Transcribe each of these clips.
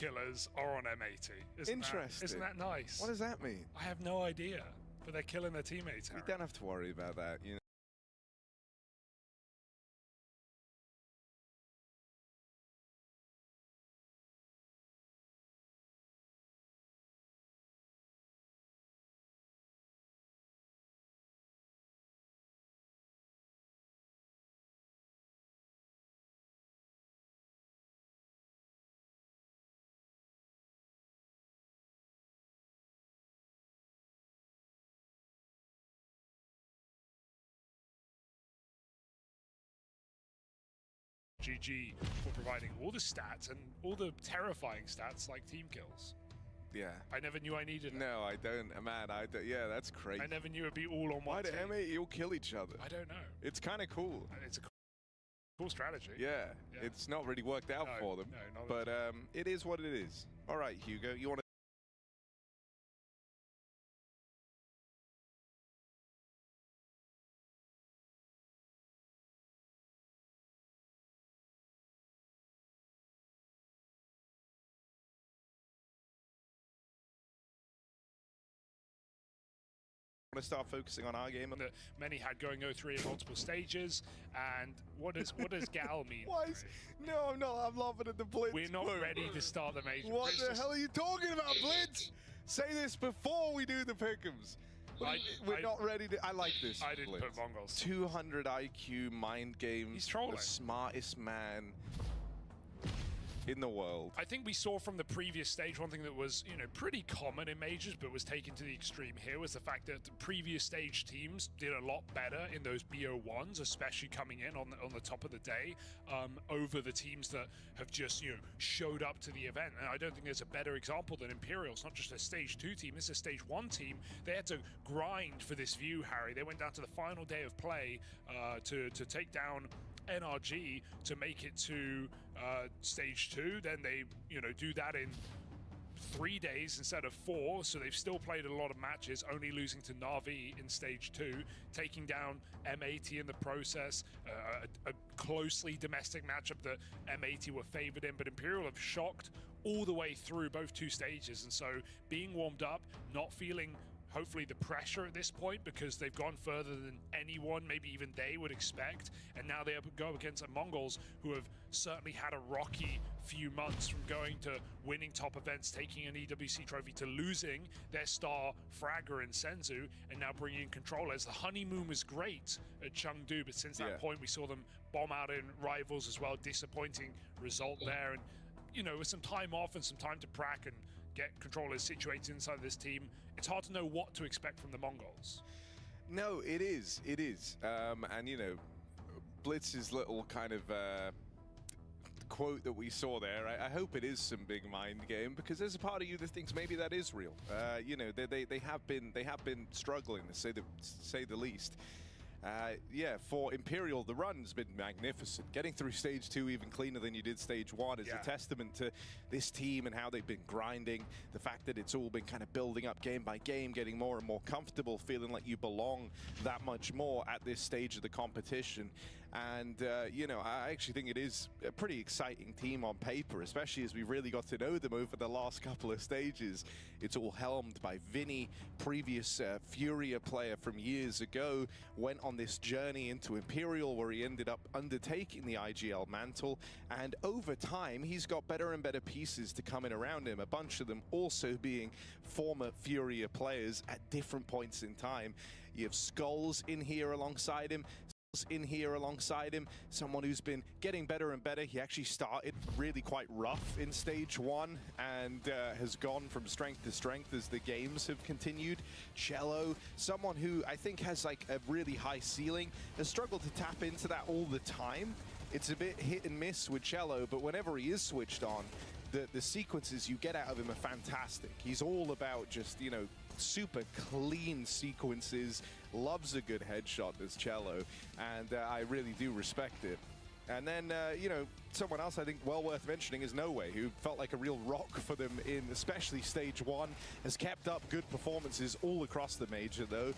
killers are on M80. Interesting. Isn't that nice? What does that mean? I have no idea, but they're killing their teammates, Harry. We don't have to worry about that, you know. GG for providing all the stats and all the terrifying stats like team kills. Yeah. I never knew I needed it. No, I don't, man. Yeah, that's crazy. I never knew it'd be all on one Why do team. M8 all kill each other? I don't know. It's kind of cool. It's a cool strategy. Yeah, it's not really worked out for them. No, not but it is what it is. All right, Hugo, you want to... Want to start focusing on our game? That many had going 0-3 in multiple stages, and what does Gal mean? Why is, no, I'm not. I'm laughing at the Blitz. We're not ready to start the major. What the hell are you talking about, Blitz? Say this before we do the pick'ems. We're not ready to. I like this. I didn't Blitz. put Mongols. 200 IQ, mind games. He's trolling. The smartest man in the world. I think we saw from the previous stage one thing that was, you know, pretty common in majors but was taken to the extreme here was the fact that the previous stage teams did a lot better in those BO1s, especially coming in on the top of the day, over the teams that have just, you know, showed up to the event. And I don't think there's a better example than Imperial. It's not just a stage 2 team, it's a stage 1 team. They had to grind for this view, Harry. They went down to the final day of play to take down NRG to make it to stage 2. Then they, you know, do that in 3 days instead of 4, so they've still played a lot of matches, only losing to Na'Vi in stage 2, taking down M80 in the process, a closely domestic matchup that M80 were favored in, but Imperial have shocked all the way through both 2 stages, and so being warmed up, not feeling hopefully the pressure at this point because they've gone further than anyone, maybe even they would expect, and now they go against the Mongols who have certainly had a rocky few months from going to winning top events, taking an EWC trophy, to losing their star fragger in Senzu, and now bringing in controllers. The honeymoon was great at Chengdu, but since that point we saw them bomb out in Rivals as well. Disappointing result there, and you know, with some time off and some time to prac and get controllers situated inside this team, it's hard to know what to expect from the Mongols. No, it is. It is. And, you know, Blitz's little kind of quote that we saw there, I hope it is some big mind game, because there's a part of you that thinks maybe that is real. You know, they have been struggling, to say the least. Yeah, for Imperial, the run's been magnificent. Getting through stage 2 even cleaner than you did stage 1 is a testament to this team and how they've been grinding. The fact that it's all been kind of building up game by game, getting more and more comfortable, feeling like you belong that much more at this stage of the competition. And, you know, I actually think it is a pretty exciting team on paper, especially as we really got to know them over the last couple of stages. It's all helmed by Vinny, previous Furia player from years ago, went on this journey into Imperial where he ended up undertaking the IGL mantle, and over time he's got better and better pieces to come in around him, a bunch of them also being former Furia players at different points in time. You have Skulls in here alongside him, someone who's been getting better and better. He actually started really quite rough in stage 1 and has gone from strength to strength as the games have continued. Cello, someone who I think has like a really high ceiling, has struggled to tap into that all the time. It's a bit hit and miss with Cello, but whenever he is switched on, the sequences you get out of him are fantastic. He's all about just, you know, super clean sequences, loves a good headshot, this Cello, and I really do respect it. And then, you know, someone else I think well worth mentioning is No Way, who felt like a real rock for them in especially stage 1, has kept up good performances all across the major though.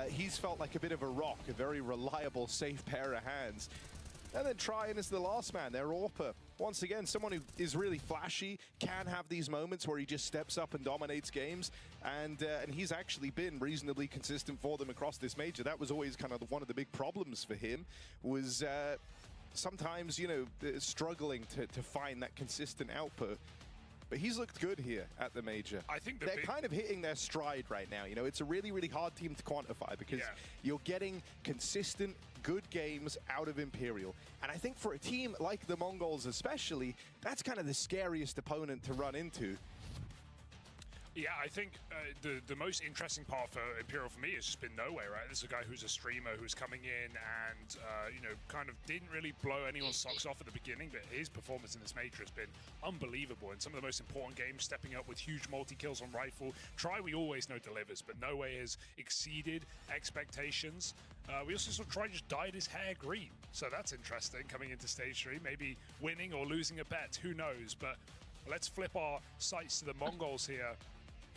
He's felt like a bit of a rock, a very reliable, safe pair of hands. And then Tryon is the last man, their AWPer. once again, someone who is really flashy, can have these moments where he just steps up and dominates games, and he's actually been reasonably consistent for them across this major. That was always kind of one of the big problems for him, was sometimes, you know, struggling to find that consistent output. But he's looked good here at the major. I think they're kind of hitting their stride right now. You know, it's a really, really hard team to quantify because you're getting consistent, good games out of Imperial. And I think for a team like the Mongols especially, that's kind of the scariest opponent to run into. Yeah, I think the most interesting part for Imperial for me has just been No Way, right? This is a guy who's a streamer who's coming in and, you know, kind of didn't really blow anyone's socks off at the beginning, but his performance in this major has been unbelievable. In some of the most important games, stepping up with huge multi-kills on rifle. Try, we always know, delivers, but No Way has exceeded expectations. We also saw Try just dyed his hair green, so that's interesting coming into stage 3. Maybe winning or losing a bet, who knows? But let's flip our sights to the Mongols here,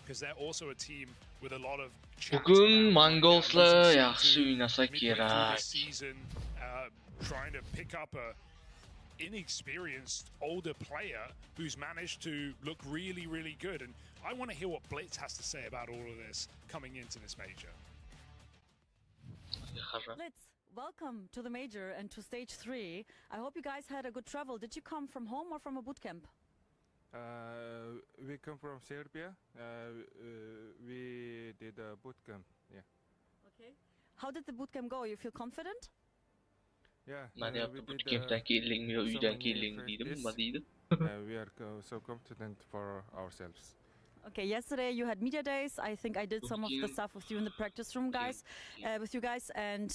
because they're also a team with a lot of Bugün Mongols'la yaxshi o'ynasa kerak. Season, trying to pick up a inexperienced older player who's managed to look really, really good. And I want to hear what Blitz has to say about all of this coming into this major. Blitz, welcome to the major and to stage 3. I hope you guys had a good travel. Did you come from home or from a boot camp? We come from Serbia. We did a boot camp. Yeah. Okay. How did the boot camp go? You feel confident? Yeah. Ben yaptım bootcamp'ten killing, uydan killing dedim. We are so confident for ourselves. Okay, yesterday you had media days. I think I did some of the stuff with you in the practice room, guys, with you guys. And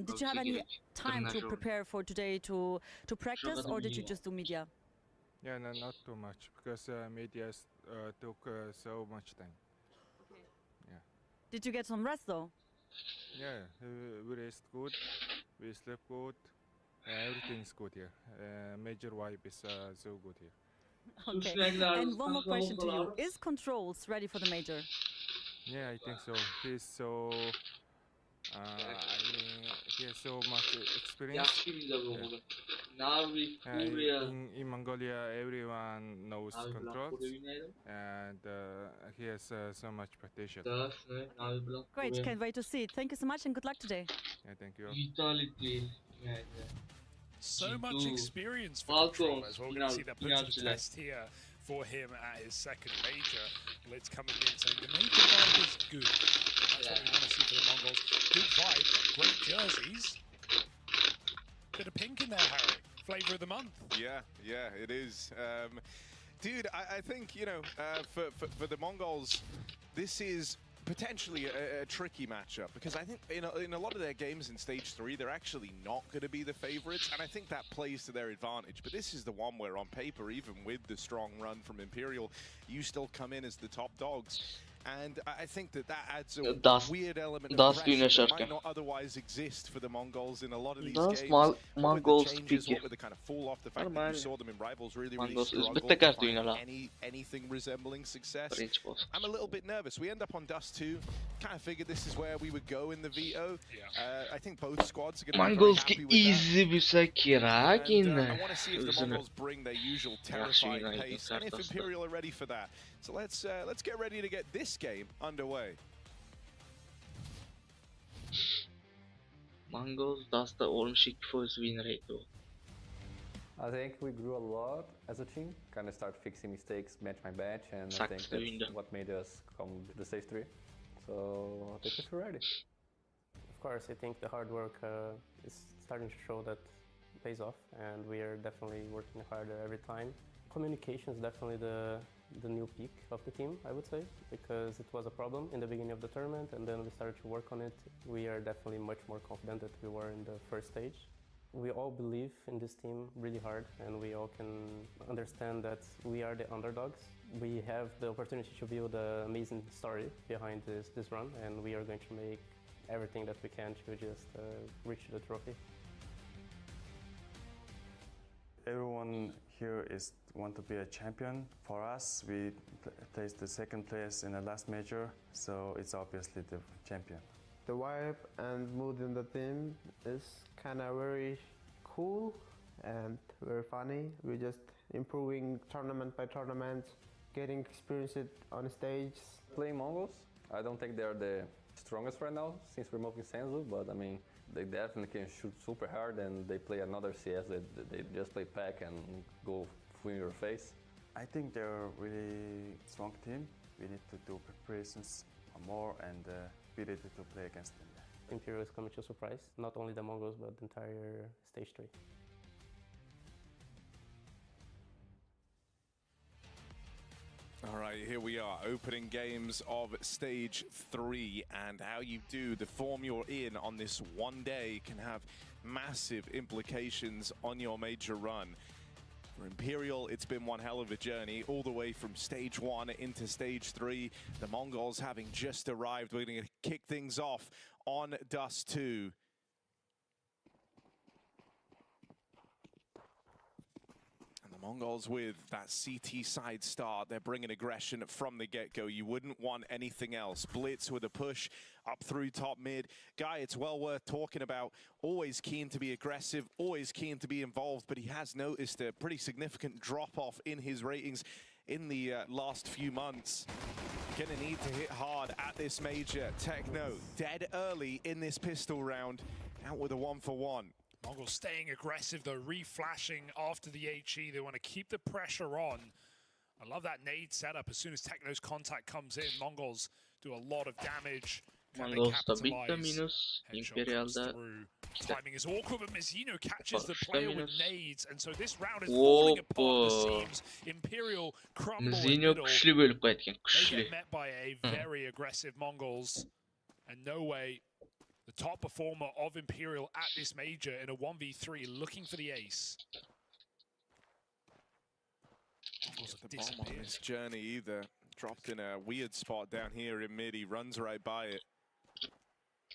did you have any time to prepare for today to practice, or did you just do media? Yeah, no, not too much, because media took so much time. Okay. Yeah. Did you get some rest though? Yeah, we rest good, we sleep good, everything's good here. Major vibe is so good here. Okay. And one more question to you: is Controls ready for the major? Yeah, I think so. He's so. I mean, he has so much experience. In Mongolia, everyone knows Controls, and he has so much potential. Great, can't wait to see it. Thank you so much and good luck today. Yeah, thank you. So much experience for Control as well. We're going to see that put to the test here for him at his second major. Blitz coming in saying the major vibe is good. That's what we want to see for the Mongols. Good vibe, great jerseys. Bit of pink in there, Harry. Flavor of the month. Yeah, it is. Dude, I think, you know, for the Mongols, this is potentially a tricky matchup, because I think in a lot of their games in stage 3, they're actually not going to be the favorites, and I think that plays to their advantage. But this is the one where on paper, even with the strong run from Imperial, you still come in as the top dogs. And I think that adds a weird element of pressure that might not otherwise exist for the Mongols in a lot of these games. Mongols What with the kind of fall off the fact that you saw them in Rivals really struggle to find anything resembling success. I'm a little bit nervous. We end up on Dust 2. Kind of figured this is where we would go in the veto. I think both squads are going to be very happy with that. And I want to see if the Mongols bring their usual terrifying pace, and if Imperial are ready for that. So let's get ready to get this game underway. Mongols, that's the Olmschick first win rate though. I think we grew a lot as a team, kind of start fixing mistakes, match my batch, and I think that's what made us come to the stage 3. So I think we're ready. Of course, I think the hard work is starting to show that it pays off, and we are definitely working harder every time. Communication is definitely the new peak of the team, I would say, because it was a problem in the beginning of the tournament, and then we started to work on it. We are definitely much more confident than we were in the first stage. We all believe in this team really hard, and we all can understand that we are the underdogs. We have the opportunity to build an amazing story behind this run, and we are going to make everything that we can to just reach the trophy. Everyone here want to be a champion. For us, we placed the second place in the last major, so it's obviously the champion. The vibe and mood in the team is kind of very cool and very funny. We just improving tournament by tournament, getting experience on stage. Playing Mongols, I don't think they're the strongest right now since removing Senzu, but I mean, they definitely can shoot super hard and they play another CS. They just play pack and go full in your face. I think they're a really strong team. We need to do preparations more and be ready to play against them. Imperial is coming to surprise, not only the Mongols but the entire stage 3. All right, here we are, opening games of Stage 3, and how you do, the form you're in on this one day can have massive implications on your major run. For Imperial, it's been one hell of a journey, all the way from Stage 1 into Stage 3. The Mongols having just arrived. We're going to kick things off on Dust 2. Mongols with that CT side start. They're bringing aggression from the get-go. You wouldn't want anything else. Blitz with a push up through top mid. Guy, it's well worth talking about. Always keen to be aggressive, always keen to be involved, but he has noticed a pretty significant drop-off in his ratings in the last few months. Gonna need to hit hard at this major. Techno dead early in this pistol round. Out with a 1-for-1. Mongols staying aggressive though, re-flashing after the HE. They want to keep the pressure on. I love that nade setup. As soon as Techno's contact comes in, Mongols do a lot of damage. Mongols da bitta minus, Imperial'da Timing is awkward, but Mizzino catches the player with nades, and so this round is falling apart at the seams. Imperial crumble in Mizzino middle. kuchli bölüp qaytgan, They kuchli. get met by a very aggressive Mongols, and no way. The top performer of Imperial at this major in a 1v3, looking for the ace. Wasn't the bomb on this journey either. Dropped in a weird spot down here in mid. He runs right by it.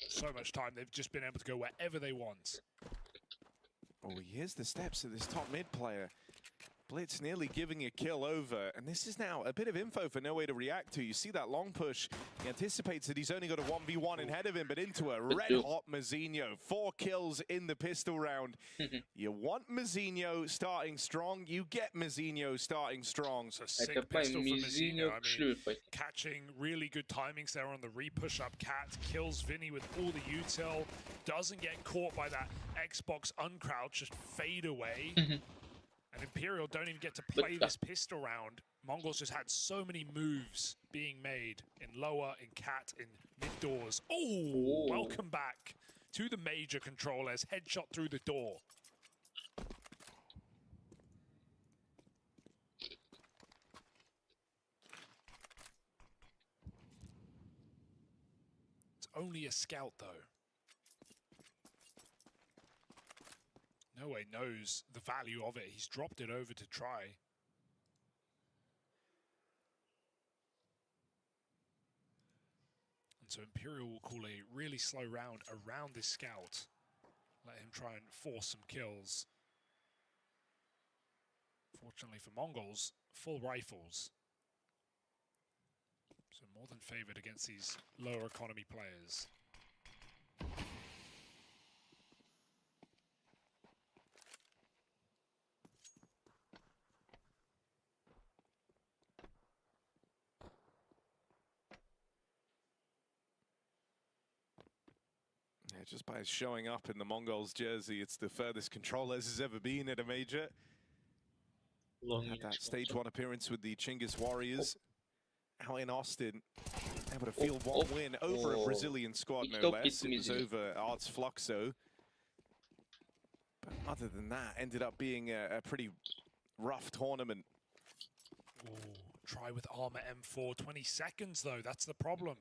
So much time. They've just been able to go wherever they want. Oh, here's the steps of this top mid player. Blitz nearly giving a kill over, and this is now a bit of info for no way to react to. You see that long push. He anticipates that he's only got a 1v1 ahead of him, but into a red-hot Mizzino. 4 kills in the pistol round. You want Mizzino starting strong, you get Mizzino starting strong. So sick pistol for Mizzino. I mean, catching really good timings there on the re-push up cat. Kills Vinny with all the util. Doesn't get caught by that Xbox uncrouch, just fade away. And Imperial don't even get to play this pistol round. Mongols just had so many moves being made in lower, in cat, in mid doors. Oh, welcome back to the major controllers. Headshot through the door. It's only a scout though. No way knows the value of it. He's dropped it over to try. And so Imperial will call a really slow round around this scout. Let him try and force some kills. Fortunately for Mongols, full rifles. So more than favored against these lower economy players. Just by showing up in the Mongols jersey, it's the furthest Controllers has ever been at a major. Had that stage 1 appearance with the Chinggis Warriors out in Austin. Able to field one win over a Brazilian squad, no less. It was over Arts Fluxo. But other than that, ended up being a pretty rough tournament. Ooh, try with Armor M4. 20 seconds, though. That's the problem.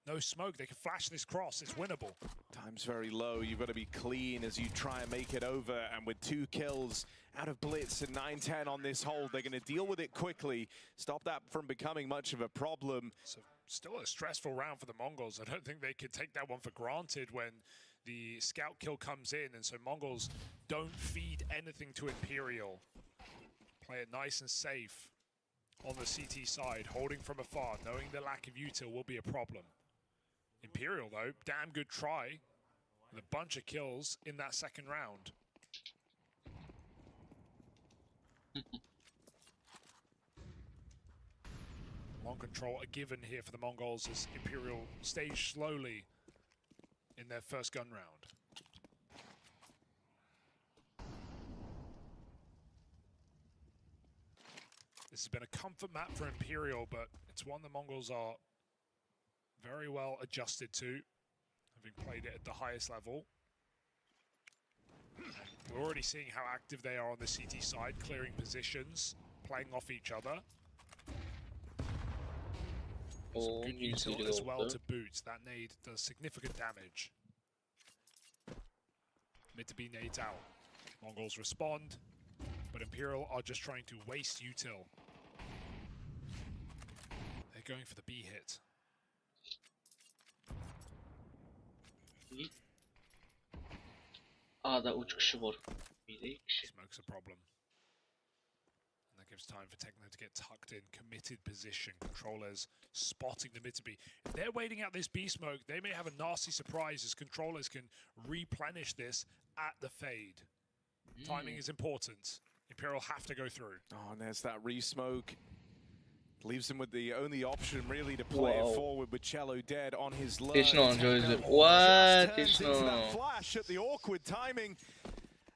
No smoke, they can flash this cross, it's winnable. Time's very low, you've got to be clean as you try and make it over, and with 2 kills out of Blitz and 9-10 on this hold, they're going to deal with it quickly, stop that from becoming much of a problem. So still a stressful round for the Mongols. I don't think they could take that one for granted when the scout kill comes in, and so Mongols don't feed anything to Imperial. Play it nice and safe on the CT side, holding from afar, knowing the lack of util will be a problem. Imperial, though, damn good try with a bunch of kills in that second round. Command control a given here for the Mongols as Imperial stage slowly in their first gun round. This has been a comfort map for Imperial, but it's one the Mongols are very well adjusted to, having played it at the highest level. And we're already seeing how active they are on the CT side, clearing positions, playing off each other. Some good util as well to boot. That nade does significant damage. Mid to B nades out. Mongols respond, but Imperial are just trying to waste util. They're going for the B hit. A'da uç kişi var. Bir de iki kişi. Smoke's a problem. And that gives time for Techno to get tucked in, committed position. Controllers spotting the mid to B. If they're waiting out this B smoke, they may have a nasty surprise as controllers can replenish this at the fade. Timing is important. Imperial have to go through. Oh, and there's that re-smoke. Leaves him with the only option really to play it forward with Cello dead on his low. What? That flash at the awkward timing.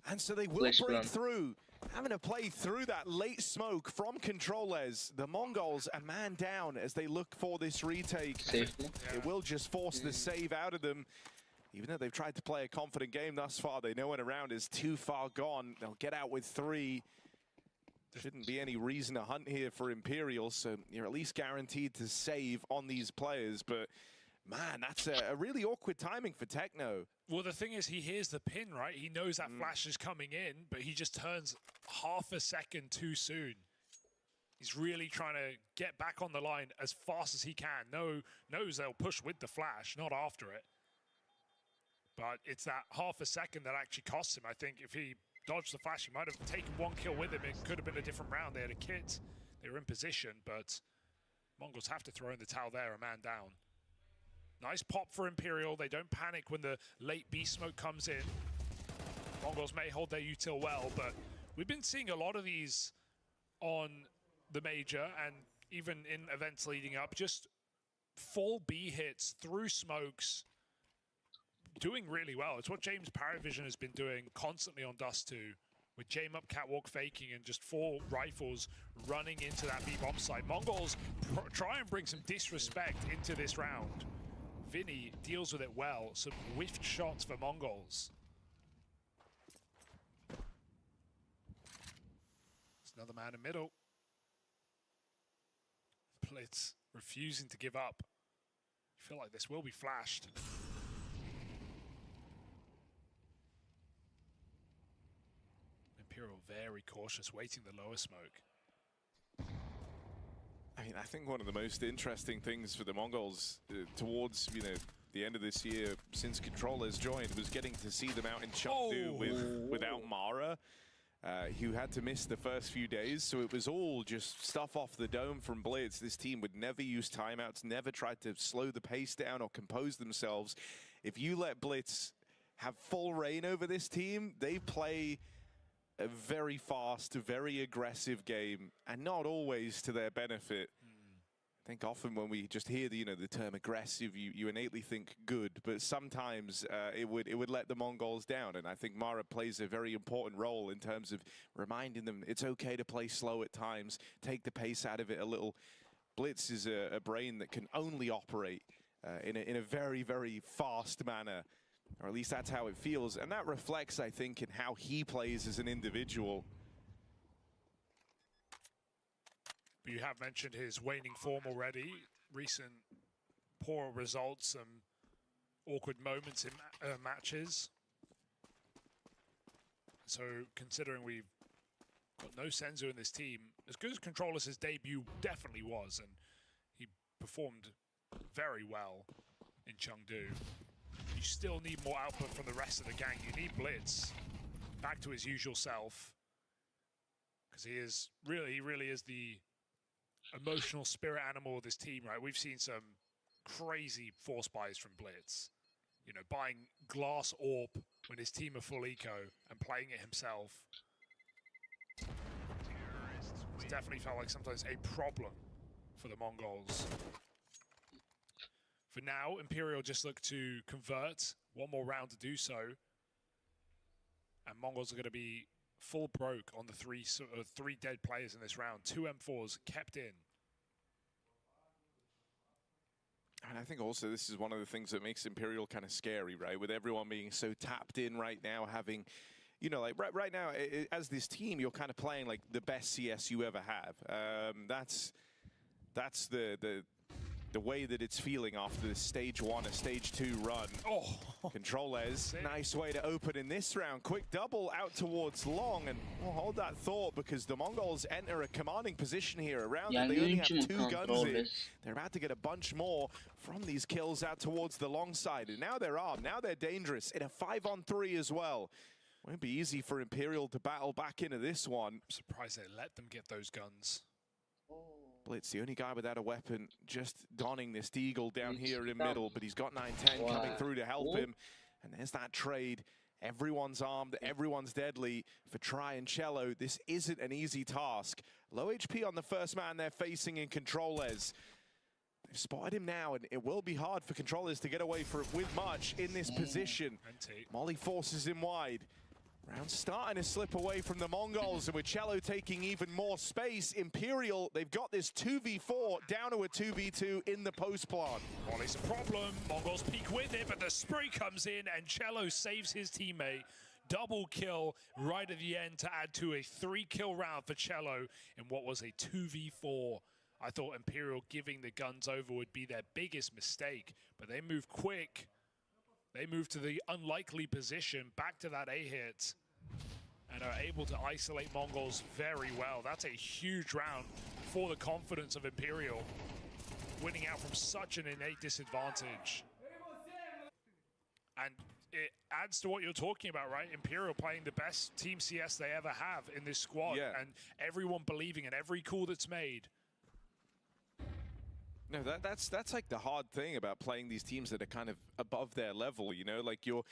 And so they will break through. Having to play through that late smoke from controllers. The Mongols a man down as they look for this retake. It will just force the save out of them. Even though they've tried to play a confident game thus far, they know when a round is too far gone. They'll get out with 3. Shouldn't be any reason to hunt here for Imperial, so you're at least guaranteed to save on these players. But man, that's a really awkward timing for Techno. Well, the thing is, he hears the pin, right? He knows that flash is coming in, but he just turns half a second too soon. He's really trying to get back on the line as fast as he can. Knows they'll push with the flash, not after it. But it's that half a second that actually costs him. I think if he dodged the flash, he might have taken 1 kill with him. It could have been a different round. They had a kit. They were in position, but Mongols have to throw in the towel there, a man down. Nice pop for Imperial. They don't panic when the late B smoke comes in. Mongols may hold their util well, but we've been seeing a lot of these on the major and even in events leading up. Just full B hits through smokes. Doing really well. It's what James Paravision has been doing constantly on Dust 2, with Jame up catwalk faking and just 4 rifles running into that B bomb site. Mongols try and bring some disrespect into this round. Vinny deals with it well. Some whiffed shots for Mongols. There's another man in middle. Blitz refusing to give up. I feel like this will be flashed. Imperial very cautious, waiting the lower smoke. I mean, I think one of the most interesting things for the Mongols towards, the end of this year, since controllers joined, was getting to see them out in Chengdu without Mara, who had to miss the first few days. So it was all just stuff off the dome from Blitz. This team would never use timeouts, never tried to slow the pace down or compose themselves. If you let Blitz have full reign over this team, they play a very fast, very aggressive game, and not always to their benefit. I think often when we just hear the term aggressive, you innately think good, but sometimes it would let the Mongols down. And I think Mara plays a very important role in terms of reminding them it's okay to play slow at times, take the pace out of it a little. Blitz is a brain that can only operate in a very, very fast manner. Or at least that's how it feels. And that reflects, I think, in how he plays as an individual. But you have mentioned his waning form already. Recent poor results, some awkward moments in matches. So considering we've got no Senzu in this team, as good as Controllers' his debut definitely was, and he performed very well in Chengdu. You still need more output from the rest of the gang. You need Blitz back to his usual self, because he really is the emotional spirit animal of this team, right? We've seen some crazy force buys from Blitz. Buying glass orb when his team are full eco and playing it himself. It's definitely felt like sometimes a problem for the Mongols. For now, Imperial just look to convert. One more round to do so. And Mongols are going to be full broke on the three dead players in this round. 2 M4s kept in. And I think also this is one of the things that makes Imperial kind of scary, right? With everyone being so tapped in right now, having, you know, like right now, as this team, you're kind of playing like the best CS you ever have. That's the way that it's feeling after this stage 1, a stage 2 run. Oh, Controllers, nice way to open in this round. Quick double out towards long, and we'll hold that thought because the Mongols enter a commanding position here around them. They only have 2 guns in. They're about to get a bunch more from these kills out towards the long side. And now they're armed, now they're dangerous in a 5-on-3 as well. Won't be easy for Imperial to battle back into this one. I'm surprised they let them get those guns. Blitz, the only guy without a weapon, just donning this Deagle down here in middle, but he's got 9-10 coming through to help him. And there's that trade. Everyone's armed, everyone's deadly. For Try and Cello, this isn't an easy task. Low HP on the first man they're facing in Controllers. They've spotted him now, and it will be hard for Controllers to get away with much in this position. Molly forces him wide. Round starting to slip away from the Mongols, and with Cello taking even more space, Imperial, they've got this 2v4 down to a 2v2 in the post plant. Well, it's a problem. Mongols peek with it, but the spray comes in, and Cello saves his teammate. Double kill right at the end to add to a 3-kill round for Cello in what was a 2v4. I thought Imperial giving the guns over would be their biggest mistake, but they move quick. They move to the unlikely position, back to that A-hit, and are able to isolate Mongols very well. That's a huge round for the confidence of Imperial, winning out from such an innate disadvantage. And it adds to what you're talking about, right? Imperial playing the best Team CS they ever have in this squad, and everyone believing in every call that's made. No, that's like the hard thing about playing these teams that are kind of above their level, you know? Like you're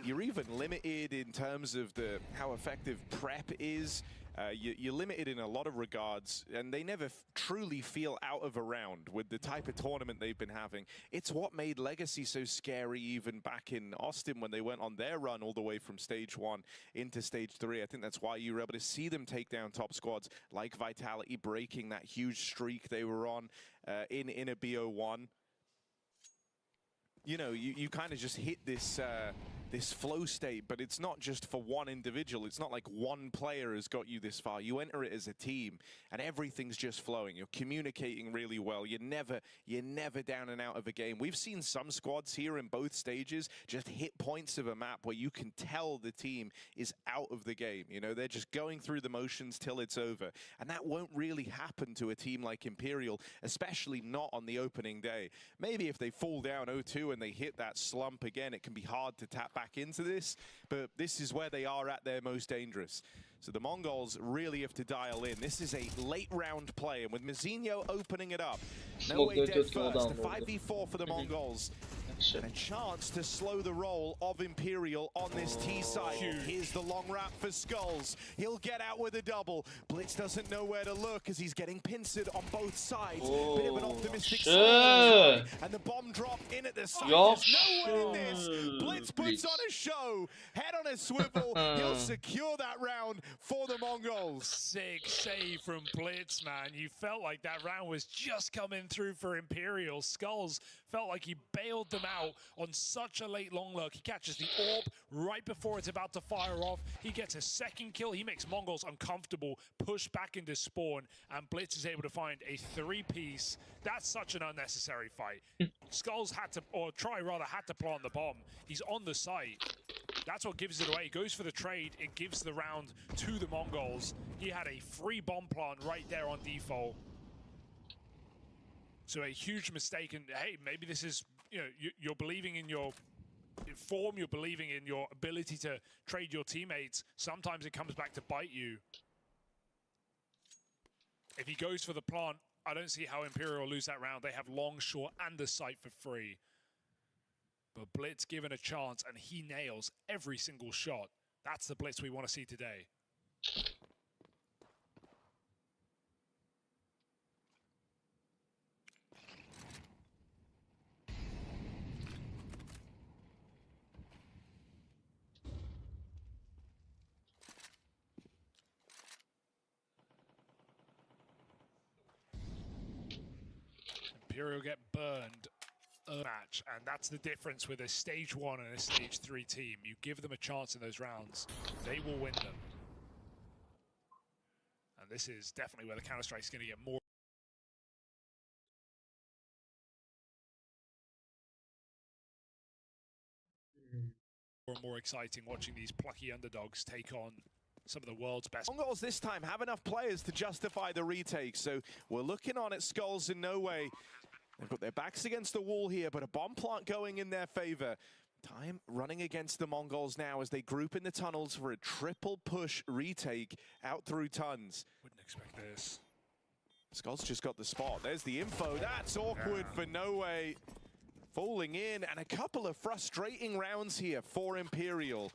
even limited in terms of how effective prep is. You're limited in a lot of regards, and they never truly feel out of a round with the type of tournament they've been having. It's what made Legacy so scary even back in Austin when they went on their run all the way from stage 1 into stage 3. I think that's why you were able to see them take down top squads like Vitality, breaking that huge streak they were on in a BO1. You know, you kind of just hit this this flow state, but it's not just for one individual. It's not like one player has got you this far. You enter it as a team, and everything's just flowing. You're communicating really well. You're never down and out of a game. We've seen some squads here in both stages just hit points of a map where you can tell the team is out of the game. You know, they're just going through the motions till it's over, and that won't really happen to a team like Imperial, especially not on the opening day. Maybe if they fall down 0-2 and they hit that slump again, it can be hard to tap back into this, but this is where they are at their most dangerous. So the Mongols really have to dial in. This is a late round play, and with Mazinho opening it up, no way dead first, a 5v4 for the Mongols. And a chance to slow the roll of Imperial on this T side. Here's the long wrap for Skulls. He'll get out with a double. Blitz doesn't know where to look as he's getting pincered on both sides. Bit of an optimistic start. And the bomb drop in at the side. There's no one in this. Blitz puts on a show. Head on a swivel. He'll secure that round for the Mongols. Sick save from Blitz, man. You felt like that round was just coming through for Imperial. Skulls felt like he bailed them out on such a late long lurk. He catches the orb right before it's about to fire off. He gets a second kill. He makes Mongols uncomfortable, push back into spawn, and Blitz is able to find a 3-piece. That's such an unnecessary fight. Skulls had to, or Try rather, had to plant the bomb. He's on the site. That's what gives it away. He goes for the trade. It gives the round to the Mongols. He had a free bomb plant right there on default. So a huge mistake, and hey, maybe this is, you know, you're believing in your form, you're believing in your ability to trade your teammates. Sometimes it comes back to bite you. If he goes for the plant, I don't see how Imperial lose that round. They have long, short, and the site for free. But Blitz given a chance, and he nails every single shot. That's the Blitz we want to see today. Imperial get burned a match, and that's the difference with a stage 1 and a stage 3 team. You give them a chance in those rounds, they will win them. And this is definitely where the Counter-Strike is going to get more and more exciting, watching these plucky underdogs take on some of the world's best. Mongols this time have enough players to justify the retake, so we're looking on at Skulls in no way. They've got their backs against the wall here, but a bomb plant going in their favor. Time running against the Mongols now as they group in the tunnels for a triple push retake out through tons. Wouldn't expect this. Skulls just got the spot. There's the info. That's awkward for No Way. Falling in, and a couple of frustrating rounds here for Imperial.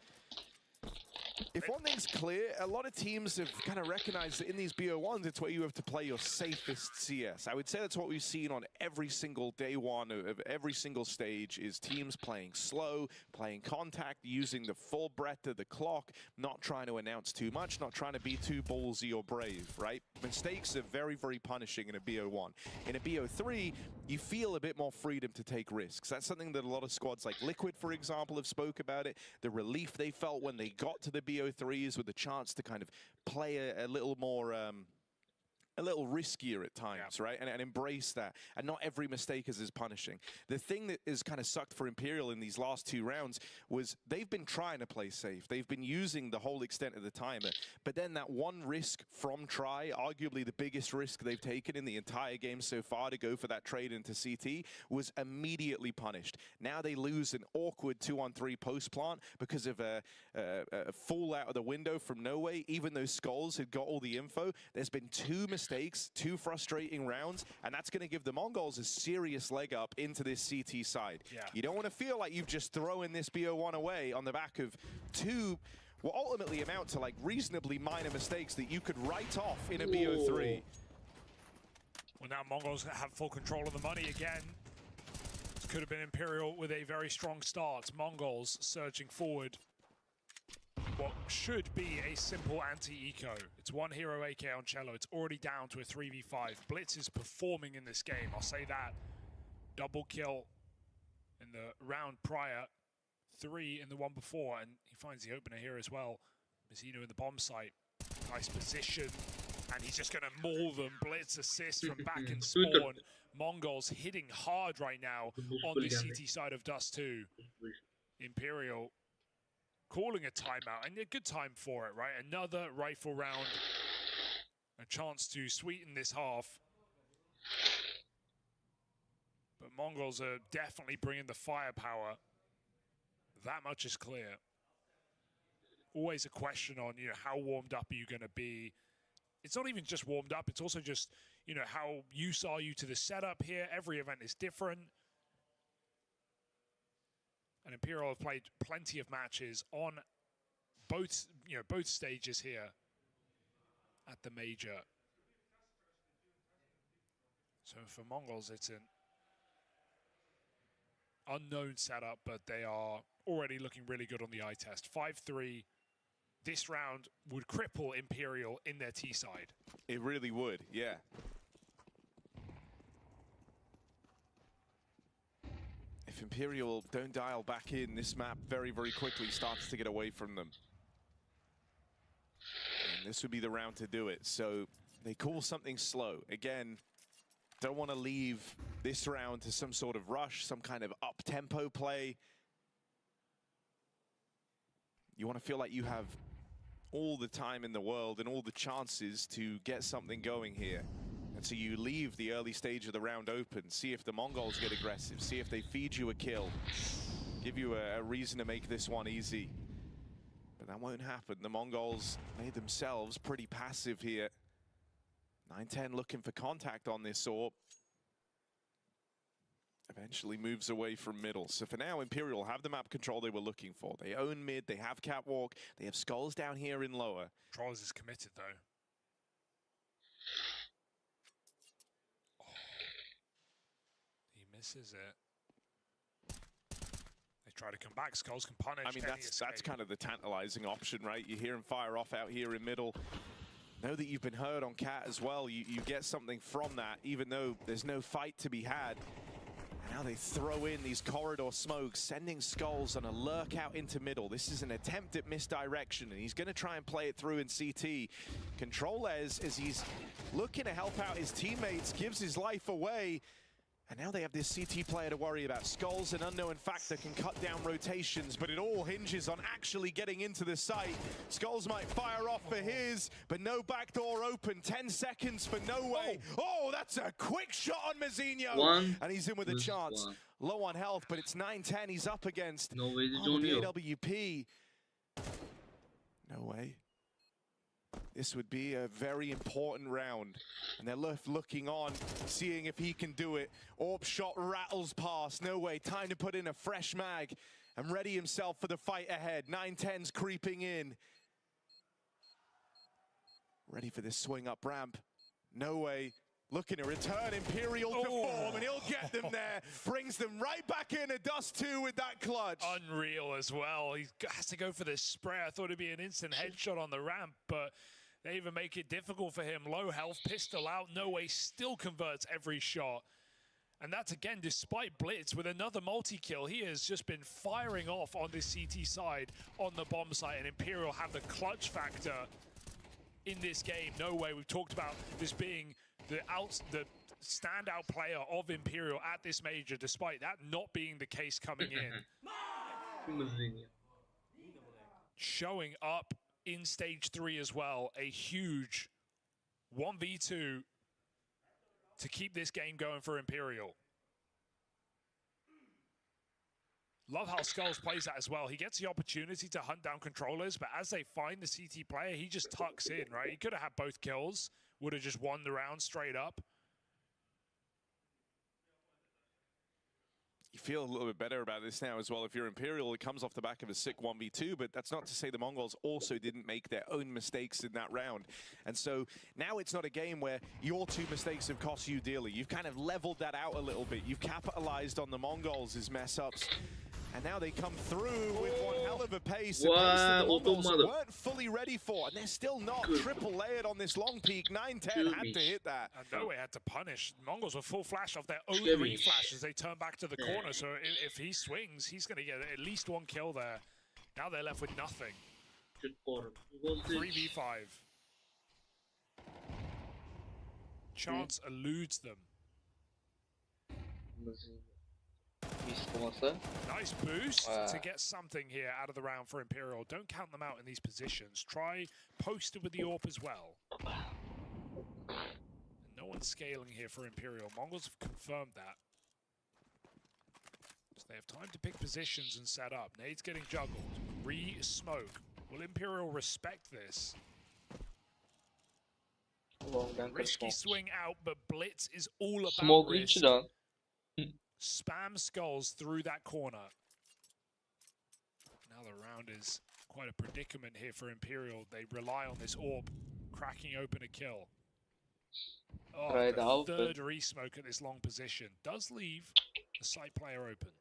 If one thing's clear, a lot of teams have kind of recognized that in these BO1s, it's where you have to play your safest CS. I would say that's what we've seen on every single day one of every single stage, is teams playing slow, playing contact, using the full breadth of the clock, not trying to announce too much, not trying to be too ballsy or brave, right? Mistakes are very, very punishing in a BO1. In a BO3, you feel a bit more freedom to take risks. That's something that a lot of squads like Liquid, for example, have spoke about it. The relief they felt when they got to the BO3s with the chance to kind of play a little more, a little riskier at times, right? And embrace that. And not every mistake is as punishing. The thing that is kind of sucked for Imperial in these last 2 rounds was they've been trying to play safe. They've been using the whole extent of the timer. But then that one risk from try, arguably the biggest risk they've taken in the entire game so far to go for that trade into CT, was immediately punished. Now they lose an awkward 2-on-3 post plant because of a fall out of the window from No Way. Even though Skulls had got all the info, there's been 2 mistakes, 2 frustrating rounds, and that's going to give the Mongols a serious leg up into this CT side. You don't want to feel like you've just thrown this BO1 away on the back of 2 what ultimately amount to like reasonably minor mistakes that you could write off in a BO3. Well, now Mongols have full control of the money again. This could have been Imperial with a very strong start. Mongols surging forward. What should be a simple anti-eco. It's 1 hero AK on Cello. It's already down to a 3v5. Blitz is performing in this game, I'll say that. Double kill in the round prior, 3 in the one before, and he finds the opener here as well. Mazzino in the bomb site. Nice position, and he's just going to maul them. Blitz assist from back and spawn. Mongols hitting hard right now on the CT side of Dust 2. Imperial calling a timeout, and a good time for it, right? Another rifle round, a chance to sweeten this half. But Mongols are definitely bringing the firepower. That much is clear. Always a question on, you know, how warmed up are you going to be? It's not even just warmed up, it's also just, you know, how used are you to the setup here? Every event is different. And Imperial have played plenty of matches on both, you know, both stages here at the major. So for Mongols, it's an unknown setup, but they are already looking really good on the eye test. 5-3. This round would cripple Imperial in their T side. It really would, yeah. If Imperial don't dial back in, this map very, very quickly starts to get away from them. And this would be the round to do it. So they call something slow. Again, don't want to leave this round to some sort of rush, some kind of up-tempo play. You want to feel like you have all the time in the world and all the chances to get something going here. And so you leave the early stage of the round open, see if the Mongols get aggressive, see if they feed you a kill, give you a reason to make this one easy. But that won't happen. The Mongols made themselves pretty passive here. 9-10 looking for contact on this AWP. Eventually moves away from middle. So for now, Imperial have the map control they were looking for. They own mid, they have catwalk, they have Skulls down here in lower. Trollers is committed though. Oh. He misses it. They try to come back, Skulls can punish. I mean, that's kind of the tantalizing option, right? You hear him fire off out here in middle. know that you've been hurt on Cat as well. You get something from that, even though there's no fight to be had. And now they throw in these corridor smokes, sending Skulls on a lurk out into middle. This is an attempt at misdirection, and he's going to try and play it through in CT. Controles, as he's looking to help out his teammates, gives his life away. And now they have this CT player to worry about. Skulls, an unknown factor, can cut down rotations, but it all hinges on actually getting into the site. Skulls might fire off for his, but no backdoor open. 10 seconds for No Way. Oh, that's a quick shot on Mazinho. And he's in with a chance. Low on health, but it's 9-10 he's up against. No Way the AWP. No Way. This would be a very important round. And they're left looking on, seeing if he can do it. Orb shot rattles past. No Way. Time to put in a fresh mag and ready himself for the fight ahead. 9-10's creeping in. Ready for this swing up ramp. No Way. Looking to return Imperial to form, and he'll get them there. Brings them right back in a dust 2 with that clutch. Unreal as well. He has to go for this spray. I thought it'd be an instant headshot on the ramp, but they even make it difficult for him. Low health, pistol out. No Way still converts every shot. And that's, again, despite Blitz with another multi-kill. He has just been firing off on this CT side, on the bomb site, and Imperial have the clutch factor in this game. No Way. We've talked about this being the standout player of Imperial at this major, despite that not being the case coming in. Showing up in stage 3 as well, a huge 1v2 to keep this game going for Imperial. Love how Skulls plays that as well. He gets the opportunity to hunt down controllers, but as they find the CT player, he just tucks in, right? He could have had both kills, would have just won the round straight up. You feel a little bit better about this now as well. If you're Imperial, it comes off the back of a sick 1v2, but that's not to say the Mongols also didn't make their own mistakes in that round. And so now it's not a game where your 2 mistakes have cost you dearly. You've kind of leveled that out a little bit. You've capitalized on the Mongols' mess-ups. And now they come through with one hell of a pace. A pace that the Mongols weren't fully ready for. And they're still not triple layered on this long peak. 9-10 had to hit that. And No Way had to punish. The Mongols were full flash off their own reflash as they turn back to the corner. So if he swings, he's going to get at least 1 kill there. Now they're left with nothing. 3v5. Chance eludes them. Nice boost to get something here out of the round for Imperial. Don't count them out in these positions. Try posted with the AWP as well. And no one's scaling here for Imperial. Mongols have confirmed that. So they have time to pick positions and set up. Nade's getting juggled. Re-smoke. Will Imperial respect this? Risky swing out, but Blitz is all about risk. Spam Skulls through that corner. Now the round is quite a predicament here for Imperial. They rely on this AWP cracking open a kill. Oh, the third re-smoke at this long position. Does leave the site player open.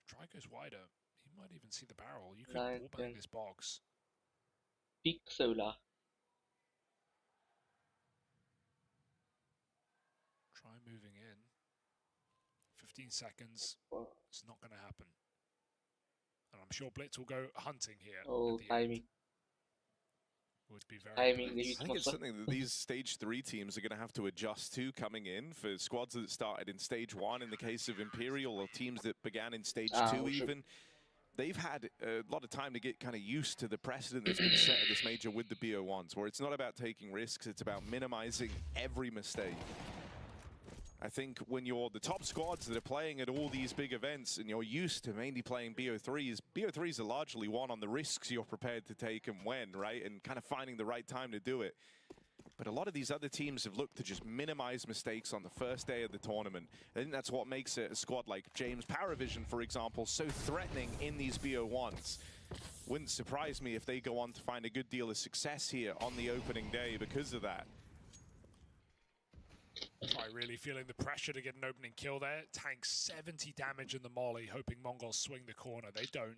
Try goes wider. He might even see the barrel. You could wallbang this box. Pixela. Try moving in. 15 seconds. It's not going to happen. And I'm sure Blitz will go hunting here. Oh, timing. Would be very I think it's something that these stage 3 teams are going to have to adjust to coming in. For squads that started in stage 1, in the case of Imperial, or teams that began in stage 2 even, they've had a lot of time to get kind of used to the precedent that's been set at this major with the BO1s, where it's not about taking risks, it's about minimizing every mistake. I think when you're the top squads that are playing at all these big events and you're used to mainly playing BO3s, BO3s are largely won on the risks you're prepared to take and when, right? And kind of finding the right time to do it. But a lot of these other teams have looked to just minimize mistakes on the first day of the tournament. I think that's what makes a squad like James Paravision, for example, so threatening in these BO1s. Wouldn't surprise me if they go on to find a good deal of success here on the opening day because of that. Try really feeling the pressure to get an opening kill there. Tanks 70 damage in the molly, hoping Mongols swing the corner. They don't.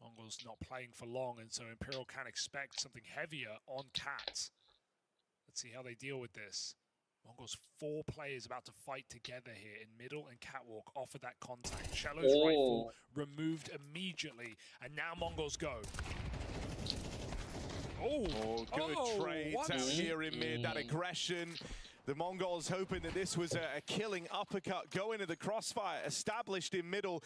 Mongols not playing for long, and so Imperial can expect something heavier on Cat. Let's see how they deal with this. Mongols 4 players about to fight together here in middle, and Catwalk offered that contact. Cello's rifle removed immediately, and now Mongols go. Oh, good trade out here in mid, that aggression. The Mongols hoping that this was a killing uppercut, going to the crossfire, established in middle,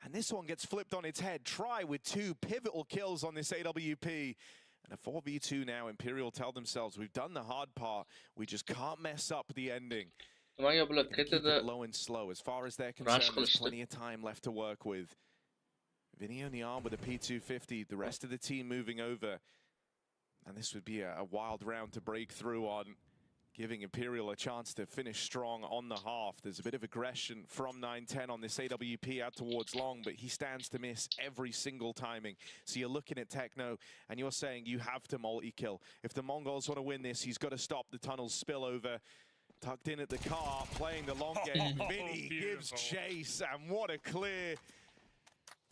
and this one gets flipped on its head. Try with 2 pivotal kills on this AWP. And a 4v2 now. Imperial tell themselves, we've done the hard part, we just can't mess up the ending. Keep it low and slow. As far as they're concerned, there's plenty of time left to work with. Vinny on the arm with a P250, the rest of the team moving over. And this would be a wild round to break through on, giving Imperial a chance to finish strong on the half. There's a bit of aggression from 9-10 on this AWP out towards long, but he stands to miss every single timing. So you're looking at Techno, and you're saying you have to multi-kill. If the Mongols want to win this, he's got to stop the tunnel's spillover. Tucked in at the car, playing the long game. Vinny gives chase, and what a clear.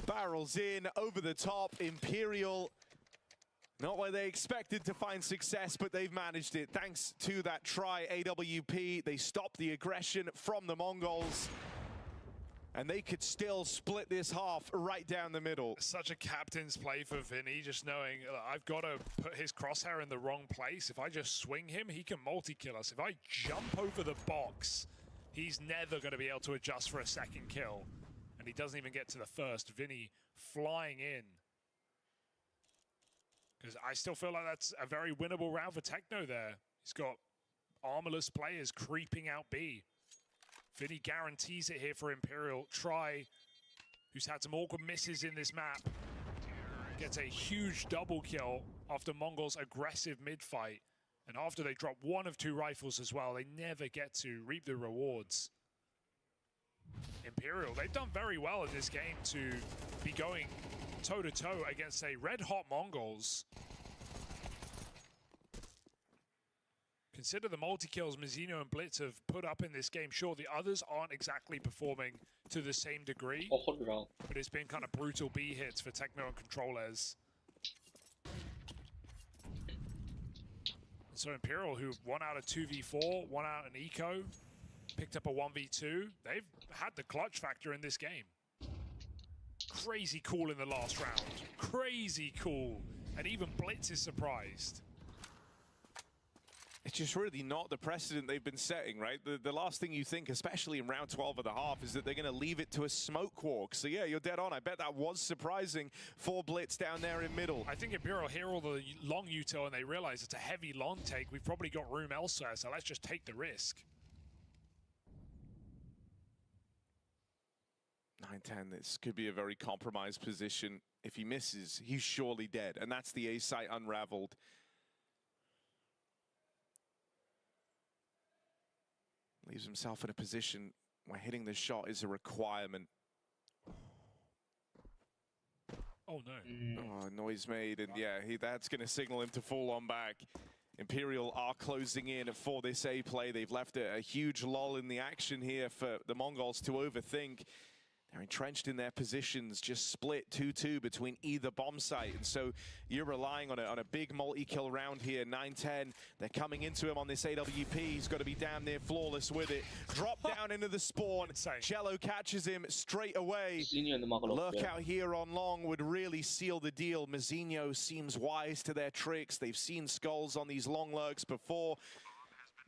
Barrels in, over the top. Imperial, not where they expected to find success, but they've managed it. Thanks to that try AWP, they stopped the aggression from the Mongols. And they could still split this half right down the middle. Such a captain's play for Vinny, just knowing I've got to put his crosshair in the wrong place. If I just swing him, he can multi-kill us. If I jump over the box, he's never going to be able to adjust for a second kill. And he doesn't even get to the first. Vinny flying in. Because I still feel like that's a very winnable round for Techno there. He's got armorless players creeping out B. Vinny guarantees it here for Imperial. Try, who's had some awkward misses in this map, gets a huge double kill after Mongols' aggressive mid-fight. And after they drop 1 of 2 rifles as well, they never get to reap the rewards. Imperial, they've done very well in this game to be going toe-to-toe against a red-hot Mongols. Consider the multi-kills Mizzino and Blitz have put up in this game. Sure, the others aren't exactly performing to the same degree, but it's been kind of brutal B hits for Techno and Controllers. So Imperial, who won out a 2v4, won out an eco, picked up a 1v2. They've had the clutch factor in this game. Crazy cool in the last round. Crazy cool. And even Blitz is surprised. It's just really not the precedent they've been setting, right? The last thing you think, especially in round 12 of the half, is that they're going to leave it to a smoke walk. So yeah, you're dead on. I bet that was surprising for Blitz down there in middle. I think Imperial hear all the long util and they realize it's a heavy long take. We've probably got room elsewhere, so let's just take the risk. 9-10, this could be a very compromised position. If he misses, he's surely dead. And that's the A site unraveled. Leaves himself in a position where hitting the shot is a requirement. Oh no. Oh, noise made, and yeah, that's going to signal him to fall on back. Imperial are closing in for this A play. They've left a huge lull in the action here for the Mongols to overthink. They're entrenched in their positions, just split 2-2 between either bomb site. And so you're relying on a big multi-kill round here, 9-10. They're coming into him on this AWP. He's got to be damn near flawless with it. Drop down into the spawn. Cello catches him straight away. Lurk out here on long would really seal the deal. Mizzino seems wise to their tricks. They've seen skulls on these long lurks before.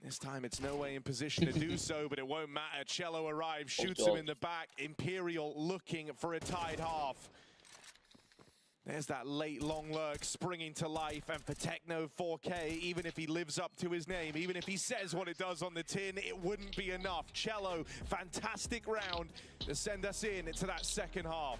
This time it's no way in position to do so, but it won't matter. Cello arrives, shoots him in the back. Imperial looking for a tied half. There's that late long lurk springing to life, and for Techno 4K, even if he lives up to his name, even if he says what it does on the tin, it wouldn't be enough. Cello, fantastic round to send us into that second half.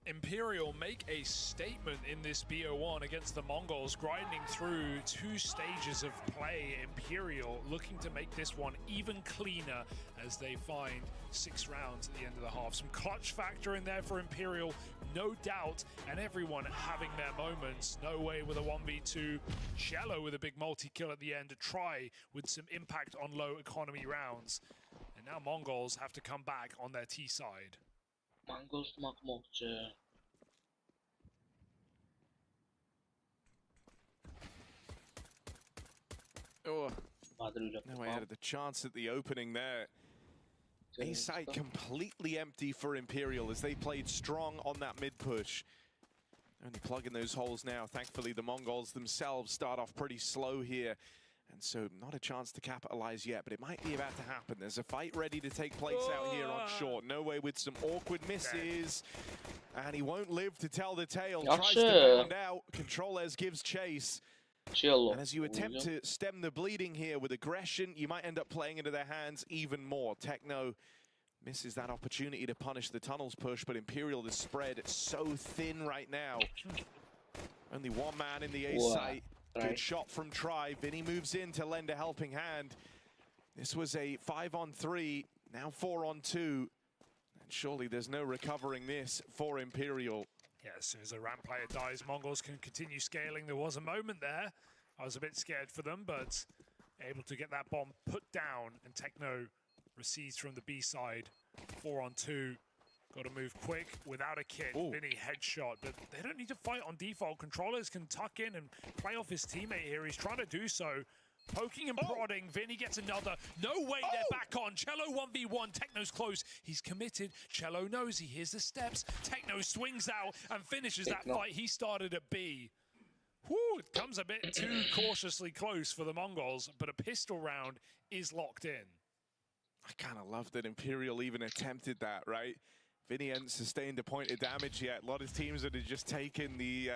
Imperial make a statement in this BO1 against the Mongols, grinding through 2 stages of play. Imperial looking to make this one even cleaner as they find 6 rounds at the end of the half. Some clutch factor in there for Imperial, no doubt, and everyone having their moments. No way with a 1v2. Cello with a big multi-kill at the end to try with some impact on low economy rounds. And now Mongols have to come back on their T side. Mongols tutmoqmoqchi. Oh, no, I had the chance at the opening there. A side completely empty for Imperial as they played strong on that mid push. Only plugging those holes now. Thankfully, the Mongols themselves start off pretty slow here. And so not a chance to capitalize yet, but it might be about to happen. There's a fight ready to take place out here on short. No way with some awkward misses. And he won't live to tell the tale. Tries to bound out. Controllers gives chase. And as you attempt to stem the bleeding here with aggression, you might end up playing into their hands even more. Techno misses that opportunity to punish the tunnels push, but Imperial is spread so thin right now. Only one man in the A site. Good shot from Try. Vinny moves in to lend a helping hand. This was a 5-on-3, now 4-on-2. And surely there's no recovering this for Imperial. Yeah, as soon as a ramp player dies, Mongols can continue scaling. There was a moment there. I was a bit scared for them, but able to get that bomb put down, and Techno recedes from the B side. 4-on-2. Got to move quick without a kit. Vinny headshot, but they don't need to fight on default. Controllers can tuck in and play off his teammate here. He's trying to do so. Poking and prodding. Vinny gets another. No way, they're back on. Cello 1v1. Techno's close. He's committed. Cello knows. He hears the steps. Techno swings out and finishes that fight he started at B. Whew, it comes a bit too cautiously close for the Mongols, but a pistol round is locked in. I kind of love that Imperial even attempted that, right? Vinny hasn't sustained a point of damage yet. A lot of teams that have just taken the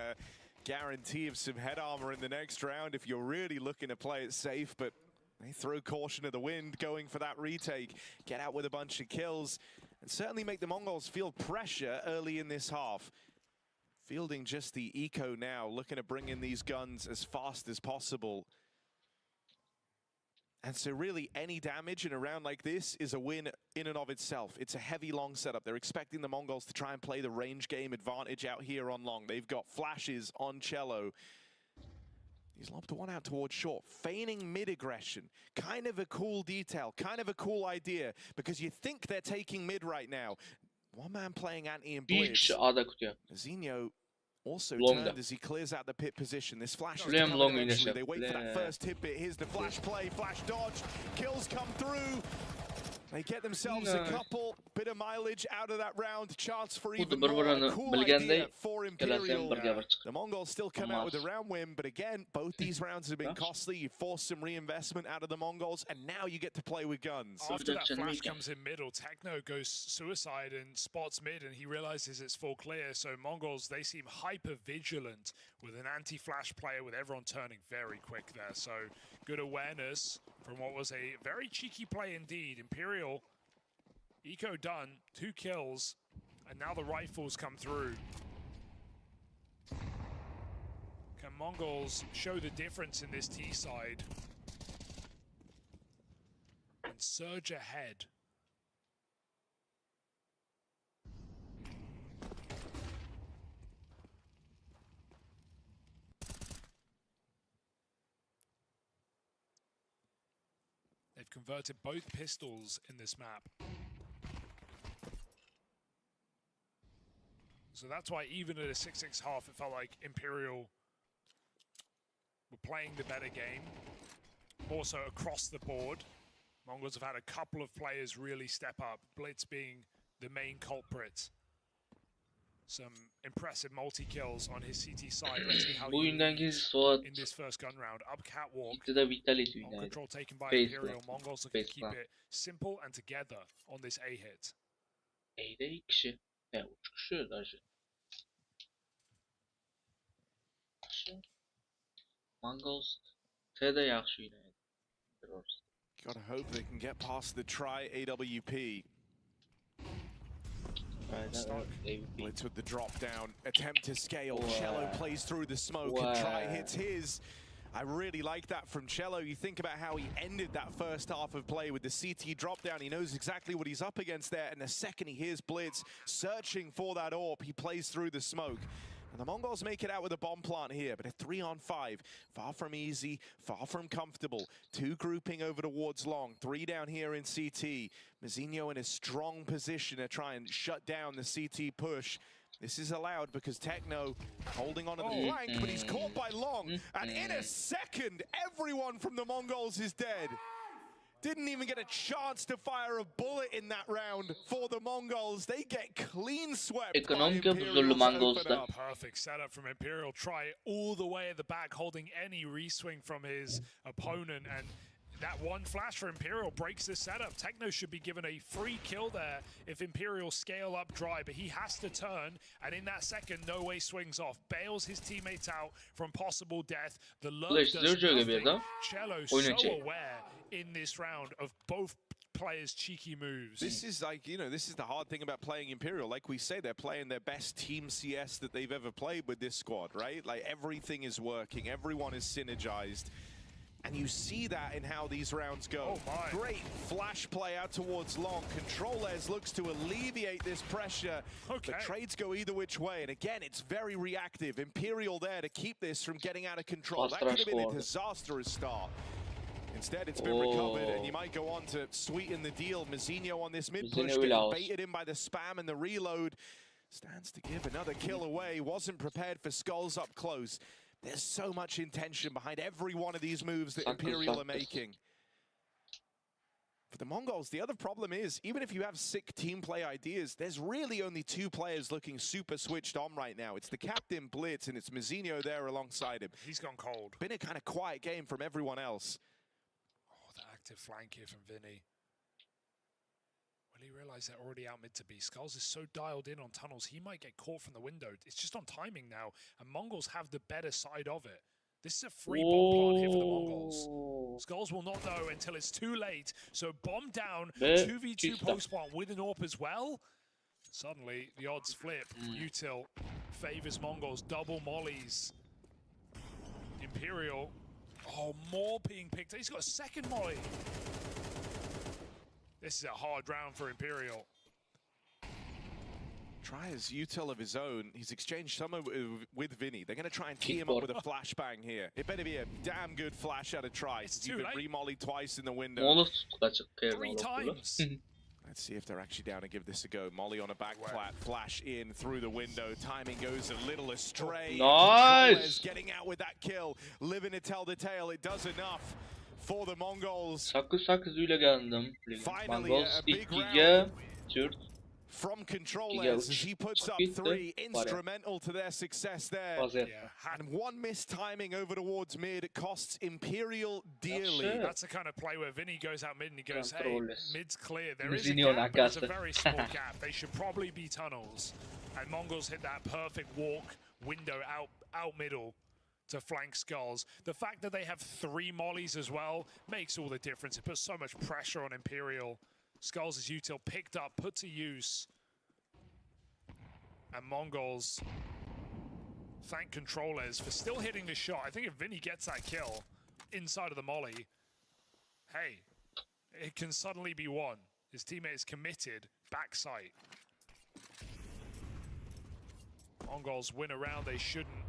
guarantee of some head armor in the next round if you're really looking to play it safe, but they throw caution to the wind, going for that retake, get out with a bunch of kills, and certainly make the Mongols feel pressure early in this half. Fielding just the eco now, looking to bring in these guns as fast as possible. And so really any damage in a round like this is a win in and of itself. It's a heavy long setup. They're expecting the Mongols to try and play the range game advantage out here on long. They've got flashes on Cello. He's lobbed one out towards short, feigning mid-aggression. Kind of a cool detail, kind of a cool idea, because you think they're taking mid right now. One man playing anti and blitz. Zinho also turned as he clears out the pit position. This flash is coming eventually. They wait for that first hit bit. Here's the flash play, flash dodge. Kills come through. They get themselves a couple, bit of mileage out of that round. Chance for even more. A cool idea for Imperial. The Mongols still come out with a round win, but again, both these rounds have been costly. You force some reinvestment out of the Mongols, and now you get to play with guns. After that flash comes in middle, Techno goes suicide and spots mid, and he realizes it's full clear. So Mongols, they seem hyper vigilant with an anti-flash player, with everyone turning very quick there. So good awareness from what was a very cheeky play indeed. Imperial, eco done, 2 kills, and now the rifles come through. Can Mongols show the difference in this T side and surge ahead? They've converted both pistols in this map. So that's why even at a 6-6 half, it felt like Imperial were playing the better game. Also across the board, Mongols have had a couple of players really step up, Blitz being the main culprit. Some impressive multi-kills on his CT side. Let's see how he in this first gun round. Up catwalk. On control taken by Imperial. Mongols looking to keep it simple and together on this A hit. A'de 2 kişi. Ne 3 kişi даже. Mongols T'de yaxshi o'ynaydi. Gotta hope they can get past the Try AWP. Stuck. Blitz with the drop down, attempt to scale. Cello plays through the smoke and Try hits his. I really like that from Cello. You think about how he ended that first half of play with the CT drop down. He knows exactly what he's up against there. And the second he hears Blitz searching for that AWP, he plays through the smoke. And the Mongols make it out with a bomb plant here, but a 3-on-5, far from easy, far from comfortable. 2 grouping over towards long, 3 down here in CT. Mazinho in a strong position to try and shut down the CT push. This is allowed because Techno holding on to the flank, but he's caught by Long. And in a second, everyone from the Mongols is dead. Didn't even get a chance to fire a bullet in that round for the Mongols. They get clean swept. Perfect setup from Imperial. Try all the way at the back, holding any re-swing from his opponent. And that one flash for Imperial breaks the setup. Techno should be given a free kill there if Imperial scale up dry, but he has to turn, and in that second, No Way swings off, bails his teammates out from possible death. The lurk does nothing. Cello so aware in this round of both players' cheeky moves. This is like, you know, this is the hard thing about playing Imperial. Like we say, they're playing their best team CS that they've ever played with this squad, right? Like everything is working, everyone is synergized. And you see that in how these rounds go. Great flash play out towards long. Controles looks to alleviate this pressure. But trades go either which way. And again, it's very reactive. Imperial there to keep this from getting out of control. That could have been a disastrous start. Instead, it's been recovered, and you might go on to sweeten the deal. Mazinho on this mid push, getting baited in by the spam and the reload. Stands to give another kill away. Wasn't prepared for skulls up close. There's so much intention behind every one of these moves that Imperial are making. For the Mongols, the other problem is, even if you have sick team play ideas, there's really only 2 players looking super switched on right now. It's the captain Blitz, and it's Mazinho there alongside him. He's gone cold. Been a kind of quiet game from everyone else. Oh, the active flank here from Vinny. Will he realize they're already out mid to B? Skulls is so dialed in on tunnels, he might get caught from the window. It's just on timing now, and Mongols have the better side of it. This is a free bomb plant here for the Mongols. Skulls will not know until it's too late. So bomb down, 2v2 post plant with an AWP as well. Suddenly, the odds flip. Util favors Mongols, double mollies. Imperial, more being picked. He's got a second molly. This is a hard round for Imperial. Tries util of his own. He's exchanged some with Vinny. They're going to try and tee him up with a flashbang here. It better be a damn good flash out of Try. You've been re-mollied twice in the window. 3 times. Let's see if they're actually down to give this a go. Molly on a back flat, flash in through the window. Timing goes a little astray. Nice! Getting out with that kill. Living to tell the tale. It does enough for the Mongols. Sakızıyla geldim. Mongols ilk giga 4. From Controllers, as he puts up 3, instrumental to their success there. And one missed timing over towards mid, it costs Imperial dearly. That's the kind of play where Vinny goes out mid and he goes, hey, mid's clear. There is a gap, but it's a very small gap. They should probably be tunnels. And Mongols hit that perfect walk window out middle to flank Skulls. The fact that they have 3 mollies as well makes all the difference. It puts so much pressure on Imperial. Skulls is util picked up, put to use. And Mongols thank Controllers for still hitting the shot. I think if Vinny gets that kill inside of the molly, hey, it can suddenly be won. His teammate is committed, backside. Mongols win a round they shouldn't.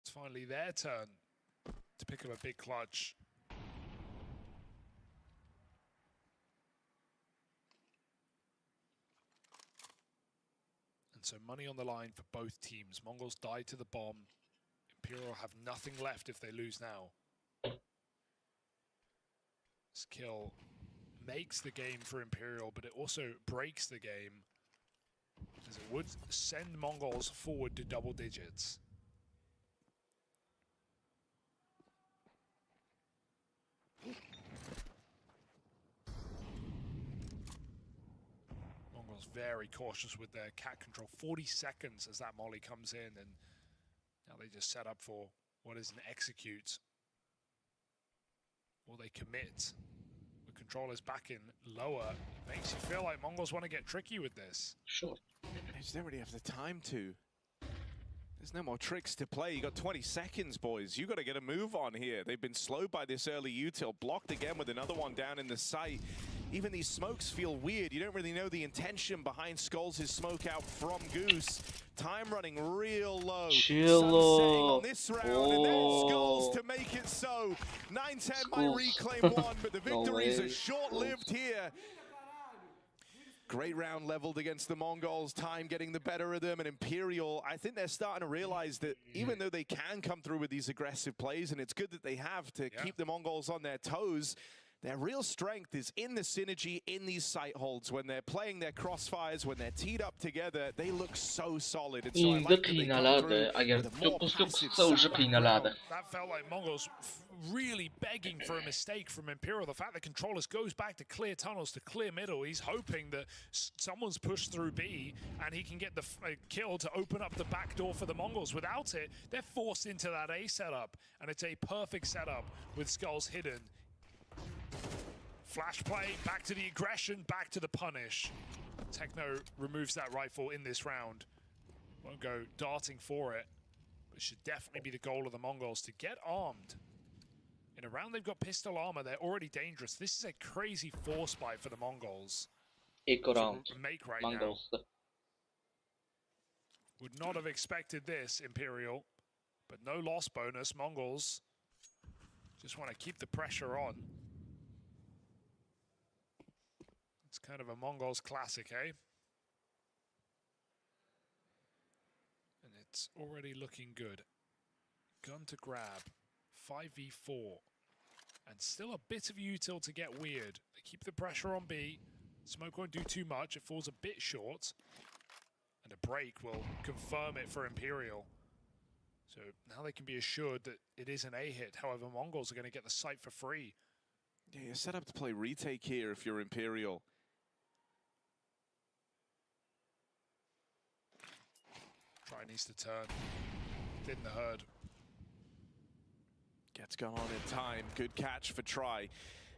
It's finally their turn to pick up a big clutch. And so money on the line for both teams. Mongols die to the bomb. Imperial have nothing left if they lose now. This kill makes the game for Imperial, but it also breaks the game, as it would send Mongols forward to double digits. Mongols very cautious with their cat control. 40 seconds as that molly comes in, and now they just set up for what is an execute. Will Will they commit? The controller's back in lower. Makes you feel like Mongols want to get tricky with this. Sure. They just don't really have the time to. There's no more tricks to play. You got 20 seconds, boys. You got to get a move on here. They've been slowed by this early util. Blocked again with another one down in the site. Even these smokes feel weird. You don't really know the intention behind Skulls' smoke out from Goose. Time running real low. Sunsetting on this round, and then Skulls to make it so. 9-10 might reclaim one, but the victories are short-lived here. Great round leveled against the Mongols, time getting the better of them, and Imperial, I think they're starting to realize that even though they can come through with these aggressive plays, and it's good that they have to keep the Mongols on their toes, their real strength is in the synergy in these sight holds. When they're playing their crossfires, when they're teed up together, they look so solid. And so I like that they come through with a more passive side. That felt like Mongols really begging for a mistake from Imperial. The fact that Controllers goes back to clear tunnels, to clear middle, he's hoping that someone's pushed through B and he can get the kill to open up the back door for the Mongols. Without it, they're forced into that A setup, and it's a perfect setup with Skulls hidden. Flash play, back to the aggression, back to the punish. Techno removes that rifle in this round. Won't go darting for it, but should definitely be the goal of the Mongols to get armed. In a round they've got pistol armor, they're already dangerous. This is a crazy force buy for the Mongols. Eco round. Make right Mongols. now. Would not have expected this, Imperial, but no loss bonus. Mongols just want to keep the pressure on. It's kind of a Mongols classic, eh? And it's already looking good. Gun to grab. 5v4. And still a bit of util to get weird. They keep the pressure on B. Smoke won't do too much. It falls a bit short. And a break will confirm it for Imperial. So now they can be assured that it is an A hit. However, Mongols are going to get the site for free. Yeah, you're set up to play retake here if you're Imperial. Try needs to turn. Didn't hurt. Gets gone on in time. Good catch for Try.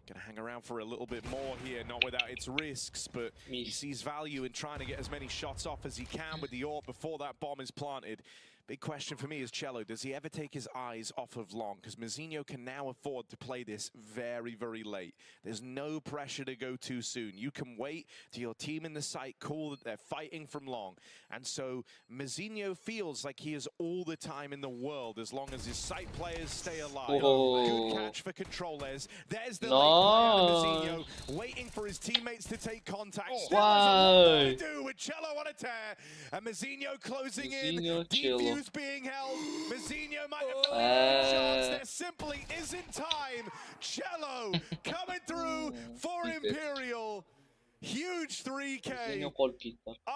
Gonna hang around for a little bit more here, not without its risks, but he sees value in trying to get as many shots off as he can with the AWP before that bomb is planted. Big question for me is Cello, does he ever take his eyes off of Long? Because Mazinho can now afford to play this very, very late. There's no pressure to go too soon. You can wait till your team in the site call that they're fighting from Long. And so Mazinho feels like he has all the time in the world as long as his site players stay alive. Good catch for Controllers. There's the late player, Mazinho, waiting for his teammates to take contact. Still has a lot to do with Cello on a tear. And Mazinho closing in. Defuse being held. Mazinho might have the lead chance. There simply isn't time. Cello coming through for Imperial. Huge 3K.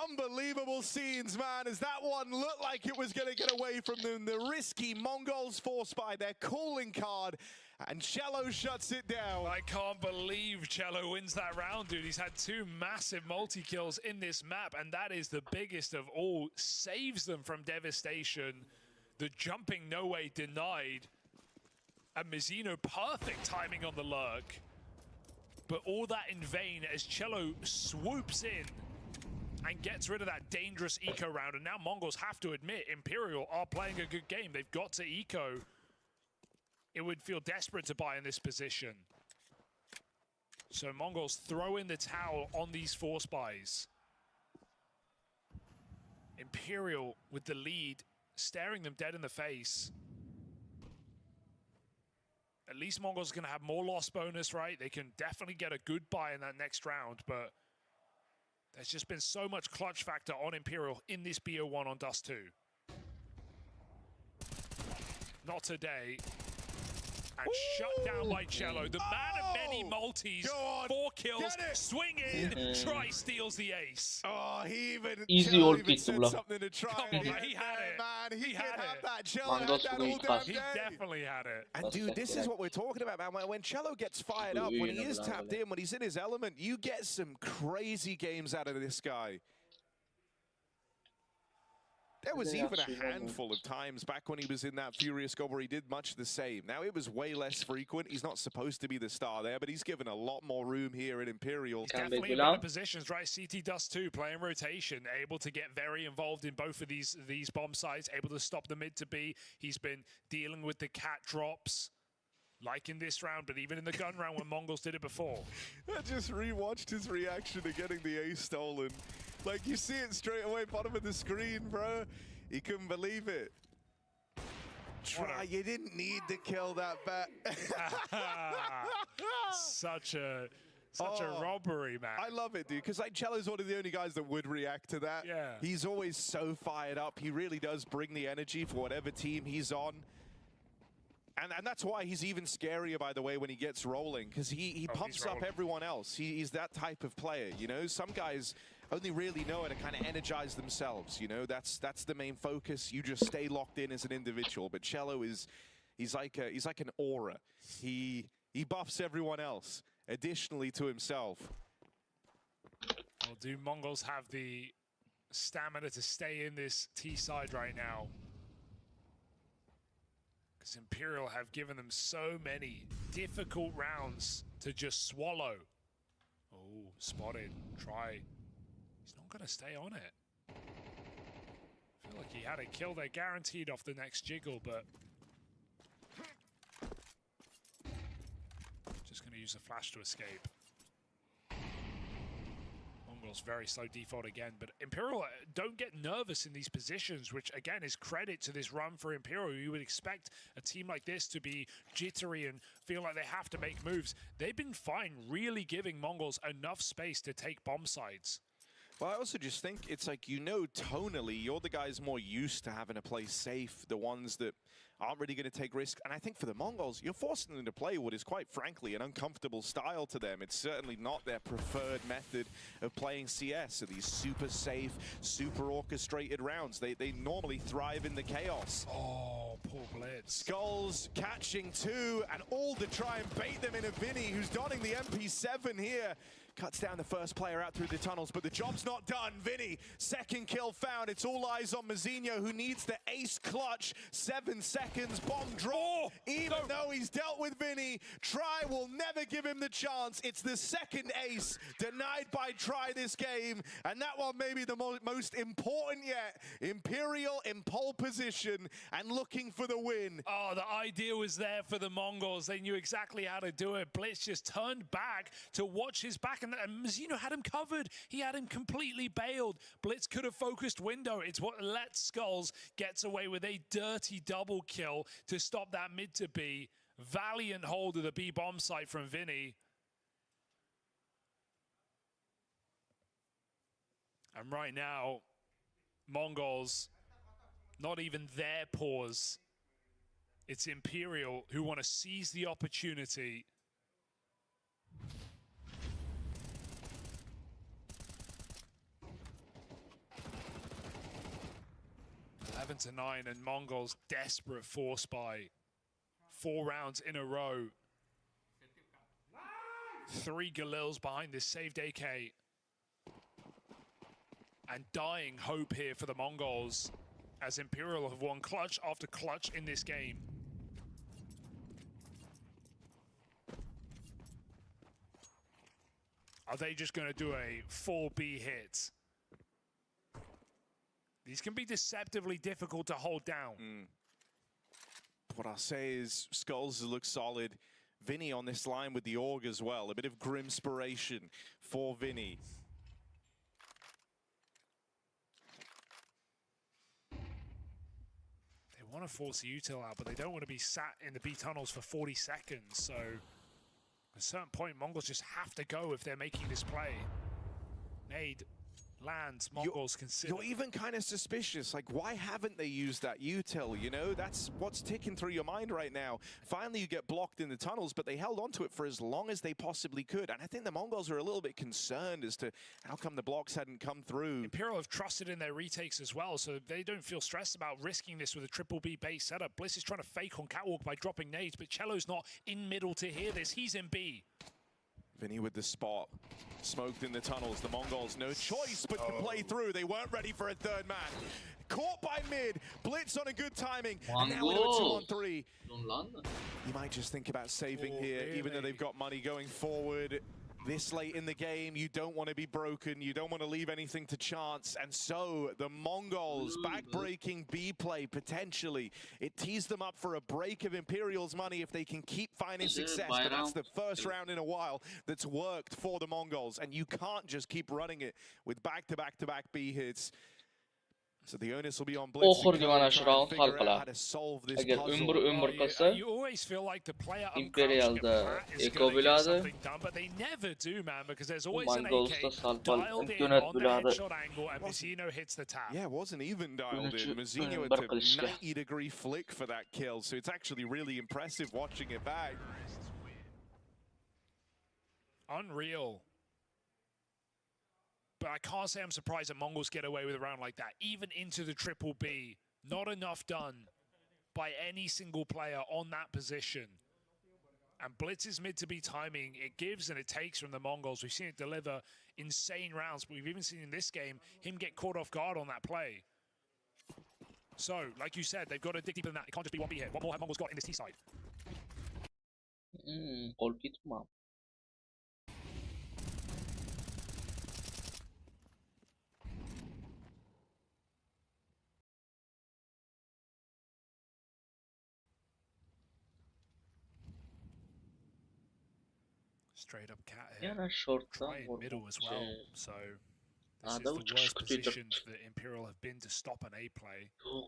Unbelievable scenes, man, as that one looked like it was going to get away from them. The risky Mongols force by their calling card, and Cello shuts it down. I can't believe Cello wins that round, dude. He's had 2 massive multi-kills in this map, and that is the biggest of all. Saves them from devastation. The jumping no way denied. And Mazinho, perfect timing on the lurk. But all that in vain as Cello swoops in and gets rid of that dangerous eco round. And now Mongols have to admit Imperial are playing a good game. They've got to eco. It would feel desperate to buy in this position. So Mongols throw in the towel on these force buys. Imperial with the lead, staring them dead in the face. At least Mongols are going to have more loss bonus, right? They can definitely get a good buy in that next round, but there's just been so much clutch factor on Imperial in this BO1 on Dust 2. Not today. And shut down by Cello. The man of many multis. 4 kills, swing in, Try steals the ace. Oh, he even, Easy old even said something to Try. Come on, he had it. Man, he had have it. that. Cello had that all damn He day. definitely had it. And dude, this is what we're talking about, man. When Cello gets fired up, when he is tapped in, when he's in his element, you get some crazy games out of this guy. There was even a handful of times back when he was in that Furious Goal where he did much the same. Now, it was way less frequent. He's not supposed to be the star there, but he's given a lot more room here in Imperial. He's definitely in better positions, right? CT Dust 2 playing rotation, able to get very involved in both of these bomb sites, able to stop the mid to B. He's been dealing with the cat drops, like in this round, but even in the gun round when Mongols did it before. I just rewatched his reaction to getting the ace stolen. Like, you see it straight away, bottom of the screen, bro. He couldn't believe it. You didn't need to kill that bat. Such a robbery, man. I love it, dude, because like Cello's one of the only guys that would react to that. Yeah. He's always so fired up. He really does bring the energy for whatever team he's on. And that's why he's even scarier, by the way, when he gets rolling, because he pumps up everyone else. He's that type of player, you know? Some guys only really know how to kind of energize themselves, you know? That's the main focus. You just stay locked in as an individual. But Cello he's like an aura. He buffs everyone else, additionally to himself. Well, do Mongols have the stamina to stay in this T side right now? Because Imperial have given them so many difficult rounds to just swallow. Oh, spotted. Try. He's not going to stay on it. I feel like he had a kill there guaranteed off the next jiggle, but just going to use a flash to escape. Mongols very slow default again, but Imperial don't get nervous in these positions, which again is credit to this run for Imperial. You would expect a team like this to be jittery and feel like they have to make moves. They've been fine really giving Mongols enough space to take bomb sites. Well, I also just think it's like, you know, tonally, you're the guys more used to having to play safe, the ones that aren't really going to take risks. And I think for the Mongols, you're forcing them to play what is quite frankly an uncomfortable style to them. It's certainly not their preferred method of playing CS. So these super safe, super orchestrated rounds, they normally thrive in the chaos. Oh, poor Blitz. Skulls catching two, and all to try and bait them in a Vinny, who's donning the MP7 here. Cuts down the first player out through the tunnels, but the job's not done. Vinny, second kill found. It's all eyes on Mazinho, who needs the ace clutch. 7 seconds, bomb draw. Even though he's dealt with Vinny, Try will never give him the chance. It's the second ace denied by Try this game, and that one may be the most important yet. Imperial in pole position and looking for the win. Oh, the idea was there for the Mongols. They knew exactly how to do it. Blitz just turned back to watch his back, and Mazinho had him covered. He had him completely bailed. Blitz could have focused window. It's what let Skulls gets away with a dirty double kill to stop that mid to B. Valiant hold of the B bomb site from Vinny. And right now, Mongols, not even their pause. It's Imperial who want to seize the opportunity. To 9, and Mongols desperate force by 4 rounds in a row. 3 Galils behind this saved AK. And dying hope here for the Mongols, as Imperial have won clutch after clutch in this game. Are they just going to do a 4B hit? These can be deceptively difficult to hold down. What I'll say is Skulls look solid. Vinny on this line with the AUG as well. A bit of Grimspiration for Vinny. They want to force the util out, but they don't want to be sat in the B tunnels for 40 seconds. So at a certain point, Mongols just have to go if they're making this play. Nade. Lands, Mongols consider. You're even kind of suspicious. Like, why haven't they used that util? You know, that's what's ticking through your mind right now. Finally, you get blocked in the tunnels, but they held onto it for as long as they possibly could. And I think the Mongols are a little bit concerned as to how come the blocks hadn't come through. Imperial have trusted in their retakes as well, so they don't feel stressed about risking this with a triple B base setup. Bliss is trying to fake on Catwalk by dropping nades, but Cello's not in middle to hear this. He's in B. Vinny with the spot. Smoked in the tunnels. The Mongols, no choice but to play through. They weren't ready for a third man. Caught by mid. Blitz on a good timing. And now into a 2-on-3. You might just think about saving here, even though they've got money going forward. This late in the game, you don't want to be broken. You don't want to leave anything to chance. And so the Mongols back-breaking B play potentially. It tees them up for a break of Imperial's money if they can keep finding success. But that's the first round in a while that's worked for the Mongols. And you can't just keep running it with back-to-back-to-back B hits. So the onus will be on Blitz. Oxirgi mana shu round hal qiladi. Agar umr qilsa, Imperialda eko bo'ladi. Mongolsda sal-pal imkoniyat bo'ladi. Yeah, it wasn't even dialed in. Mazinho with a 90-degree flick for that kill, so it's actually really impressive watching it back. Unreal. But I can't say I'm surprised that Mongols get away with a round like that. Even into the triple B, not enough done by any single player on that position. And Blitz's mid-to-B timing, it gives and it takes from the Mongols. We've seen it deliver insane rounds, but we've even seen in this game him get caught off guard on that play. So, like you said, they've got to dig deeper than that. It can't just be 1B here. What more have Mongols got in this T side? Straight up cat here. Try in middle as well. So this is the worst position that Imperial have been to stop an A play. I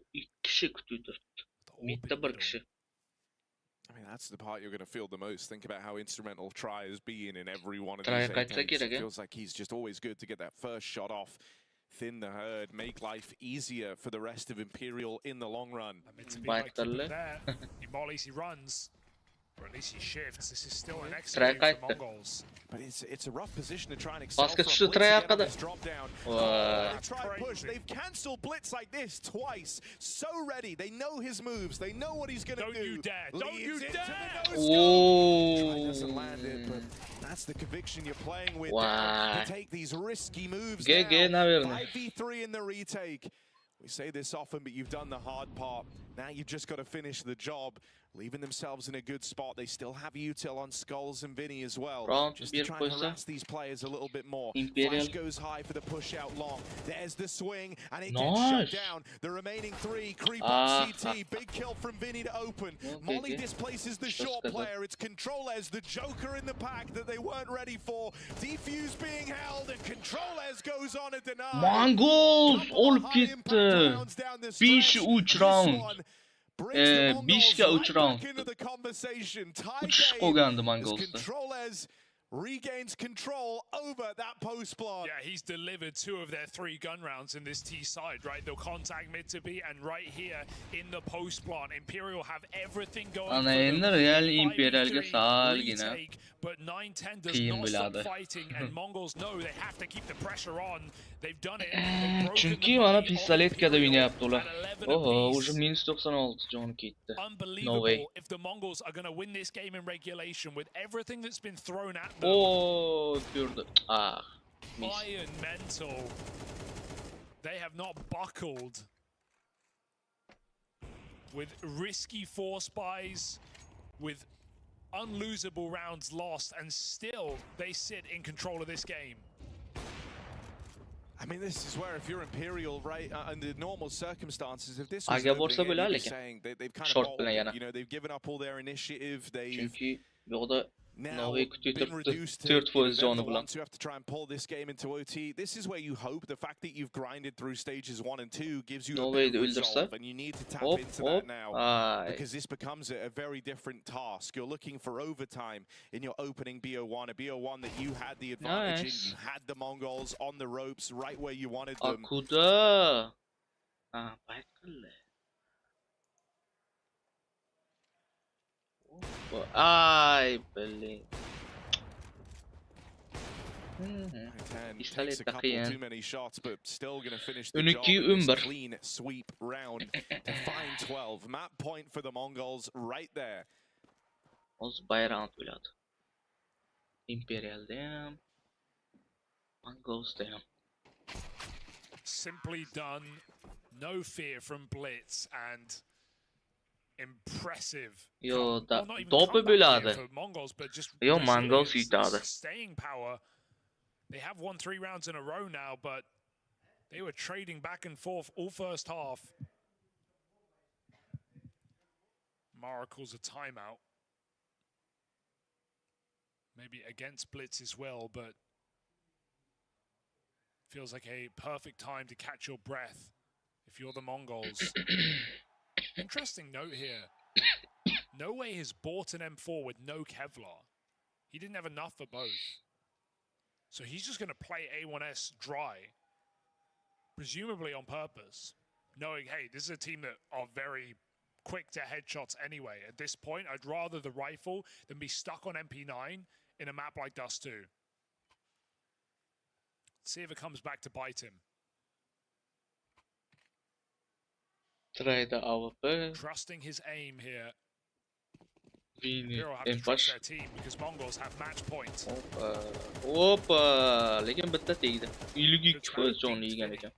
mean, that's the part you're going to feel the most. Think about how instrumental Try has been in every one of these attempts. It feels like he's just always good to get that first shot off, thin the herd, make life easier for the rest of Imperial in the long run. He mollies, he runs. Or at least he shifts. This is still an excellent game for Mongols. But it's a rough position to try and excel from. Basket try arkada. Try push. They've cancelled Blitz like this twice. So ready. They know his moves. They know what he's going to do. Don't you dare. Don't you dare. Try doesn't land it, but that's the conviction you're playing with to take these risky moves now. 5v3 in the retake. We say this often, but you've done the hard part. Now you've just got to finish the job. Leaving themselves in a good spot. They still have Util on Skulls and Vinny as well. Just to try and harass these players a little bit more. Flash goes high for the push out long. There's the swing, and it gets shut down. The remaining three creep on CT. Big kill from Vinny to open. Molly displaces the short player. It's Controllers, the Joker in the pack that they weren't ready for. Defuse being held, and Controllers goes on a deny. Mongols olib ketdi. 5 round. 5ga 3 round. Uchish qolgandi Mongolsda. Regains control over that post block. Yeah, he's delivered 2 of their 3 gun rounds in this T side, right? They'll contact mid to B, and right here in the post block, Imperial have everything going for them. Real Imperialga salgina but 9-10 does not stop fighting, and Mongols know they have to keep the pressure on. They've done it. Chunki mana pistoletkada o'ynayapti ular. Oho, уже -96 jon ketdi. No way. If the Mongols are going to win this game in regulation with everything that's been thrown at them. Oh, gördü. Iron mental. They have not buckled. With risky force buys, with unlosable rounds lost, and still they sit in control of this game. I mean, this is where if you're Imperial, right, under normal circumstances, if this was saying they've kind of bolted, you know, they've given up all their initiative, they've now been reduced to the ones who have to try and pull this game into OT. This is where you hope the fact that you've grinded through stages 1 and 2 gives you a bit of resolve, and you need to tap into that now, because this becomes a very different task. You're looking for overtime in your opening BO1, a BO1 that you had the advantage in. You had the Mongols on the ropes right where you wanted them. I believe. Takes a couple too many shots, but still going to finish the job in this clean sweep round to find 12. Map point for the Mongols right there. O'z bayrog'ini to'ladi. Imperial'da ham, Mongols'da ham. Simply done. No fear from Blitz and impressive. Yo, Well, not even dopi comeback bo'ladi. here for Mongols, but just Yo, Mongols resilience, yutadi. staying power. They have won 3 rounds in a row now, but they were trading back and forth all first half. Mara calls a timeout. Maybe against Blitz as well, but feels like a perfect time to catch your breath if you're the Mongols. Interesting note here. No Way has bought an M4 with no Kevlar. He didn't have enough for both. So he's just going to play A1S dry, presumably on purpose, knowing, hey, this is a team that are very quick to headshots anyway. At this point, I'd rather the rifle than be stuck on MP9 in a map like Dust 2. See if it comes back to bite him. Try the AWP. Trusting his aim here. Vini, Here will have to trust their team because Mongols have match point. Hoppa, lekin bitta tegdi. Uylik 2 jonli yegan ekan.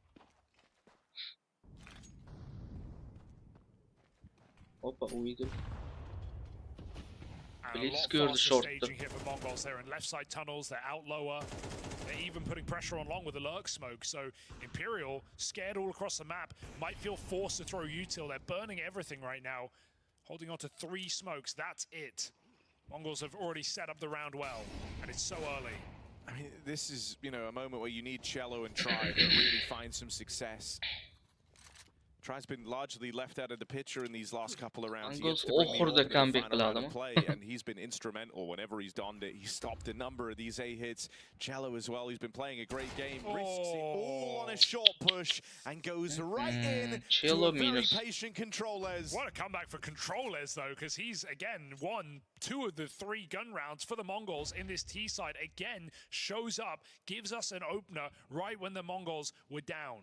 Hoppa, uydi. Blitz gördü short'ta. Staging here for Mongols. They're in left side tunnels. They're out lower. They're even putting pressure on long with the lurk smoke. So Imperial, scared all across the map, might feel forced to throw util. They're burning everything right now. Holding on to 3 smokes, that's it. Mongols have already set up the round well, and it's so early. I mean, this is, you know, a moment where you need Cello and Try to really find some success. Try's been largely left out of the picture in these last couple of rounds. He gets to bring the opening final round of play, and he's been instrumental whenever he's donned it. He stopped a number of these A hits. Cello as well, he's been playing a great game. Risks it all on a short push and goes right in to a very patient Controllers. What a comeback for Controllers, though, because he's, again, won 2 of the 3 gun rounds for the Mongols in this T side. Again, shows up, gives us an opener right when the Mongols were down.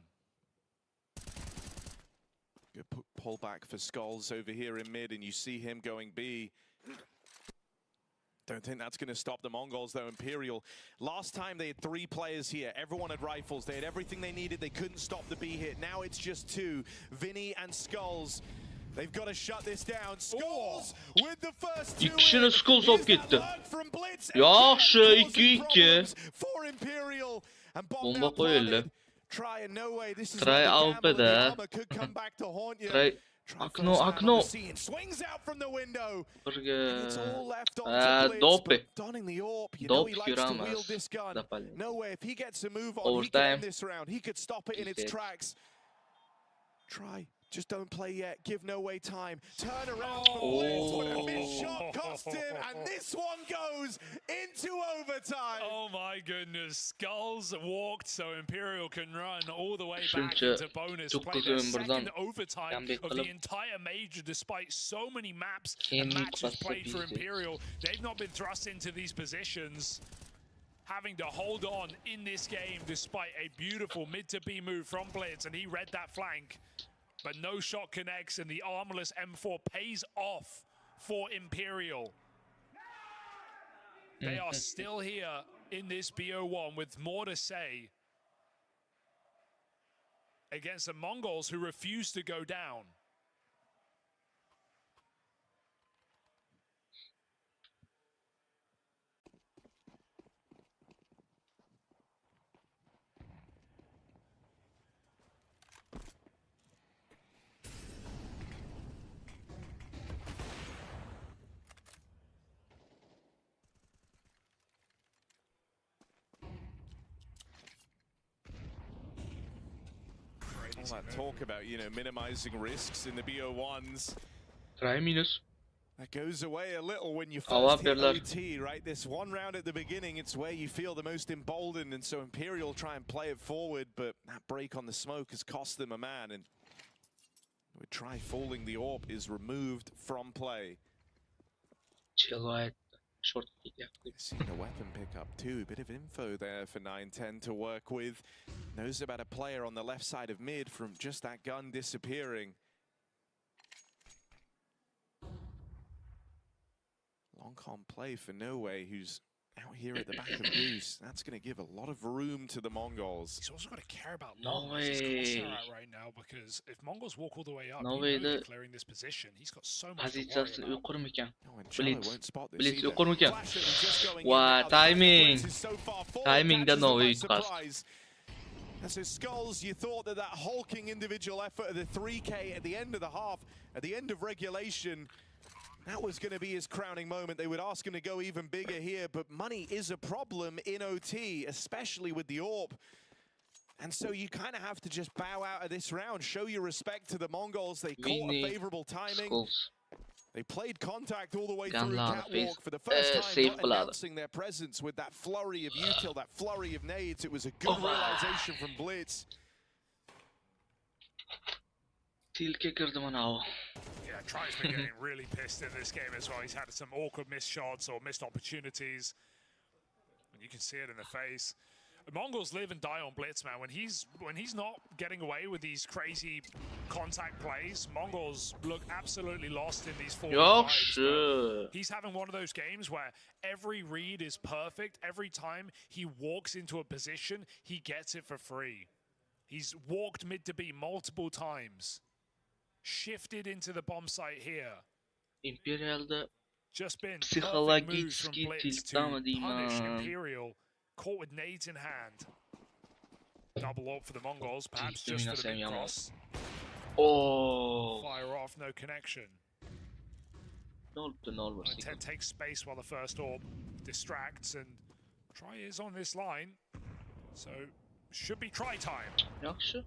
Good pull back for Skulls over here in mid, and you see him going B. Don't think that's going to stop the Mongols, though. Imperial, last time they had 3 players here. Everyone had rifles. They had everything they needed. They couldn't stop the B hit. Now it's just 2, Vinny and Skulls. They've got to shut this down. Skulls with the first 2 İkisini Skulls alıp gitti. Yaxşı, 2-2. For Imperial and Bomba koyuldu. Try and no way. This is Try AWP'da. Try Akno. Swings out from the window. Dopi. Donning the AWP. You know Dop he likes to wield yürümez. this gun. No way. If he gets a move on, he can end this round. He could stop it in its tracks. Try. Just don't play yet. Give No Way time. Turn around for Blitz. What a missed shot cost him. And this one goes into overtime. Oh my goodness. Skulls walked so Imperial can run all the way back into bonus play. The second overtime of the entire major, despite so many maps and matches played for Imperial. They've not been thrust into these positions, having to hold on in this game despite a beautiful mid to B move from Blitz, and he read that flank. But no shot connects, and the armorless M4 pays off for Imperial. They are still here in this BO1 with more to say against the Mongols who refuse to go down. All that talk about, you know, minimizing risks in the BO1s. Try minus. That goes away a little when you first hit OT, right? This one round at the beginning, it's where you feel the most emboldened, and so Imperial try and play it forward, but that break on the smoke has cost them a man, and we try falling the AWP is removed from play. Short Seen a weapon pickup too. Bit of info there for 910 to work with. Knows about a player on the left side of mid from just that gun disappearing. Long con play for No Way, who's out here at the back of Goose. That's going to give a lot of room to the Mongols. He's also got to care about No his way. at right now, because if Mongols walk all the way up, No you way know they're clearing this position. He's got so much to worry Pozitsiyasi about. yuqori mikan? Oh, and Jello Blitz. won't spot this Blitz either. yuqori mikan? Flash it and just going in Wow, now. The timing. Blitz is so far forward, Timing catches da them by Novi kast. surprise. And so Skulls, you thought that hulking individual effort of the 3K at the end of the half, at the end of regulation, that was going to be his crowning moment. They would ask him to go even bigger here, but money is a problem in OT, especially with the AWP. And so you kind of have to just bow out of this round, show your respect to the Mongols. They caught a favorable timing. Skulls. They played contact all the way Gun through line catwalk face. for the first time, Save not Blada. announcing their presence with that flurry of util, that flurry of nades. It was a good realization from Blitz. Tilka kirdi mana. Yeah, Try's been getting really pissed in this game as well. He's had some awkward missed shots or missed opportunities. And you can see it in the face. The Mongols live and die on Blitz, man. When he's not getting away with these crazy contact plays, Mongols look absolutely lost in these 4 Yaxşı. He's having one of those games where every read is perfect. Every time he walks into a position, he gets it for free. He's walked mid to B multiple times. Shifted into the bomb site here. Imperial'da Just been psixologik perfect moves from Blitz to tiltdami punish deyman. Imperial. Caught with nades in hand. Double up for the Mongols, perhaps Tiltdami just for the nasıl mid yaman. cross. Oh. Fire off, no connection. Ne oldu, ne olur? Intent takes space while the first orb distracts, and Try is on this line, so should be try time. Yaxşı.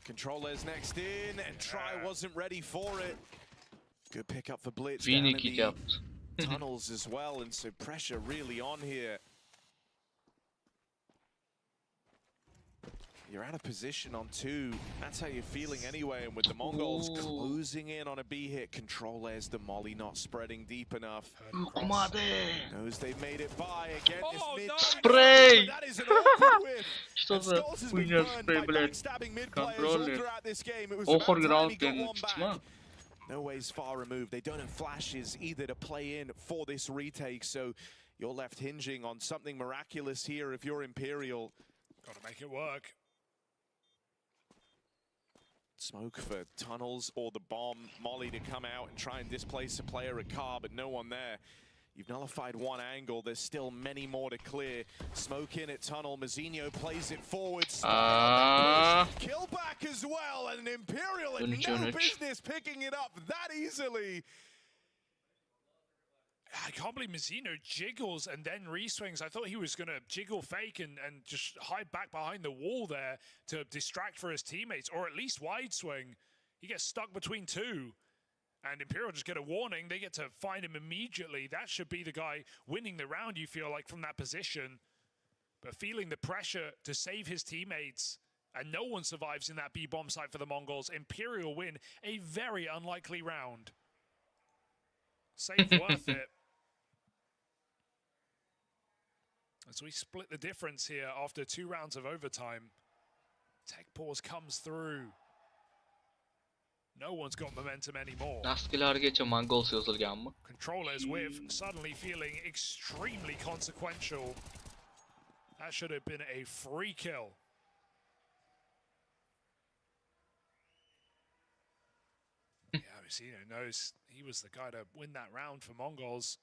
Controller's next in, and Try wasn't ready for it. Good pickup for Blitz. Win down in 2 the yaptı. tunnels as well, and so pressure really on here. You're out of position on 2. That's how you're feeling anyway, and with the Mongols closing in on a B hit, Controller's the molly not spreading deep enough. Olmadı. Knows they've made it by again. This mid Spray! that is an awkward whiff. İşte And o Skulls has been Winner burned Spray by Blade. backstabbing mid players all Controller. throughout this game. It was O about time he round got one tutma. back. No ways far removed. They don't have flashes either to play in for this retake, so you're left hinging on something miraculous here if you're Imperial. Got to make it work. Smoke for tunnels or the bomb. Molly to come out and try and displace a player at car, but no one there. You've nullified one angle. There's still many more to clear. Smoke in at tunnel. Mazzinho plays it forward. Kill back as well, and Imperial had no business picking it up that easily. I can't believe Mazzinho jiggles and then re-swings. I thought he was going to jiggle fake and just hide back behind the wall there to distract for his teammates, or at least wide swing. He gets stuck between 2. And Imperial just get a warning. They get to find him immediately. That should be the guy winning the round, you feel like, from that position. But feeling the pressure to save his teammates, and no one survives in that B-bomb site for the Mongols. Imperial win a very unlikely round. Save worth it. As we split the difference here after 2 rounds of overtime. Tech pause comes through. No one's got momentum anymore. Naskilargacha Mongols yozilganmi? Controllers with suddenly feeling extremely consequential. That should have been a free kill. Yeah, Mazzinho knows he was the guy to win that round for Mongols.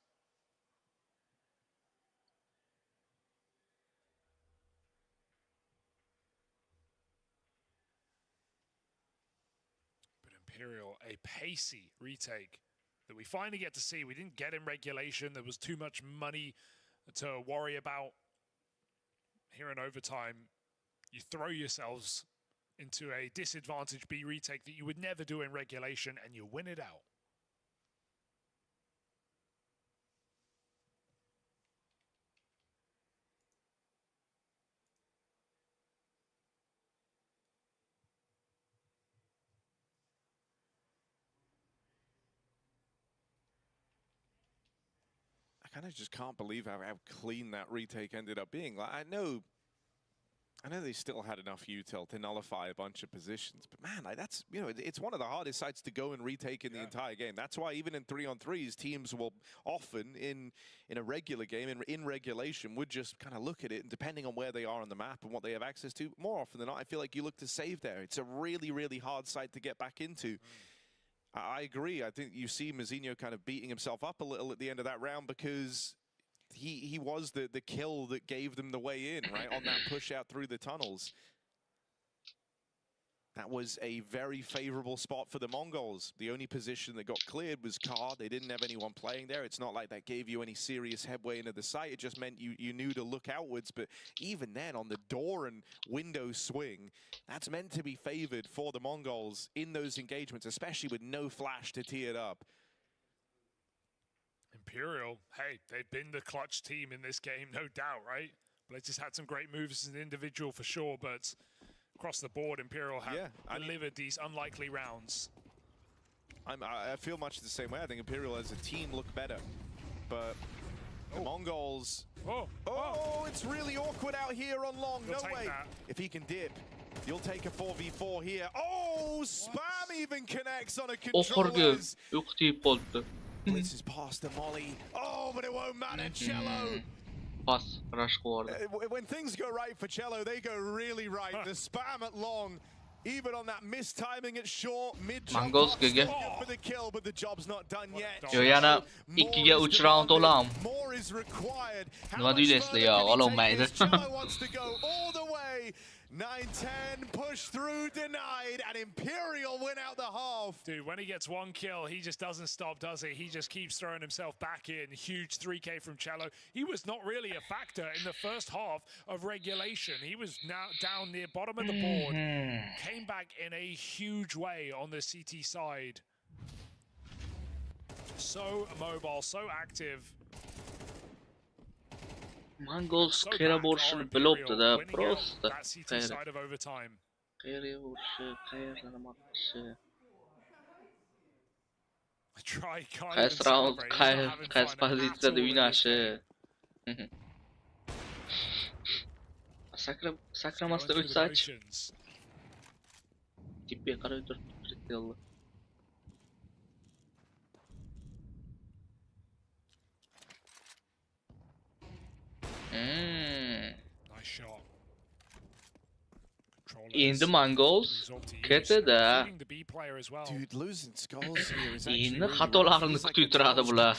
Imperial, a pacey retake that we finally get to see. We didn't get in regulation. There was too much money to worry about. Here in overtime, you throw yourselves into a disadvantaged B retake that you would never do in regulation, and you win it out. I kind of just can't believe how clean that retake ended up being. Like, I know I know they still had enough util to nullify a bunch of positions, but man, like that's, you know, it's one of the hardest sites to go and retake in the entire game. That's why even in 3-on-3s, teams will often, in a regular game, in regulation, would just kind of look at it, and depending on where they are on the map and what they have access to, more often than not, I feel like you look to save there. It's a really, really hard site to get back into. I agree. I think you see Mazinho kind of beating himself up a little at the end of that round because he was the kill that gave them the way in, right, on that push out through the tunnels. That was a very favorable spot for the Mongols. The only position that got cleared was car. They didn't have anyone playing there. It's not like that gave you any serious headway into the site. It just meant you knew to look outwards. But even then, on the door and window swing, that's meant to be favored for the Mongols in those engagements, especially with no flash to tee it up. Imperial, hey, they've been the clutch team in this game, no doubt, right? Blitz has had some great moves as an individual for sure, but across the board, Imperial have delivered these unlikely rounds. I feel much the same way. I think Imperial as a team look better, but the Mongols... it's really awkward out here on long. No way. If he can dip, you'll take a 4v4 here. Oh, Spam even connects on a controller. Blitz is past the molly. Oh, but it won't matter. Cello. When things go right for Cello, they go really right. The spam at long, even on that mistiming at short, mid-jump for the kill, but the job's not done yet. Yo yana 2ga 3 round olam. More is required. Nima deysizlar yo, olmaydi. Cello wants to go all the way. 9-10, push through, denied, and Imperial win out the half. Dude, when he gets one kill, he just doesn't stop, does he? He just keeps throwing himself back in. Huge 3K from Cello. He was not really a factor in the first half of regulation. He was now down near bottom of the board. Came back in a huge way on the CT side. So mobile, so active. Mongols qayerga borishini bilibdi-da, просто. Qayerga borishi, qayerdan qaysi round, qaysi pozitsiyada o'ynashi. Sakramasdan o'tsa-chi. Tipga qarab turibdi. Nice shot. Endi Mongols ketida. Dude, losing skulls here is Endi xatolarini kutib turadi bular.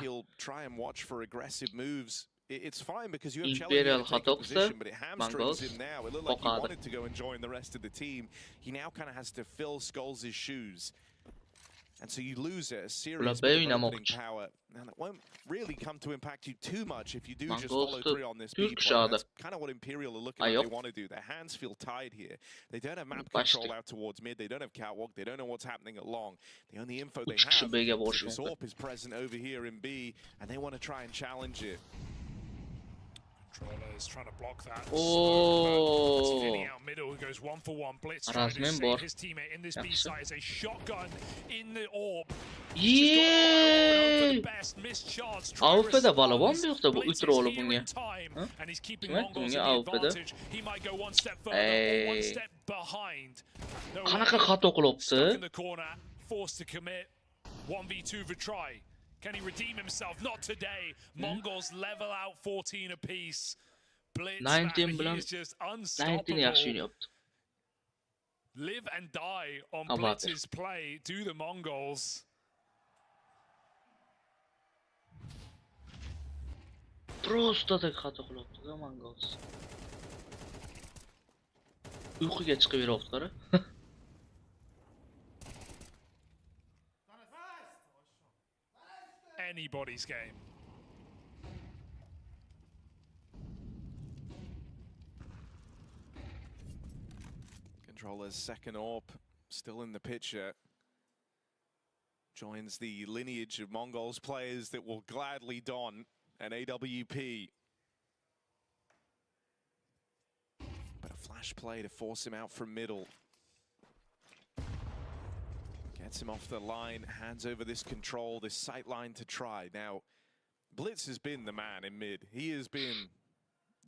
He'll try and watch for aggressive moves. It's fine because you have Imperial Cello position, but it hamstrings him now. It looked like he wanted to go and join the rest of the team. He now kind of has to fill Skulls' shoes. And so you lose a serious bit of opening power. And it won't really come to impact you too much if you do just follow through on this B point. That's kind of what Imperial are looking like they want to do. Their hands feel tied here. They don't have map control out towards mid. They don't have catwalk. They don't know what's happening at long. The only info they have is this AWP is present over here in B, and they want to try and challenge it. Controllers trying to block that. Oh, out middle, who goes 1-for-1. Blitz trying to save his teammate in this B side is a shotgun in the AWP. Yeee! AWP'da bola bormi yo'qda bu utroli bunga? And he's keeping Mongols in the advantage. He might go one step further or one step behind. Qanaqa xato qilibdi? In the corner, forced to commit. 1v2 for try. Can he redeem himself? Not today. Mongols level out 14 apiece. Blitz, 19 is just unstoppable. 19 yaxshi o'ynayapti. Live and die on Blitz's play. Do the Mongols. Просто так xato qilibdi-da Mongols. Uyquga chiqib beryapti qara. Anybody's game. Controller's second AWP still in the picture. Joins the lineage of Mongols players that will gladly don an AWP. But a flash play to force him out from middle. Gets him off the line, hands over this control, this sight line to try. Now, Blitz has been the man in mid. He has been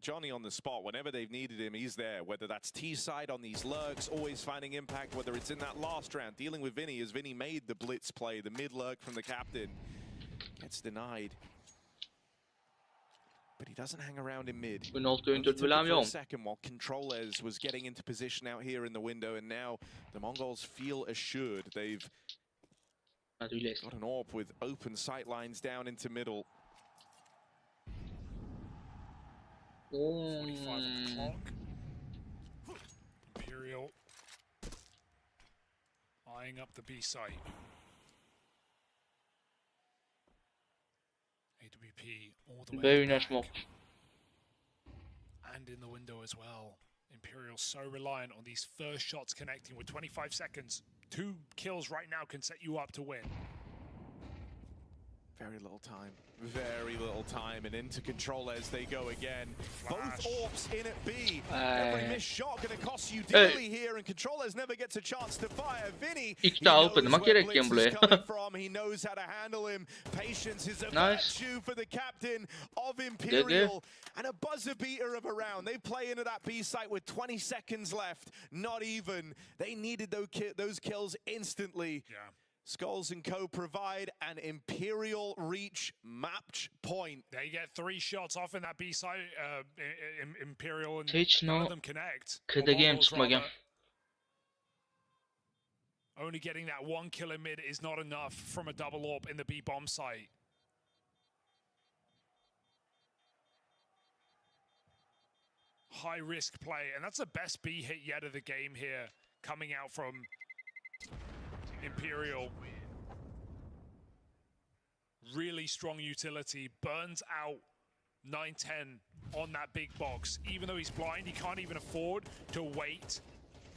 Johnny on the spot. Whenever they've needed him, he's there. Whether that's T-side on these lurks, always finding impact, whether it's in that last round, dealing with Vinny as Vinny made the blitz play, the mid-lurk from the captain. Gets denied. But he doesn't hang around in mid. Only took it for a second while Controllers was getting into position out here in the window, and now the Mongols feel assured. They've got an AWP with open sight lines down into middle. 45 on the clock. Imperial eyeing up the B site. AWP all the way Very back. nice smoke. And in the window as well. Imperial so reliant on these first shots connecting with 25 seconds. 2 kills right now can set you up to win. Very little time. Very little time, and into control as they go again. Flash. Both AWPs in at B. Every missed shot going to cost you dearly here, and controllers never gets a chance to fire. Vinny, he knows where Blitz is coming from. He knows how to handle him. Patience is a virtue for the captain of Imperial. And a buzzer beater of a round. They play into that B site with 20 seconds left. Not even. They needed those kills instantly. Yeah. Skulls & Co. provide an Imperial reach match point. They get 3 shots off in that B site, Imperial, and Hiç none of them connect. Kıdagam çıkmagan. Only getting that 1 kill in mid is not enough from a double AWP in the B bomb site. High risk play, and that's the best B hit yet of the game here, coming out from Imperial. Really strong utility, burns out 9-10 on that big box. Even though he's blind, he can't even afford to wait.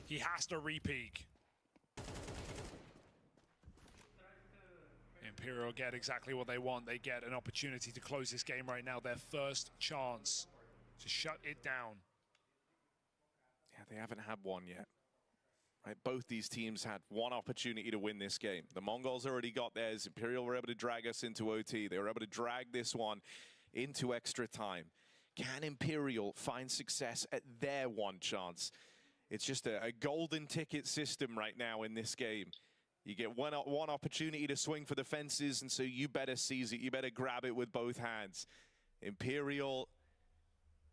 He has to re-peek. Imperial get exactly what they want. They get an opportunity to close this game right now. Their first chance to shut it down. Yeah, they haven't had one yet. Right, both these teams had one opportunity to win this game. The Mongols already got theirs. Imperial were able to drag us into OT. They were able to drag this one into extra time. Can Imperial find success at their one chance? It's just a golden ticket system right now in this game. You get one opportunity to swing for the fences, and so you better seize it. You better grab it with both hands. Imperial,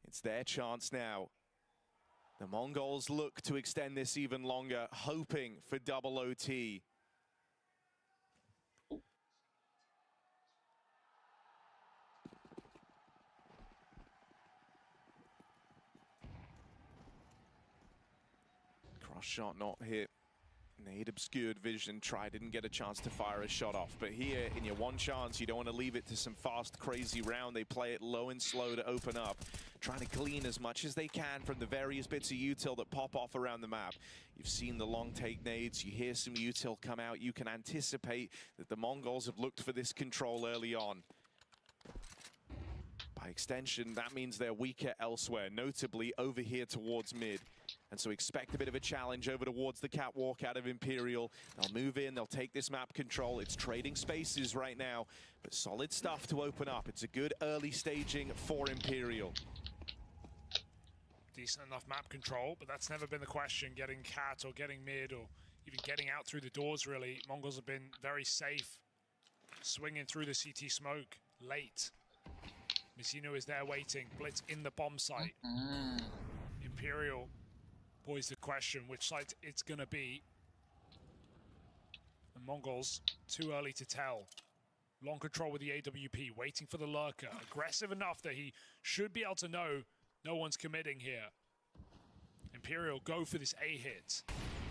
it's their chance now. The Mongols look to extend this even longer, hoping for double OT. Cross shot not hit. Nade obscured vision, didn't get a chance to fire a shot off. But here, in your one chance, you don't want to leave it to some fast, crazy round. They play it low and slow to open up, trying to glean as much as they can from the various bits of util that pop off around the map. You've seen the long take nades, you hear some util come out. You can anticipate that the Mongols have looked for this control early on. By extension, that means they're weaker elsewhere, notably over here towards mid. And so expect a bit of a challenge over towards the catwalk out of Imperial. They'll move in, they'll take this map control. It's trading spaces right now, but solid stuff to open up. It's a good early staging for Imperial. Decent enough map control, but that's never been the question. Getting cat or getting mid or even getting out through the doors, really. Mongols have been very safe. Swinging through the CT smoke late. Messino is there waiting. Blitz in the bomb site. Imperial poised the question which site it's gonna be. The Mongols, too early to tell. Long control with the AWP, waiting for the lurker. Aggressive enough that he should be able to know no one's committing here. Imperial go for this A hit.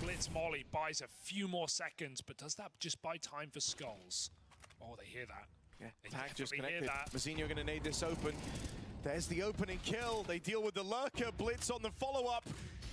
Blitz Molly buys a few more seconds, but does that just buy time for Skulls? Oh, they hear that. Yeah, tag just connected. Mazzino going to nade this open. There's the opening kill. They deal with the lurker. Blitz on the follow-up.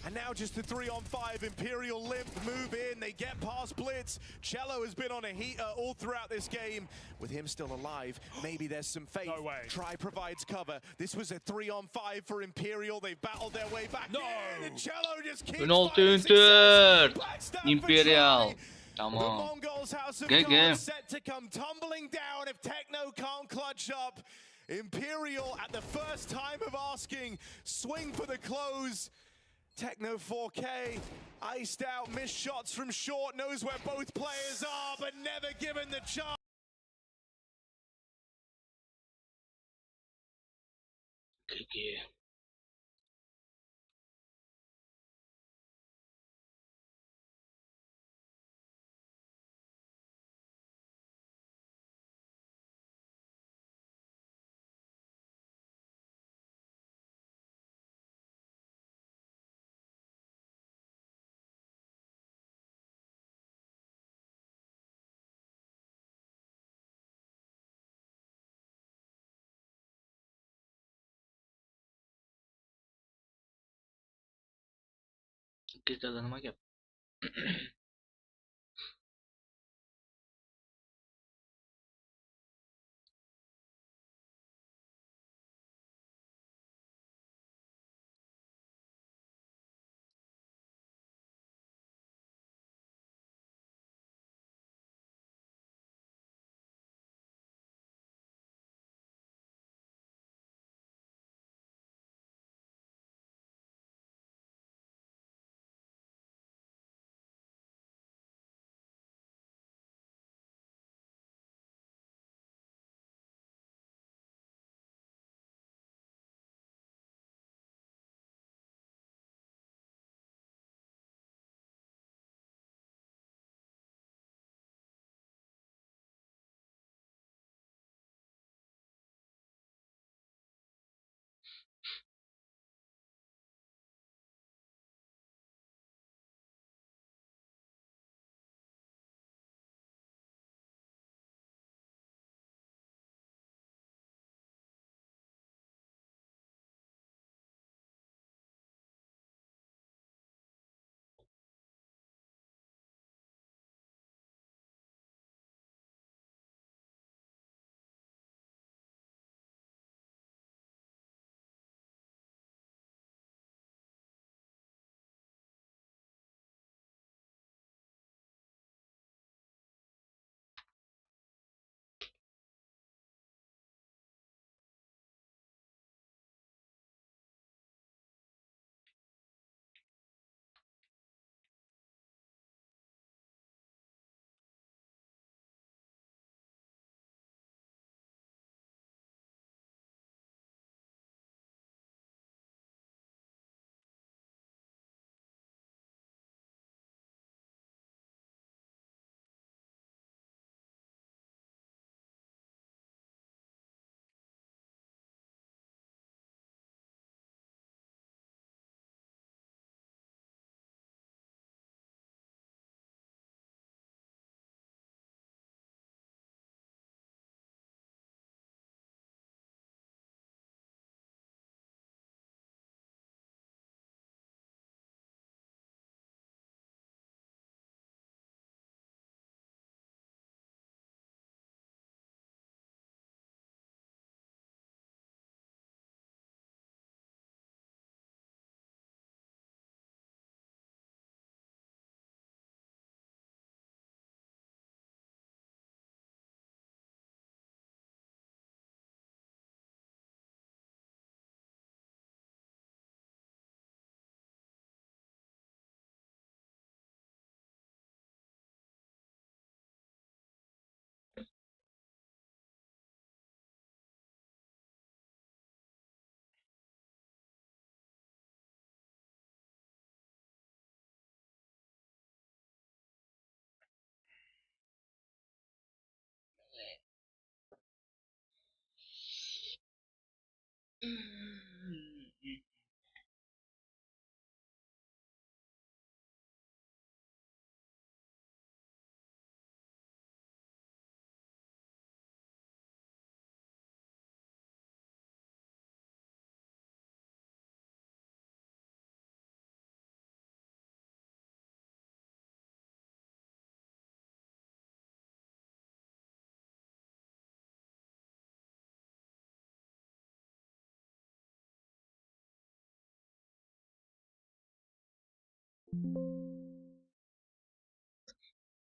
And now just a 3-on-5. Imperial limp, move in. They get past Blitz. Cello has been on a heater all throughout this game. With him still alive, maybe there's some faith. No way. Try provides cover. This was a 3-on-5 for Imperial. They've battled their way back in. And Cello just keeps finding success. Imperial. Tamam. The Mongols House of Cards set to come tumbling down if Techno can't clutch up. Imperial at the first time of asking, swing for the close. Techno 4K, iced out, missed shots from short, knows where both players are, but never given the chance. Kiki. Ketada nima gap?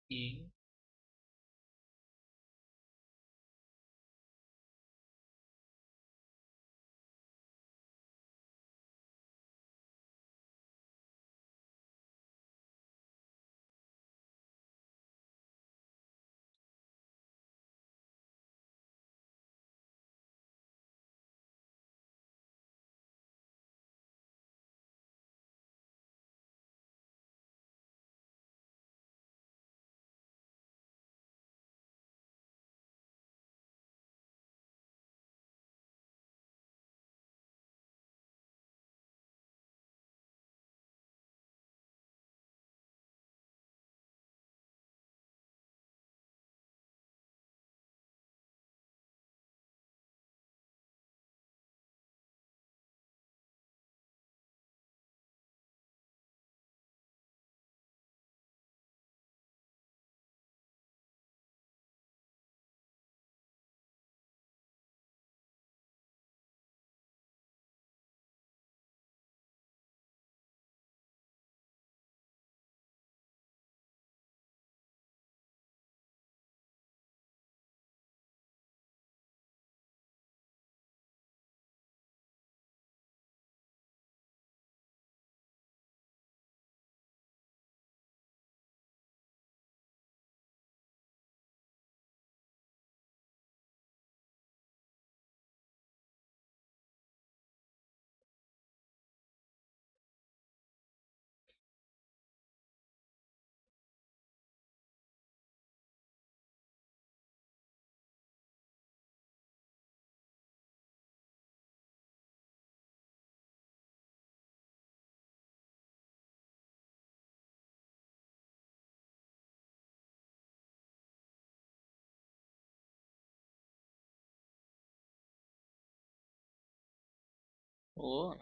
Eng O.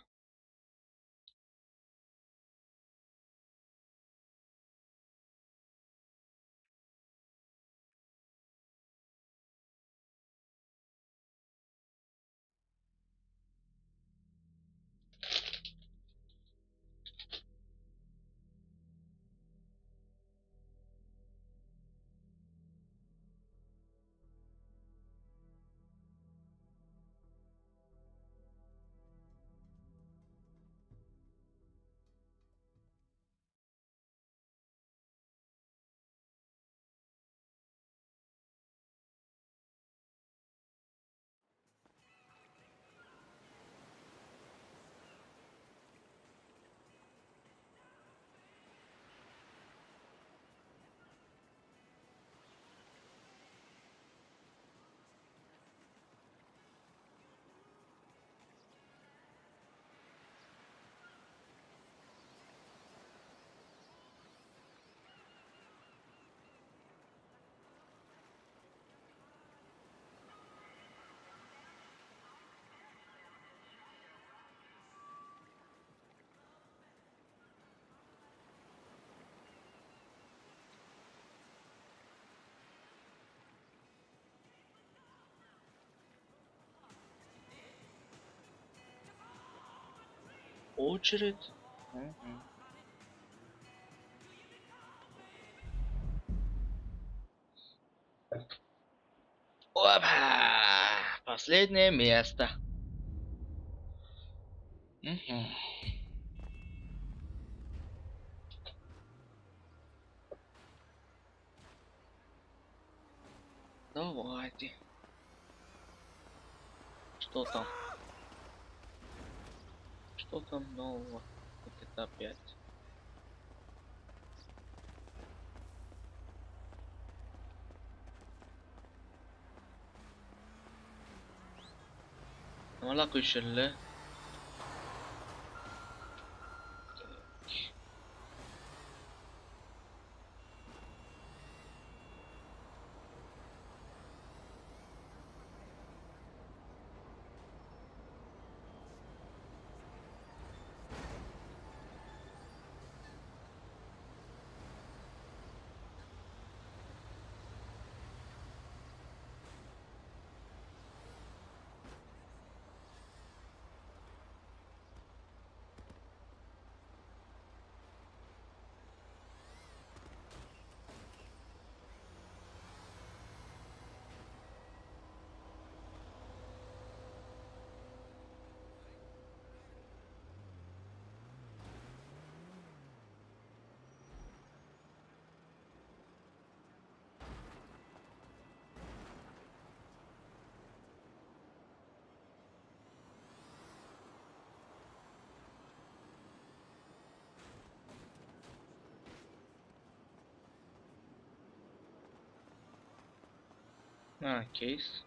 Очередь. Опа! Последнее место. Давайте. Что там? Что там нового? GTA 5. Вала кушелле. Кейс.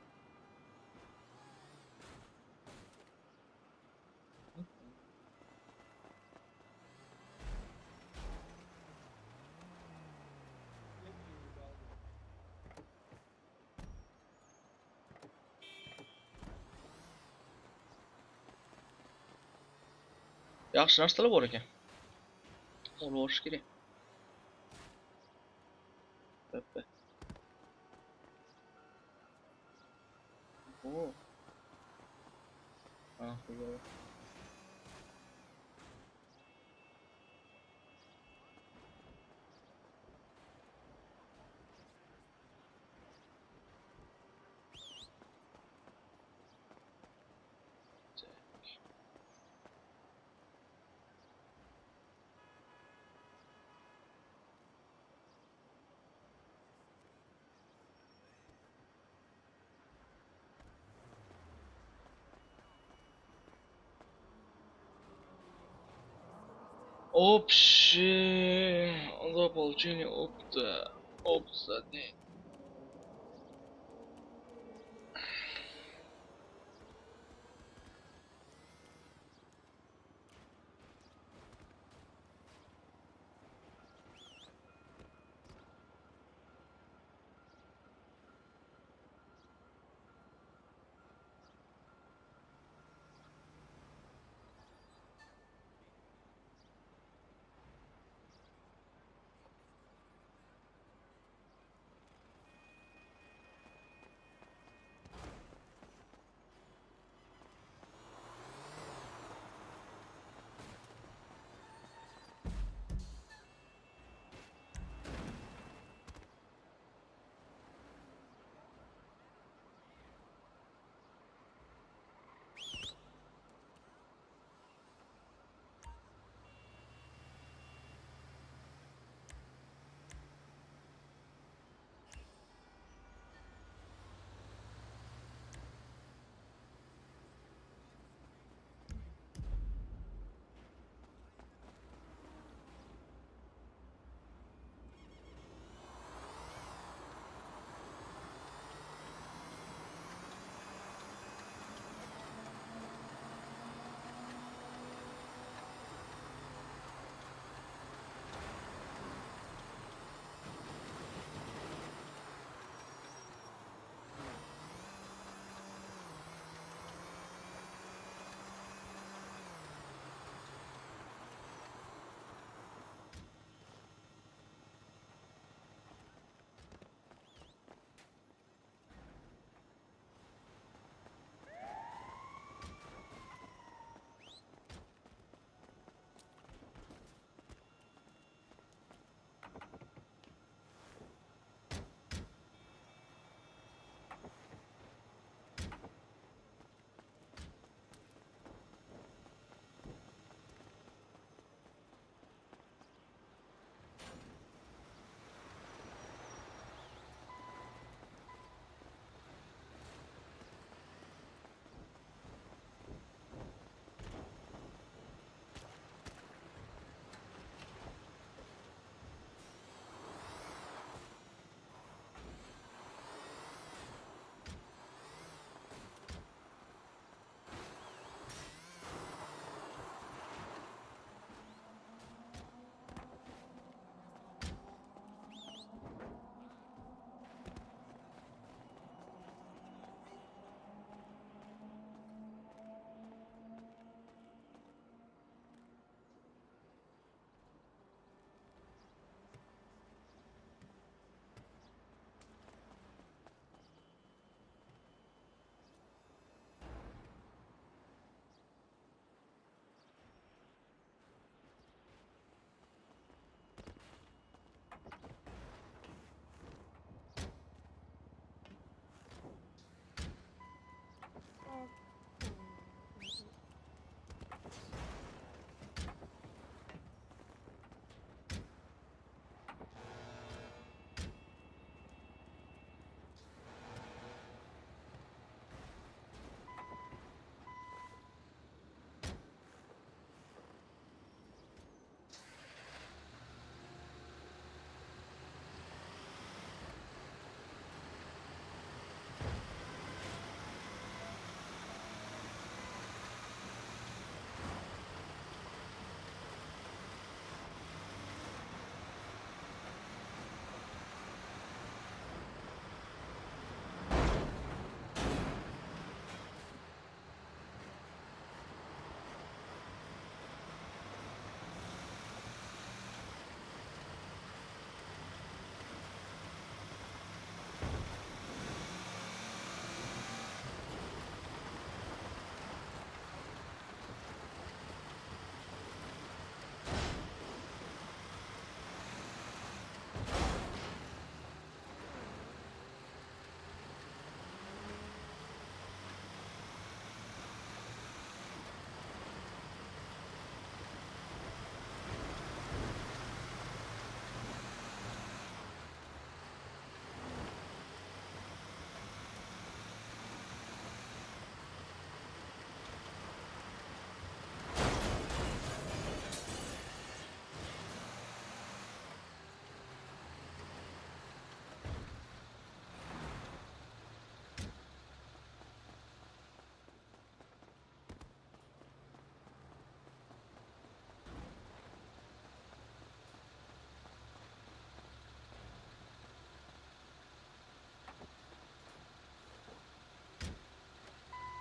Yaxshi narsalar bor ekan. Olib olish kerak. Oh. Güzel. Общее за получение опыта. Опыта нет.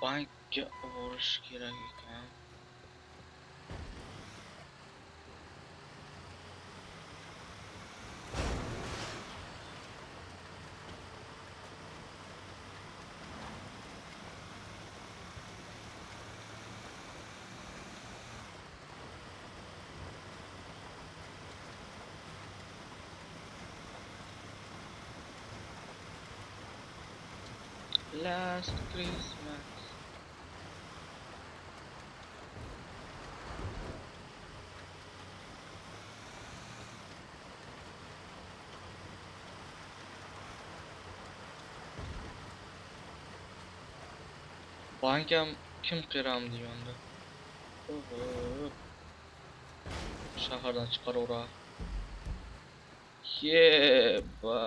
Bankka borish kerak ekan. Last Christmas. Bankam kim qiram deganda. Shahardan chiqaravera. Yeba.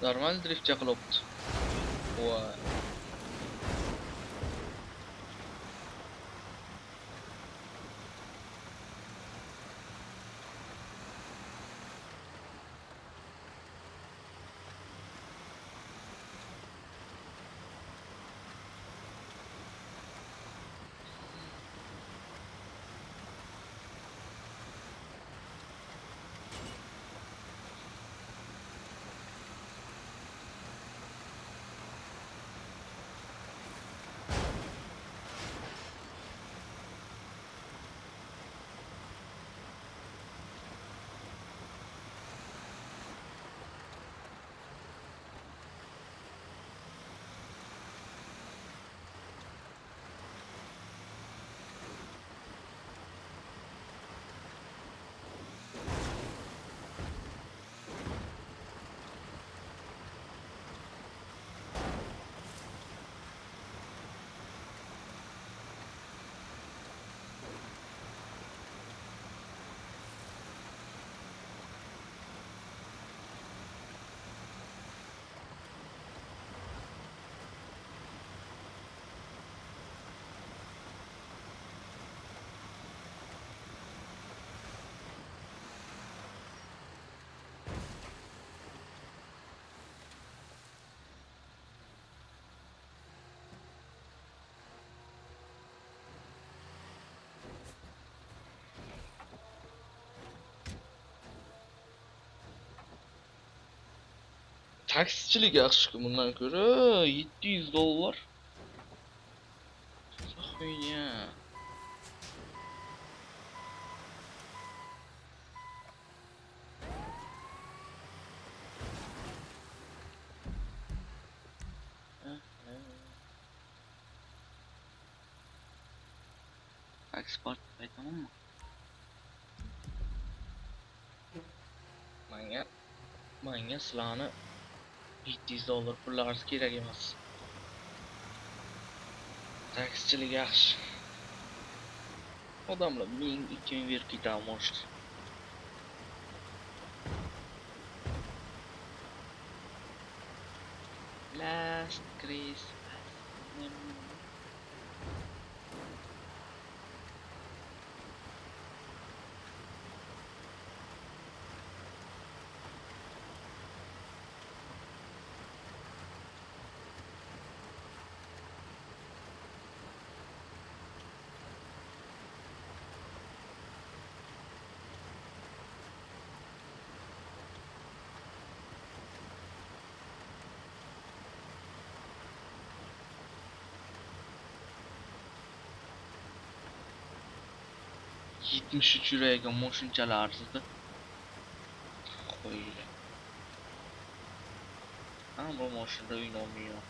Normal driftga qilibdi. Voy. Taksichilik yaxshi bundan ko'ra $700. Xuya. Eksport aytamanmi? Menga sizlarni $700 pullarsiz kerak emas. Taksichilik yaxshi. Odamlar 1000-2000 berib ketadi может. Last Christmas. 73 yuragi umuman shunchalar arzidi. Qo'ydi. Ha, bu mashina o'ynamıyor.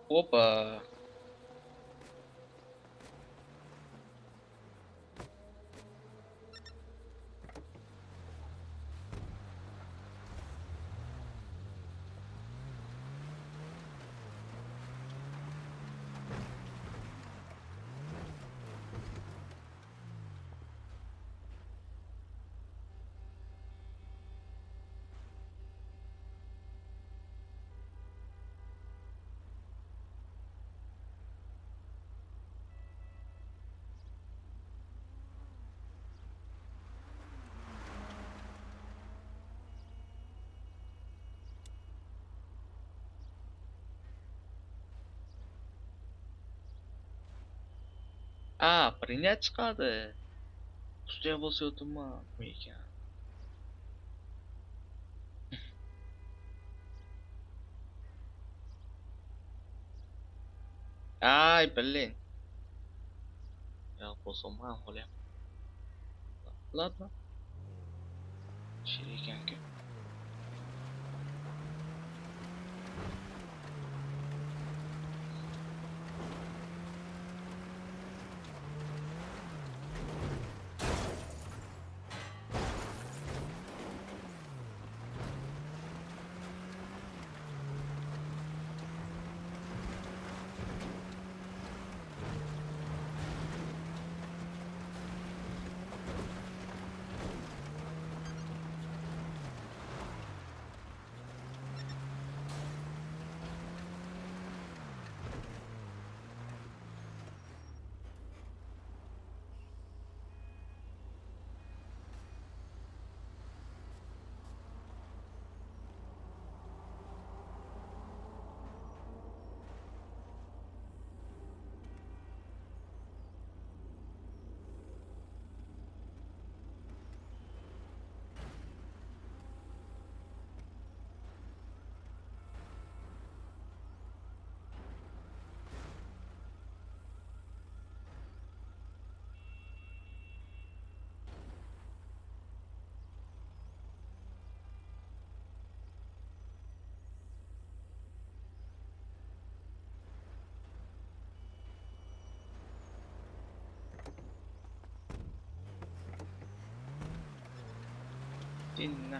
Opa! Принять chiqadi. Ustiga bosayotibman ekan. Ay, блин. Я босамam xo'layam. Ладно. Shir ekan-ku. Dinle.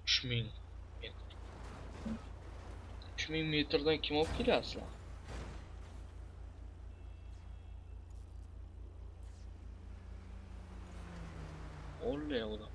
Uch ming metrdan kim olib kelasizlar? Oley odam.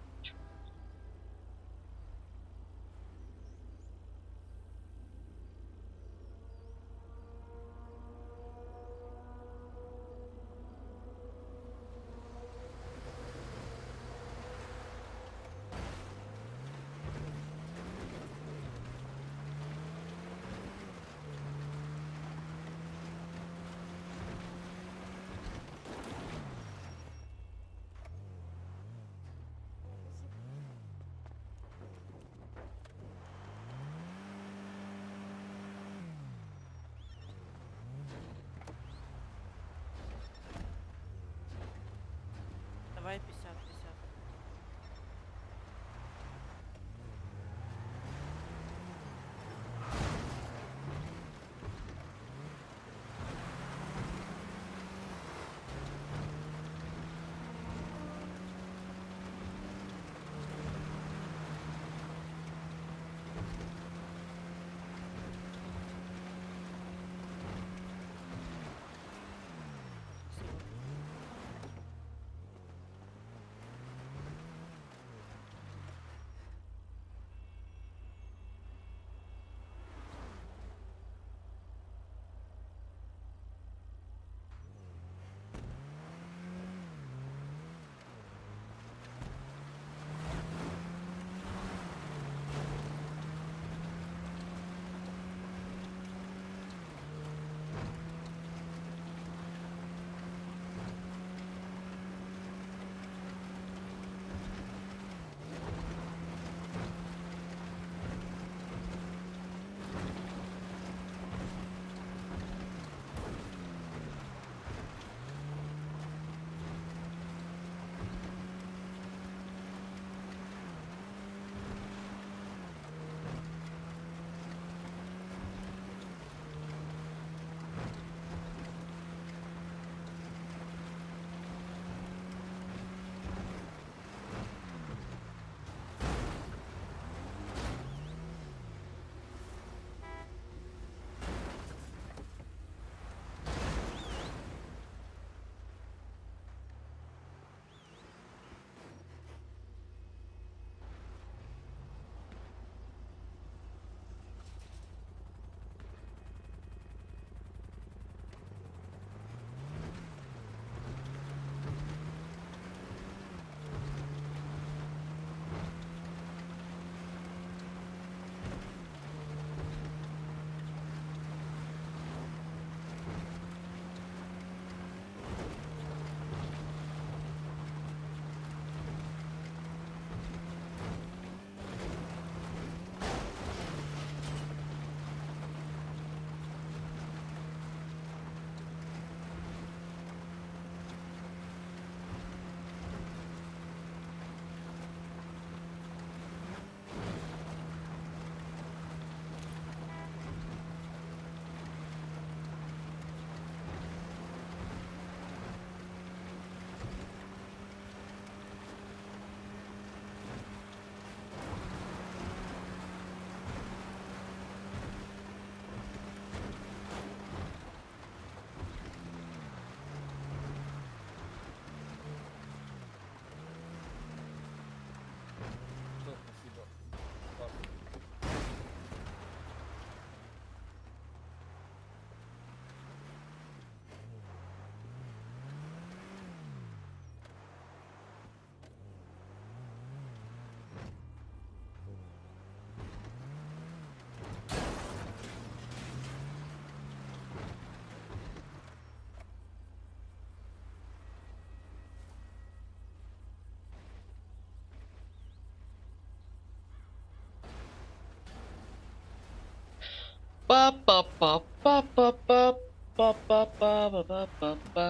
Pa pa pa pa pa pa pa pa pa pa pa pa pa.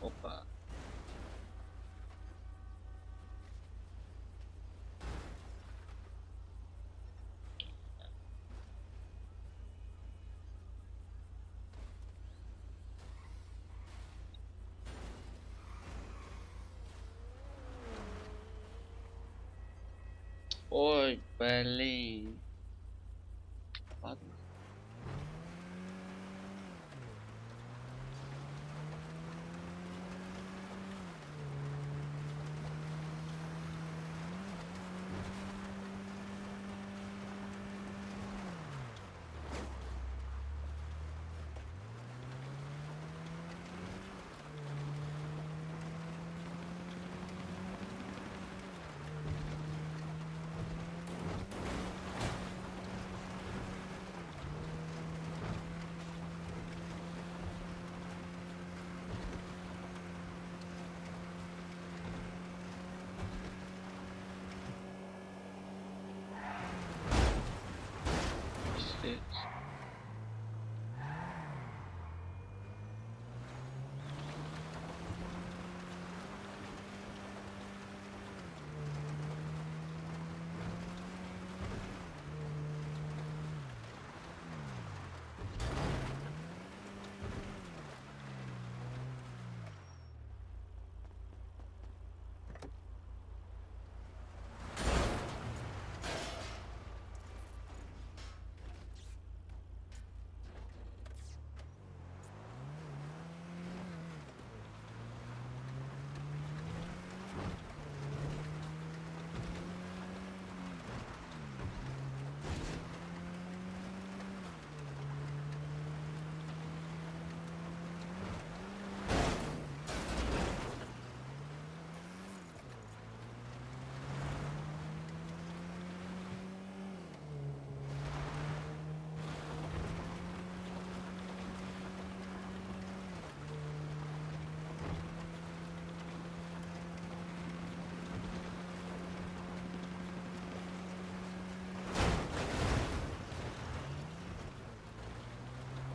Opa. Oi, belly. İşte.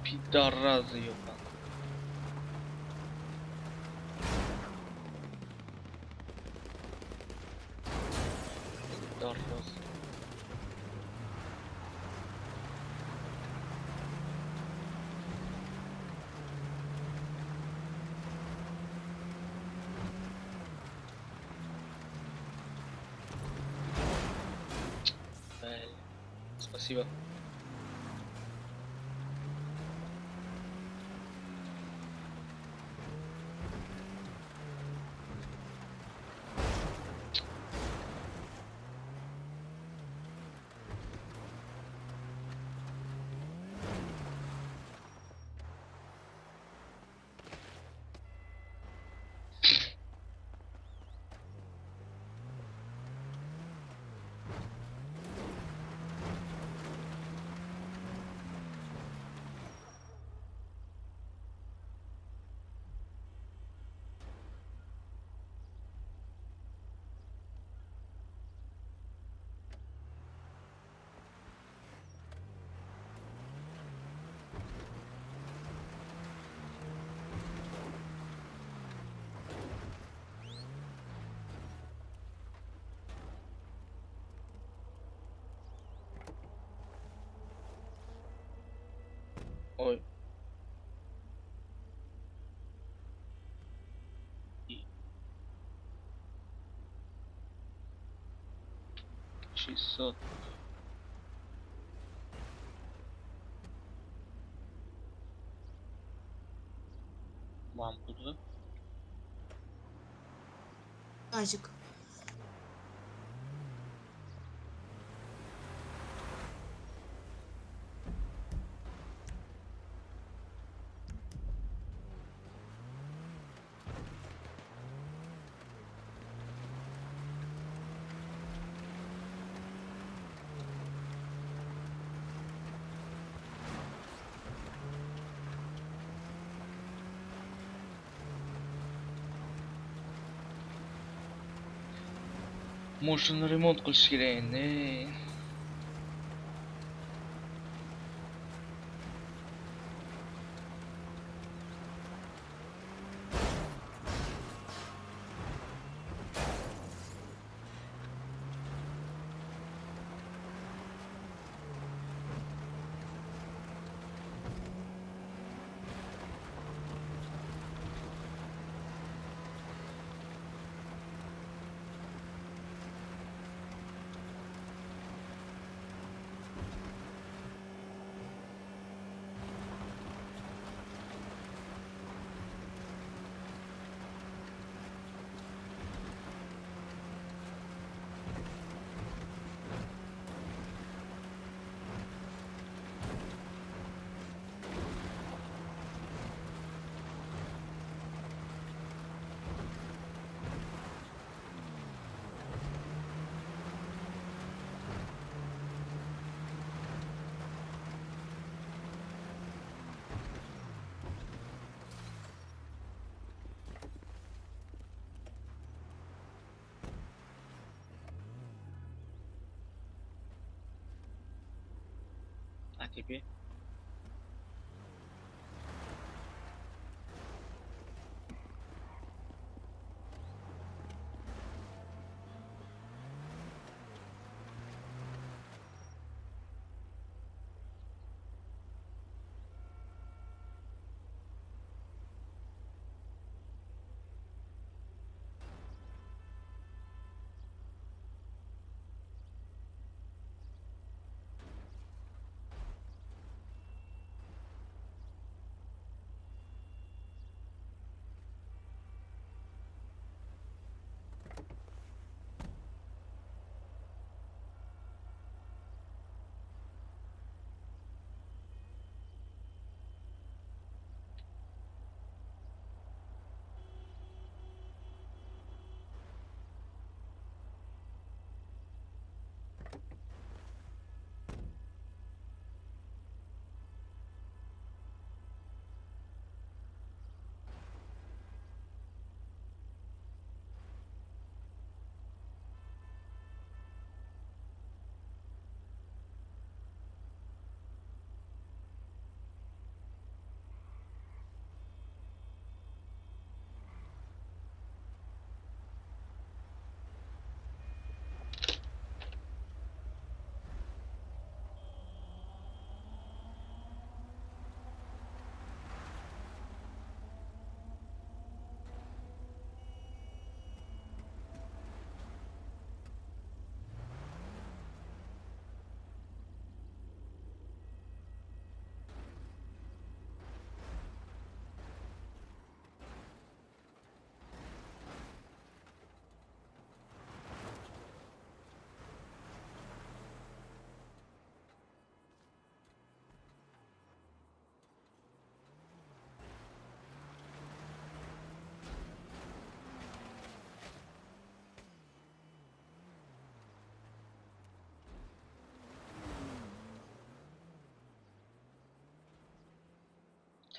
Pidarrazı yok. Pidarrazı. Спасибо. Ой. Шестьсот. Лампу, да? Газик. Moshini remont qilish kerak endi. ATP.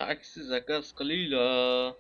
Taksi zakaz qilinglar.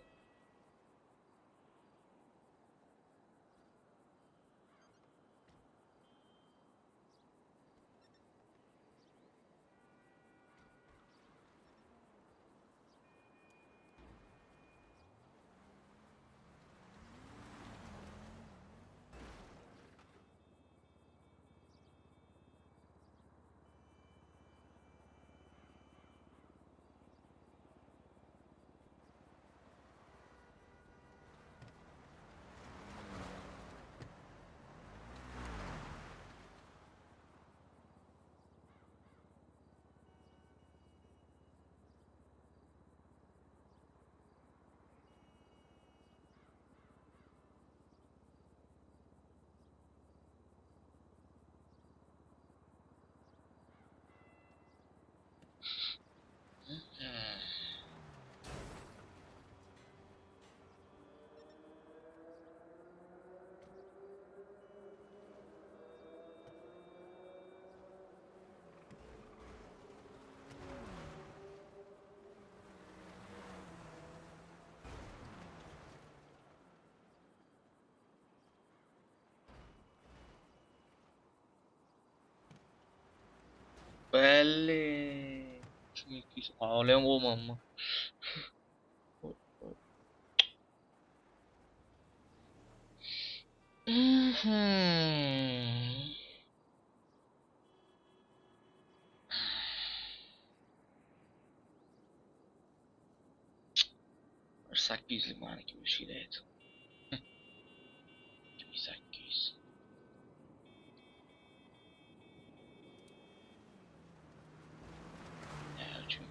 Belli. Çünkü ağlayan olmam mı? Bir 800'lik maniki bir şey deydi. 800. Ne için?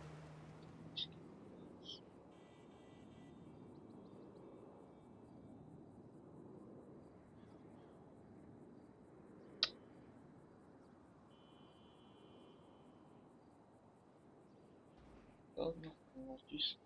Ладно, 600.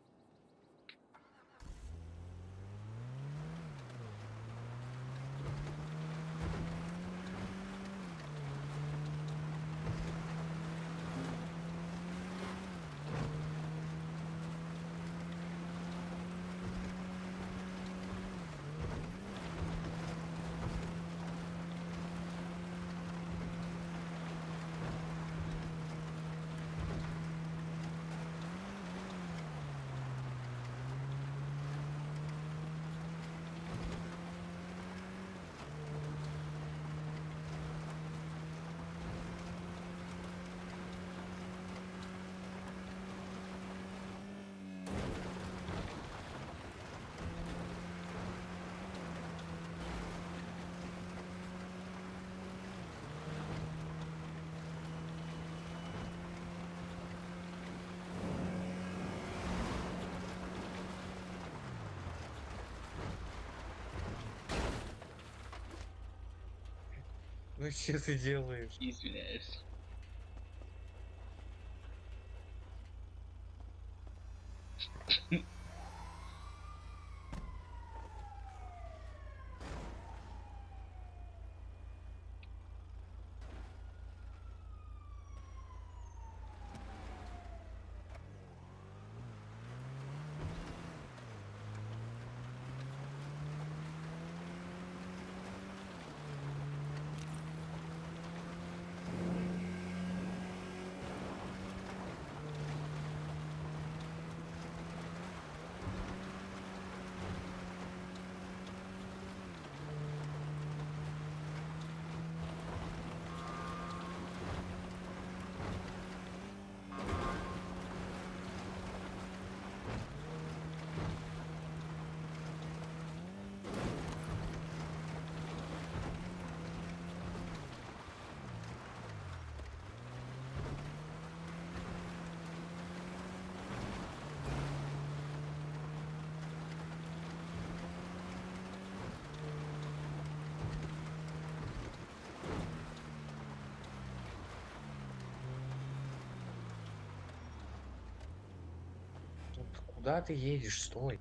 Ну что ты делаешь? Извиняюсь. Куда ты едешь? Стой.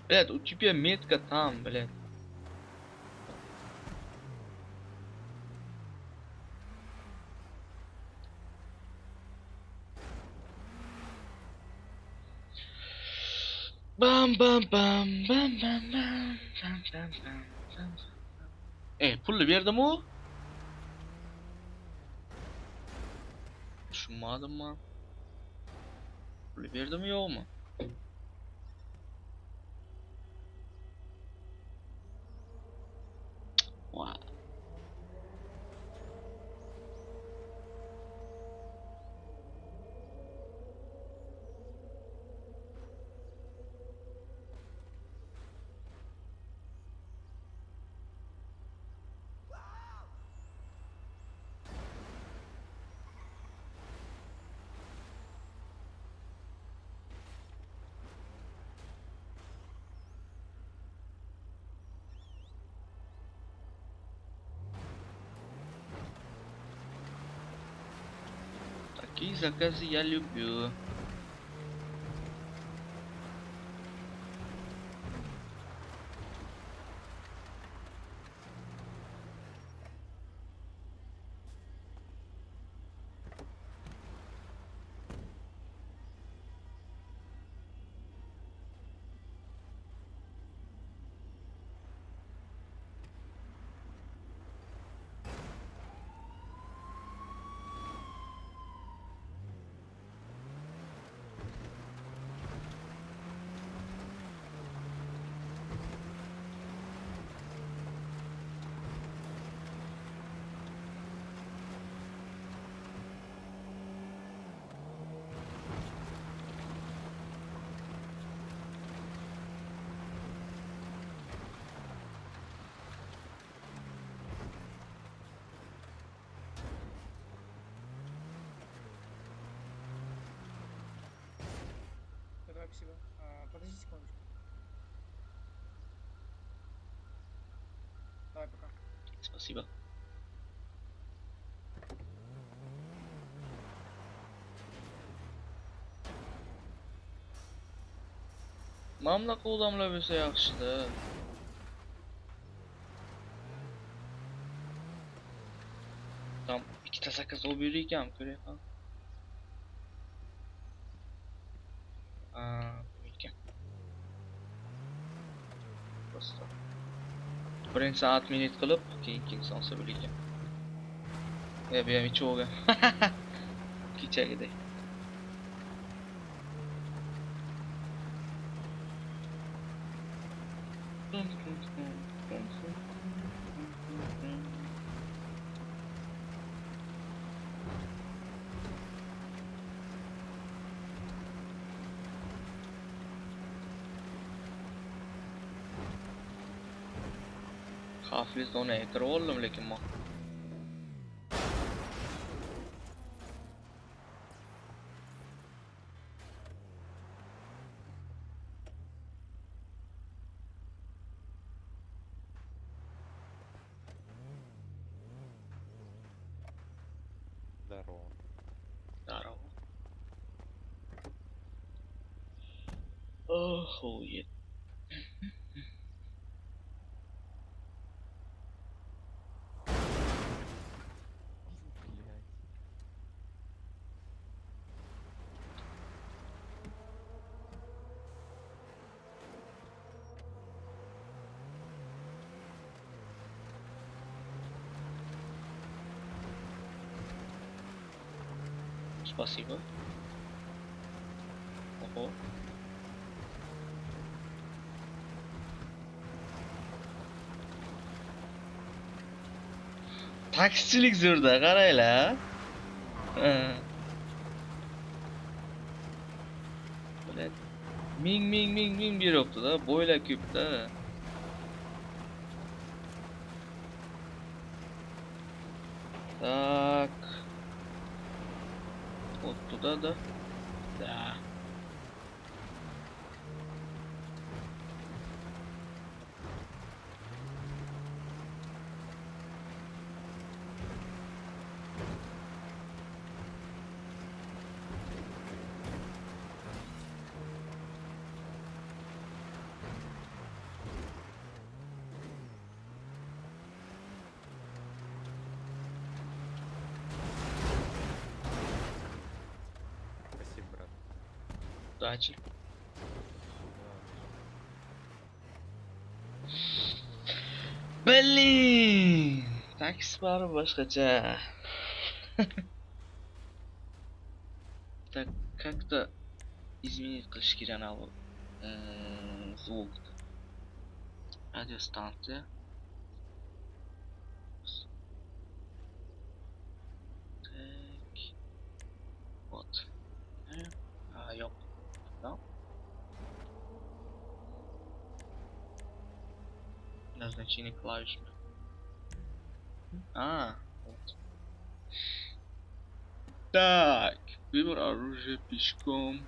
Блядь, у тебя метка там, блядь. Bam. Pulli berdim o. Tushunmadimmi? Pulli berdim yo'qmi? Vay. Такие заказы я люблю. Спасибо. Mamlaqa odamlar bo'lsa yaxshi-da. Tam ikkita sakkiz olib yurgan ko'ray ham. Ekan. Prosta. Birinchi soat minut qilib, keyin sonsa bo'lagan. Bu ham ichoga. Kechagidek. Xavfli zonaga kirib oldim, lekin men. Здорово. Здорово. Охуеть. Спасибо. Ого. Taksichilik zo'rda, qaranglar. Ming beryapti-da, bo'ylar ko'p-da. Так. Вот туда, да? Да. Спасибо, брат. Удачи. Блин! Taksi bari boshqacha. Так, как-то изменить qilish kerak anavi звук. Радиостанция. Так. Вот. Yo'q. No. Назначение клавиш. Вот. Так, выбор оружия пешком.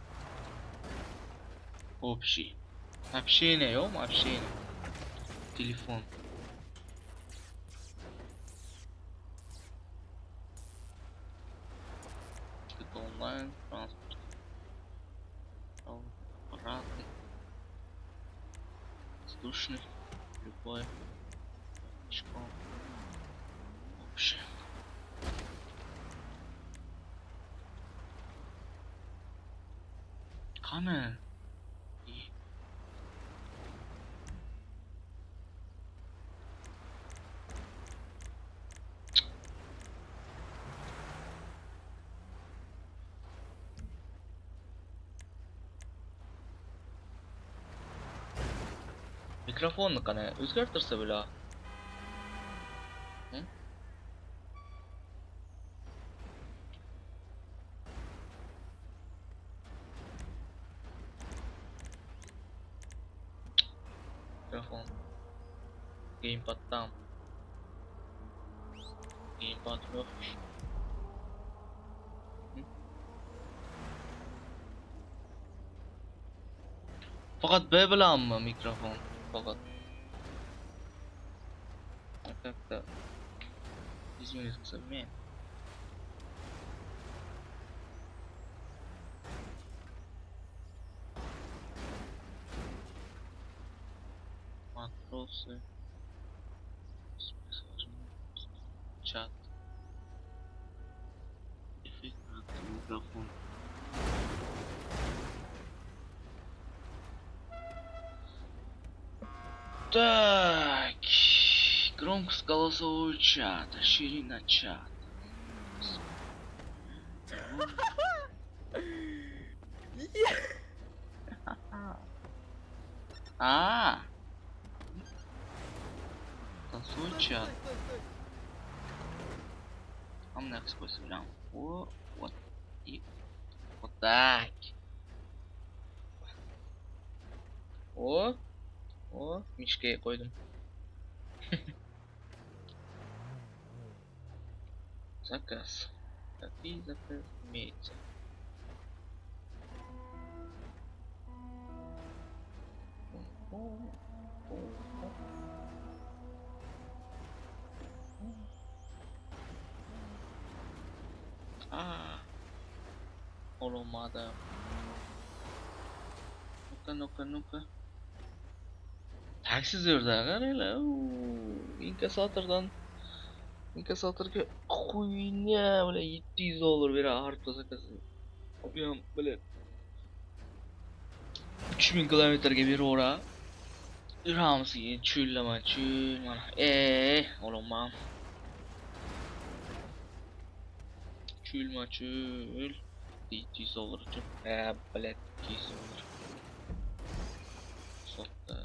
Общий. Общение, общение. Телефон. Это онлайн, транспорт. Аппараты. Воздушный. Любой. Пешком. Общее. Qani? Mikrofonni qani o'zgartirsa bo'la. Mikrofon. Gamepaddan. Gamepad yo'qmish. Faqat B bilanmi mikrofon? Faqat. Как-то minut qilsam men. Макросы. Чат. Эффект микрофон. Так. Громкость голосового чата. Ширина чата. Голосовой чат. А мне способ прям. Вот. И вот так. О, мишкаga qo'ydim. Заказ. Какие заказ имеется? Olomada. Ну-ка. Taksizlarda qaranglar. Inkassatorga xuyna bilan $700 beradi har bir zakazga. Bu ham bilan 3000 kilometrga beraveradi. Yuramiz cho'llama cho'l mana. Olaman. Cho'lma cho'l. $700 uchun. Bilet $200. Sotda.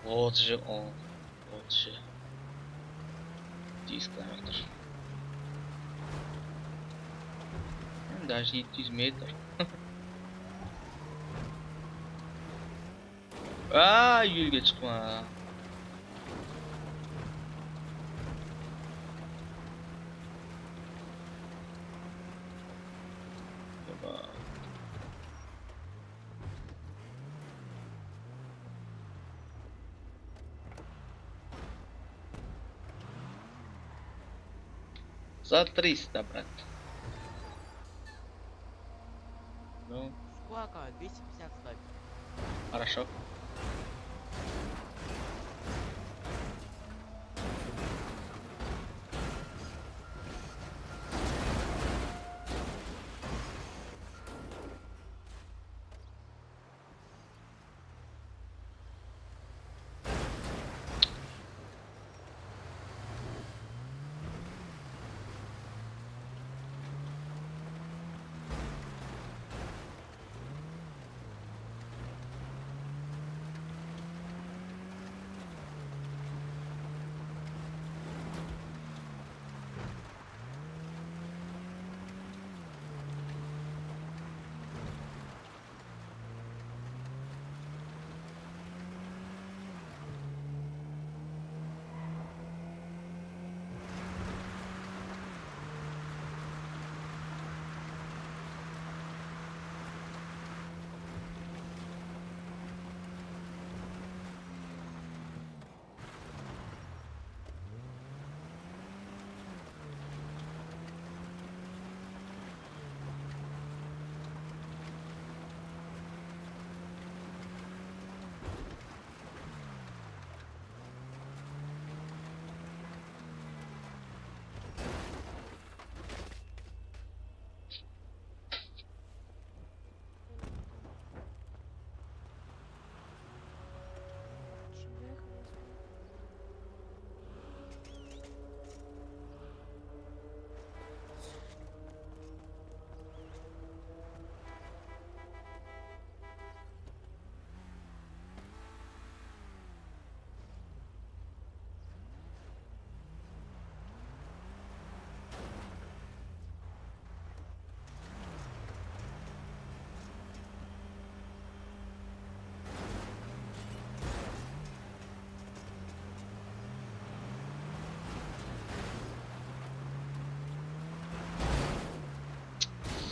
Вот же он. Вот же. 10 километров. Даже 700 метров. Yo'lga chiqma. За 300, брат. Ну. Сколько? 250 ставь. Хорошо.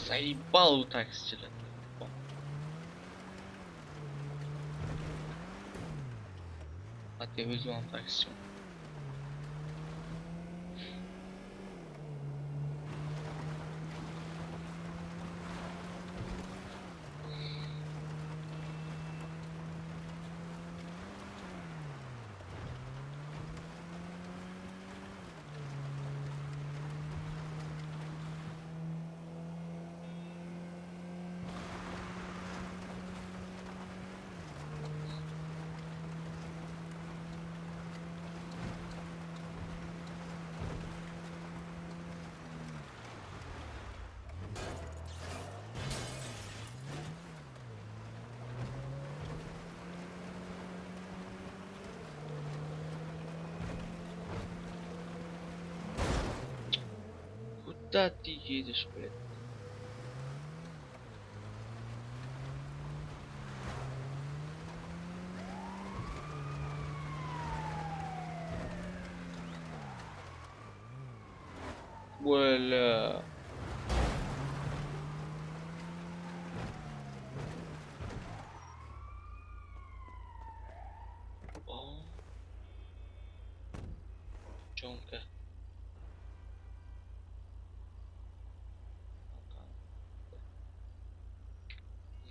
Заебал у таксиста. Até visual action. Куда ты едешь, блядь? Бля. О. Чонка.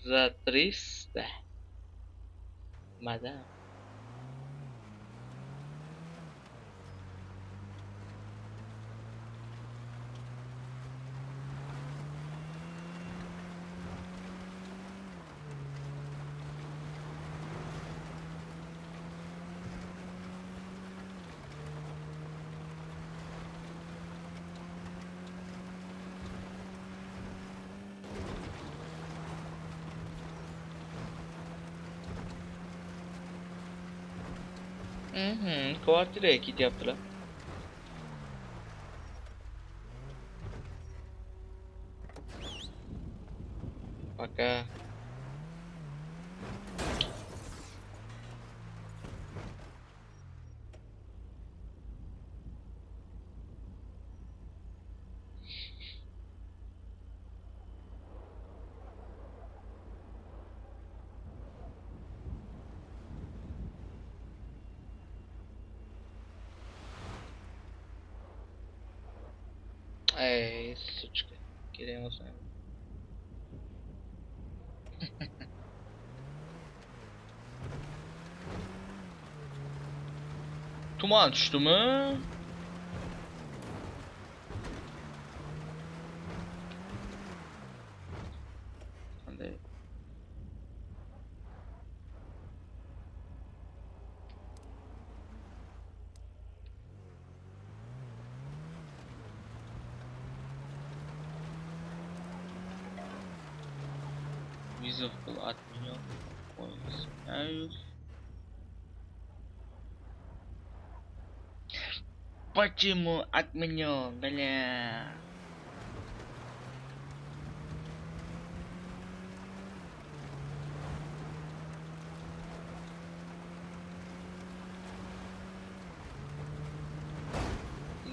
За 300. Мадам. Kvartiraya gityaptilar. Пока. Эй, сучка. Керем olsun. Tuman düştü mü? Hadi. Визов был отменен. Ой, извиняюсь. Почему отменен, бля?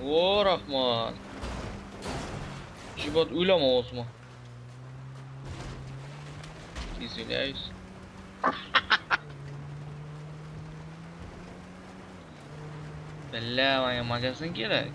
О, Рахман. Чебот, уйламауыз ма? Извиняюсь. Bella, menga magazin kerak.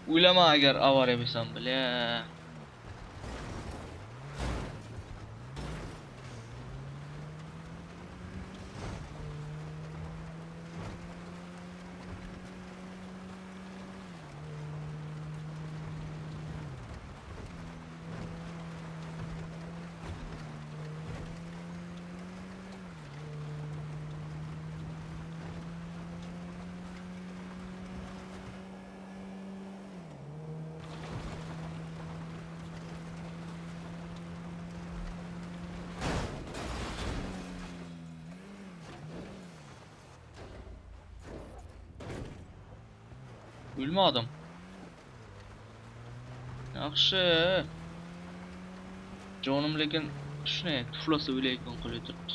O'ylama agar avariya bo'lsam, bля. O'lmadim. Yaxshi. Jonim lekin shunday tuflasa o'layotgan qo'lga turibdi.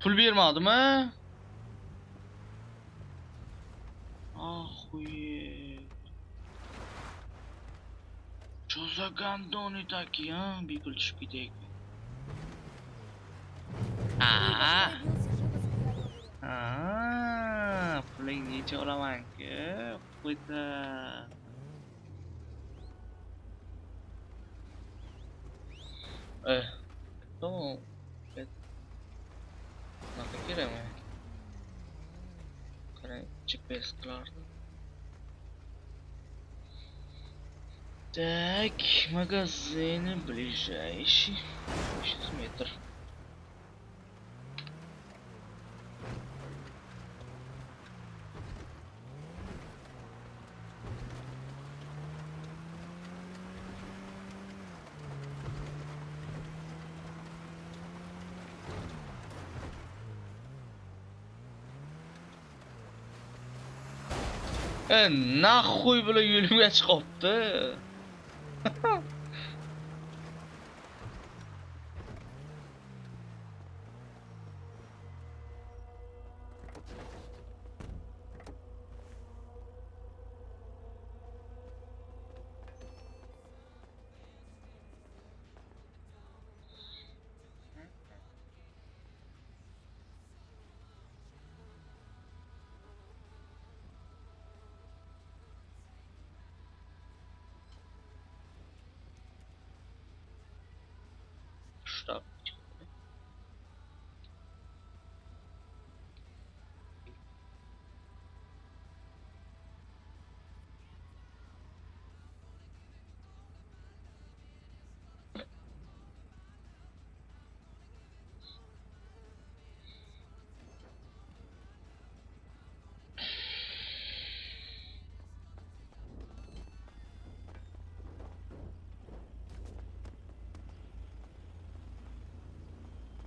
Pul bermadim ha? Охуеть. Что за гандоны такие, а? Бипл шпитейки. Puling necha olaman-ku? Qo'yda. Tamam. Nima kerakmi? Qarang, GPS qilardi. Так, магазины ближайший. 6 метров. Nahxuy bilan yo'limga chiqibdi. Stop.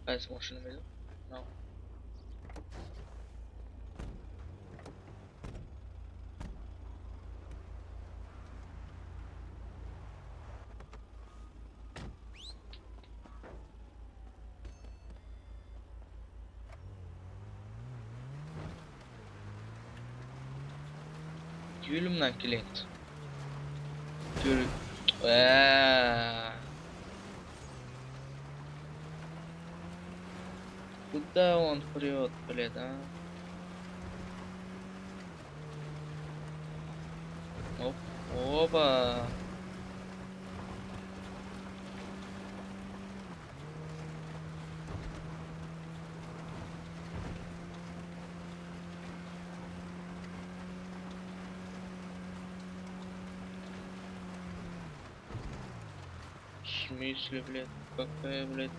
Guys, watch in the middle. No. Yo'limdan kelyapti. Куда он прет, блядь, а? Оп, опа. В смысле, блядь? Какая, блядь?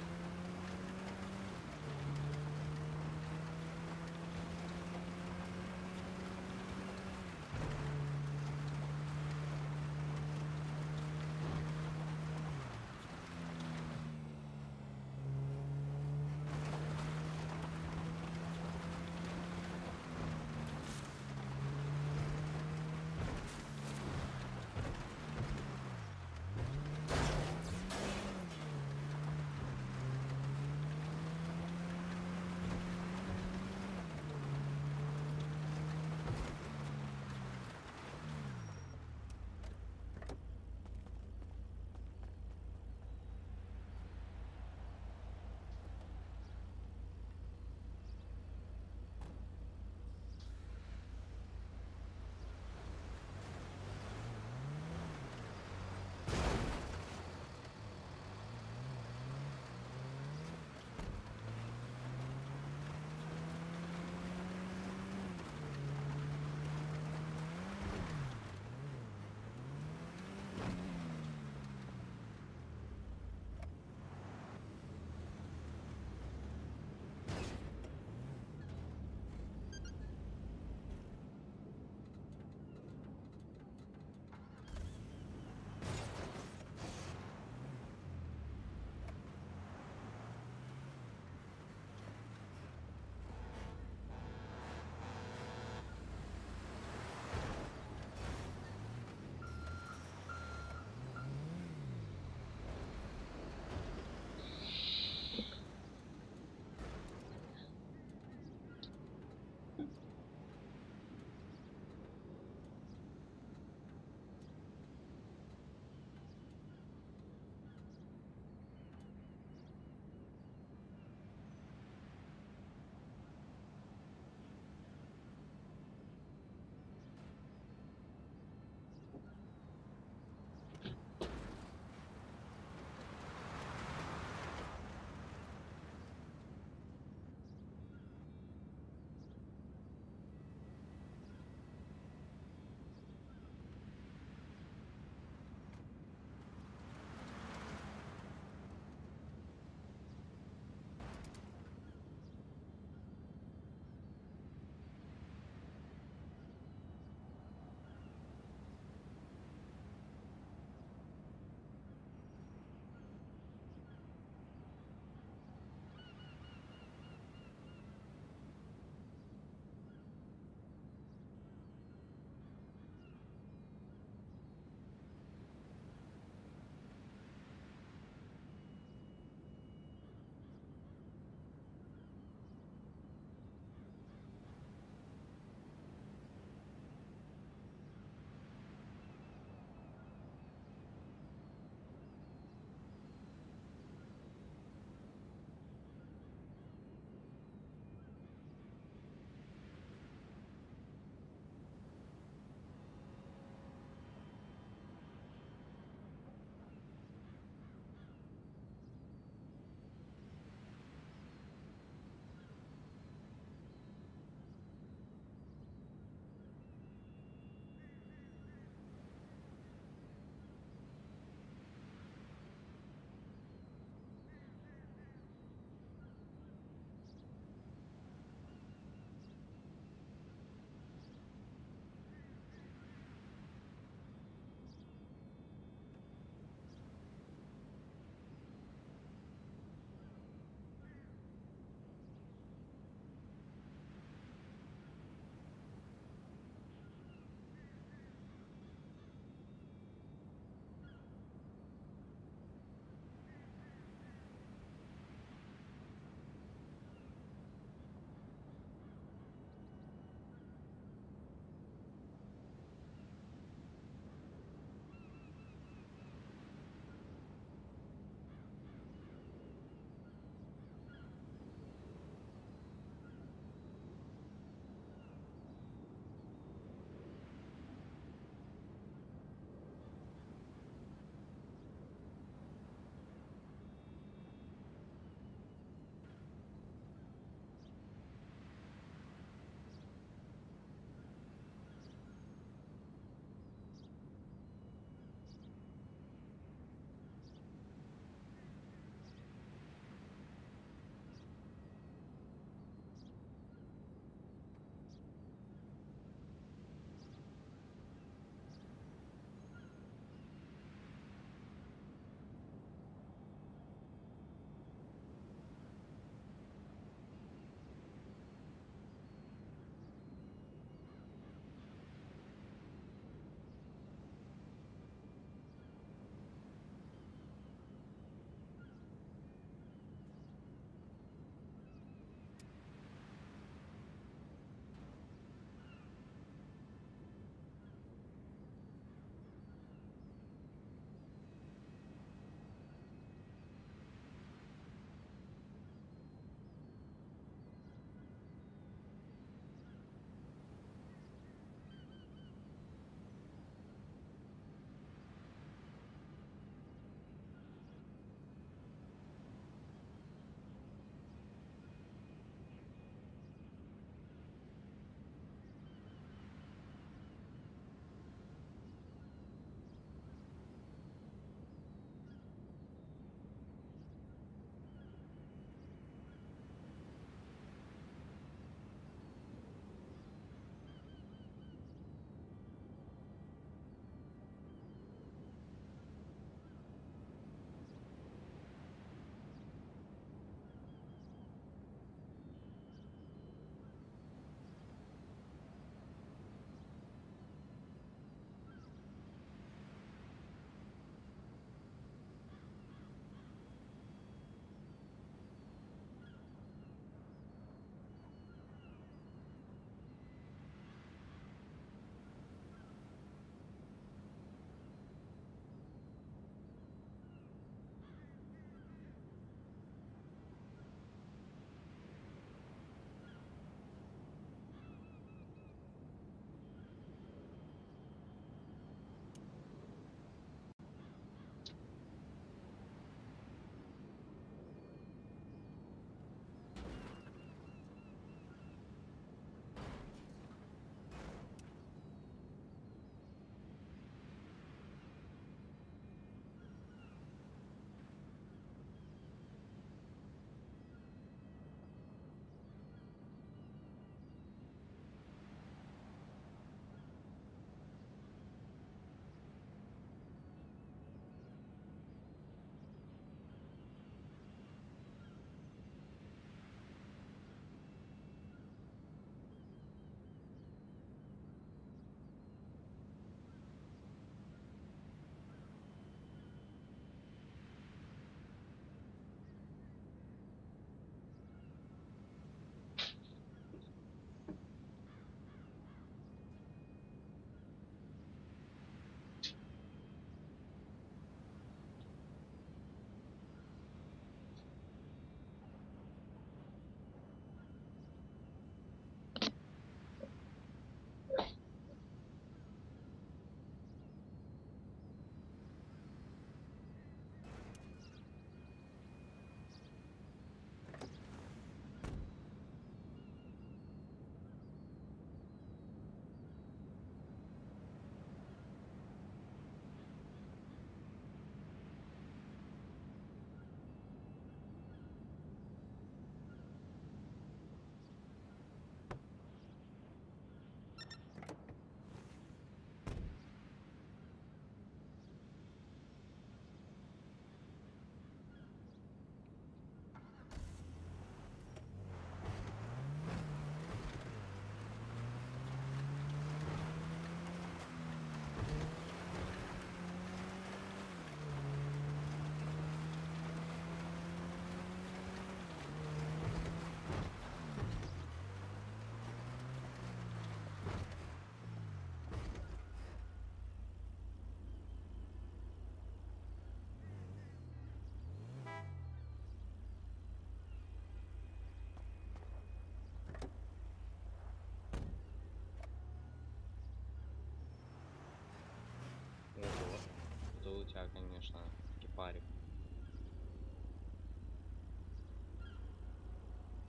тебя, конечно, кипарик.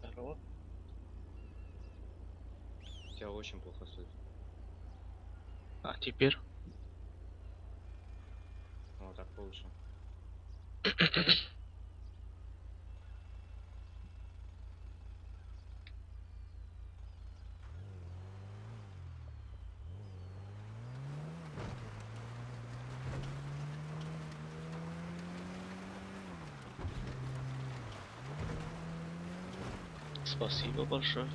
Здорово. Тебя очень плохо слышно. А теперь? Вот так лучше. Спасибо большое.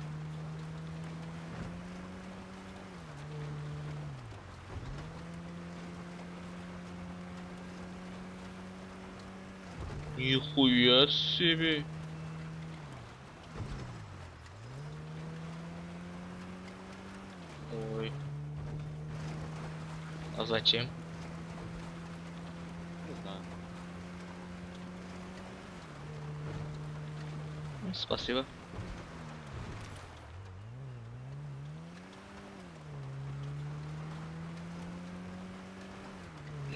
Нихуя себе. Ой. А зачем? Не знаю. Спасибо.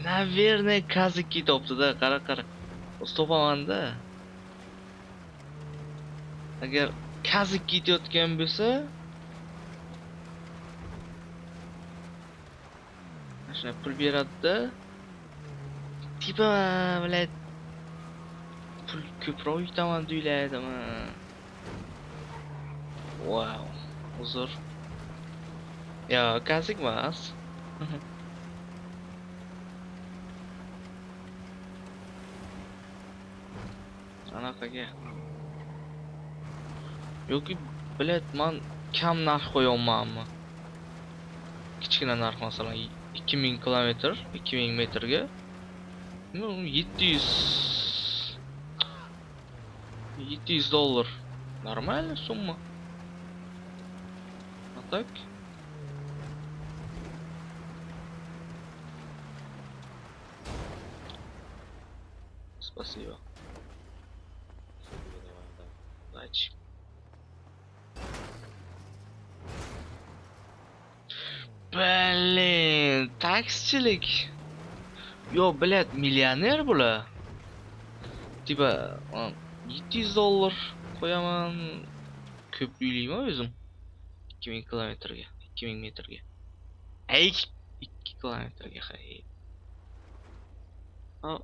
Наверное, казики topdi-da, qara. Topamanda. Agar kazik ketayotgan bo'lsa, shuna pul beradi-da. Tipa, блядь, pul ko'proq yutaman deyladimi? Wow, uzr. Yo, kazik emas. Anaqaga. Yoki, bilet, men kam narx qo'yayapmanmi? Kichkina narx, masalan, 2000 kilometr, 2000 metrga 700 dollar. Нормальная сумма. А так? Спасибо. Удачи. Блин, taksichilik. Yo, блядь, millioner bular. Tipa 700 dollar qo'yaman. Ko'p uylayman o'zim. 2000 kilometrga, 2000 metrga. 2 kilometrga hay. Ha.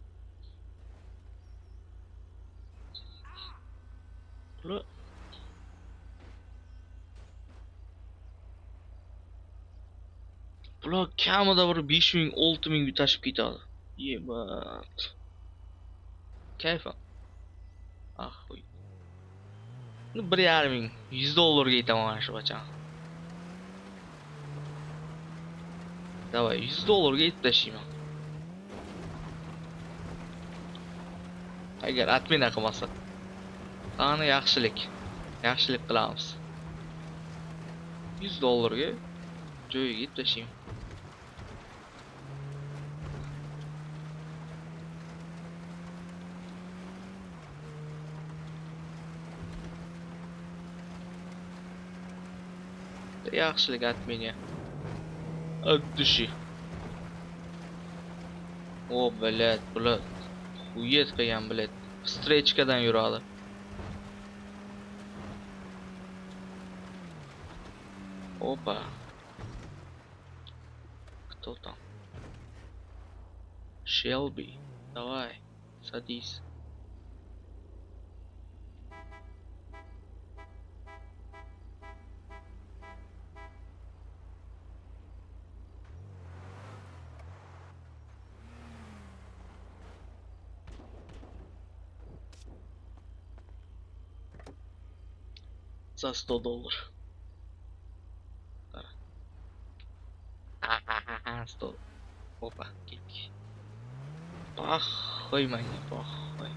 Bular kamida bir 5000, 6000 tashib ketadi. Yemat. Kayfa. Ah, qo'y. 1,5 100 dollarga aytaman shu bacham. Davay, 100 dollarga aytib tashlayman. Agar atmina qilmasa. Qani yaxshilik. Yaxshilik qilamiz. 100 dollarga joyiga aytib tashlayman. Yaxshilik atmenya. Отдыши. O, блядь, bular uyet qilgan, блядь. Встречкадан yuradi. Опа. Кто там? Shelby. Давай, садись. За 100 долларов. 100. Опа, кики. Похуй, мани, похуй.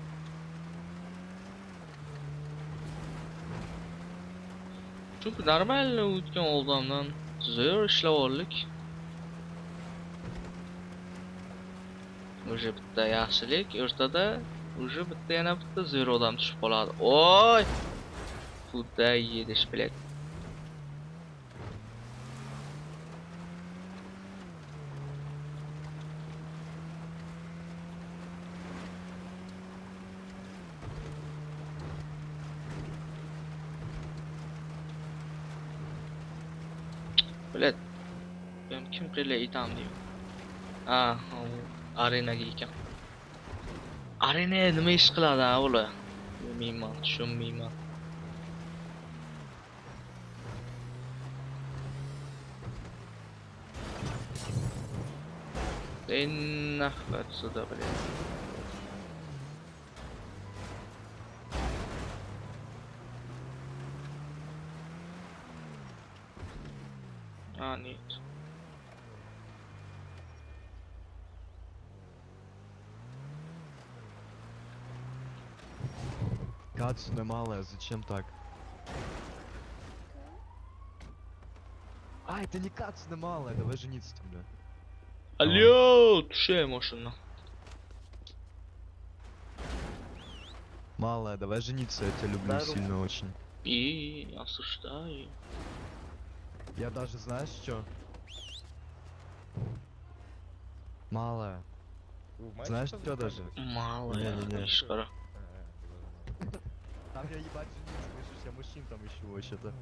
Çünkü normal o'tgan oldamdan zo'r ishlab oldik. Уже bitta yaxshilik, o'rtada уже bitta yana bitta zo'r odam tushib qoladi. Oy! Куда едешь, блядь? Kim qila aytam deyman. Ha, arenaga ekan. Arena nima ish qiladi ular? Bilmayman, tushunmayman. Nahvat sуда bilan. Нет. Кацуна малая, зачем так? А, это не Кацуна малая, давай жениться тогда. Алло, тушай машину. Малая, давай жениться, я тебя люблю сильно очень. И осуждаю. Я даже, знаешь что? Малая. Знаешь что даже? Малая, Не-не-не. шкара. Там я ебать жениться, слышишь, я мужчин там ищу вообще-то.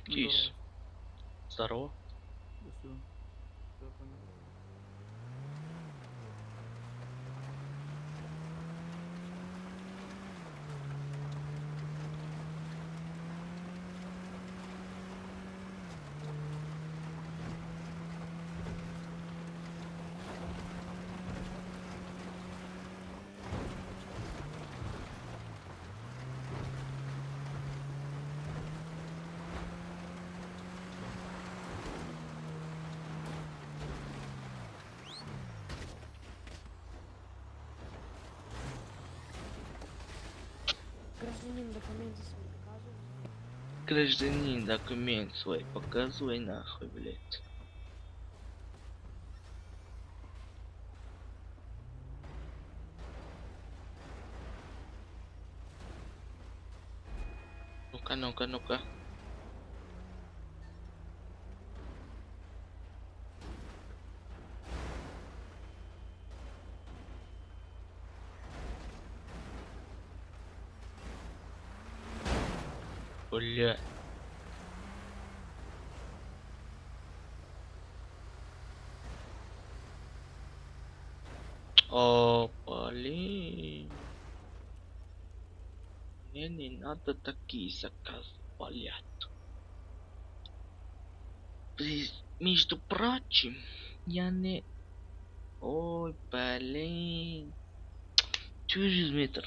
Кис. Здорово. Гражданин, документы свои показывай. Гражданин, документ свой показывай нахуй, блядь. Ну-ка, ну-ка, ну-ка. Бля. О, блин. Мне не надо такие заказы, блядь. Между прочим, я не... Ой, блин. 400 метров.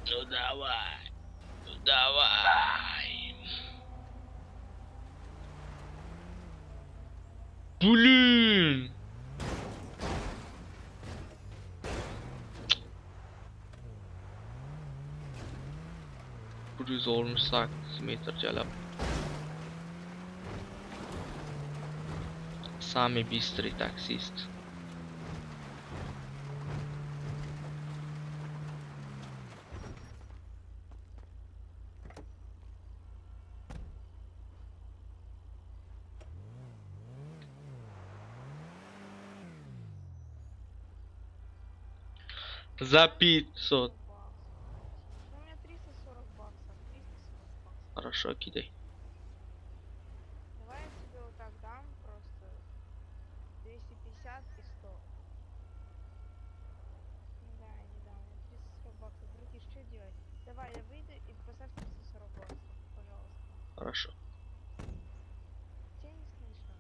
Ну давай, ну давай. Блин. Burası olmuş 8 metre jalab. Самый быстрый таксист. За 500. Ну, у меня 340 баксов. 340 баксов. Хорошо, кидай. Давай я тебе вот так дам просто 250 и 100. Не дам, у меня 340 баксов. Братиш, что делать? Давай, я выйду и поставь 340 баксов, пожалуйста. Хорошо. Тебя не слышно.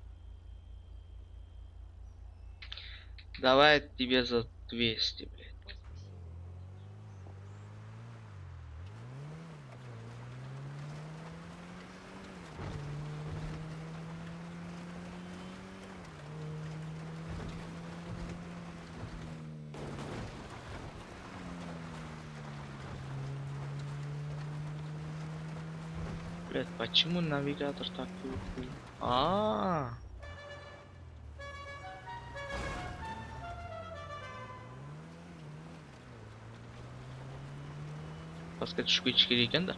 Давай тебе за 200, блядь. Ой, спасибо. Блядь, почему навигатор так хуй? А. Паска tushib ketish kerak ekanda.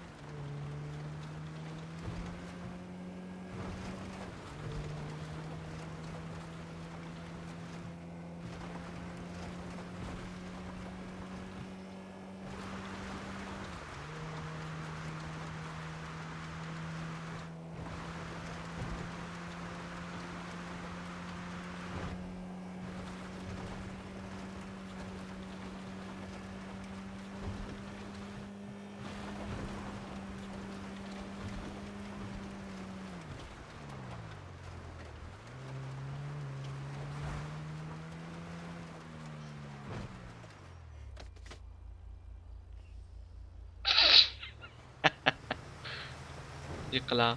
Yiqila.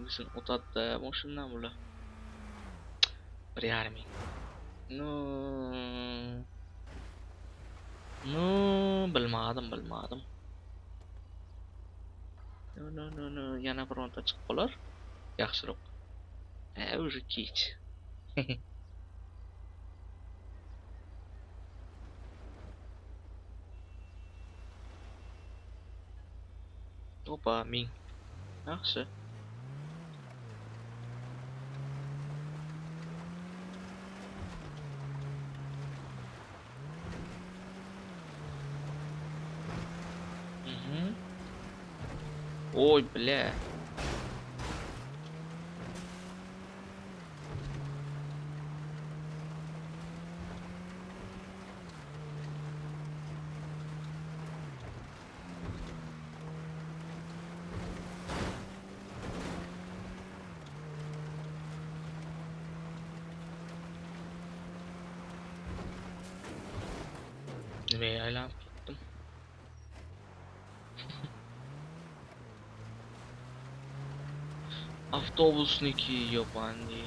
O'zini o'tadi, mashinadan bular. 1,5 ming. No, bilmadim. No. Yana bironta chiqib qolar. Yaxshiroq. Уже kech. Opa, ming. Yaxshi. Ой, бля. Nimaga aylanib ketdim? Avtobusniki yopandi.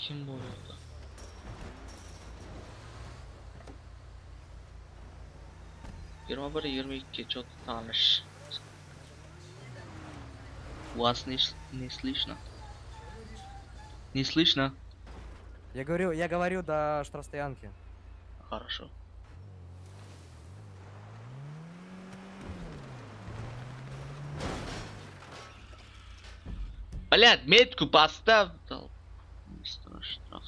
Kim bu yoqda? Yirmi bir, 22 что-то tanish. Вас не слышно. Не слышно? Я говорю до штрафстоянки. Хорошо. Блядь, метку поставь. Штраф.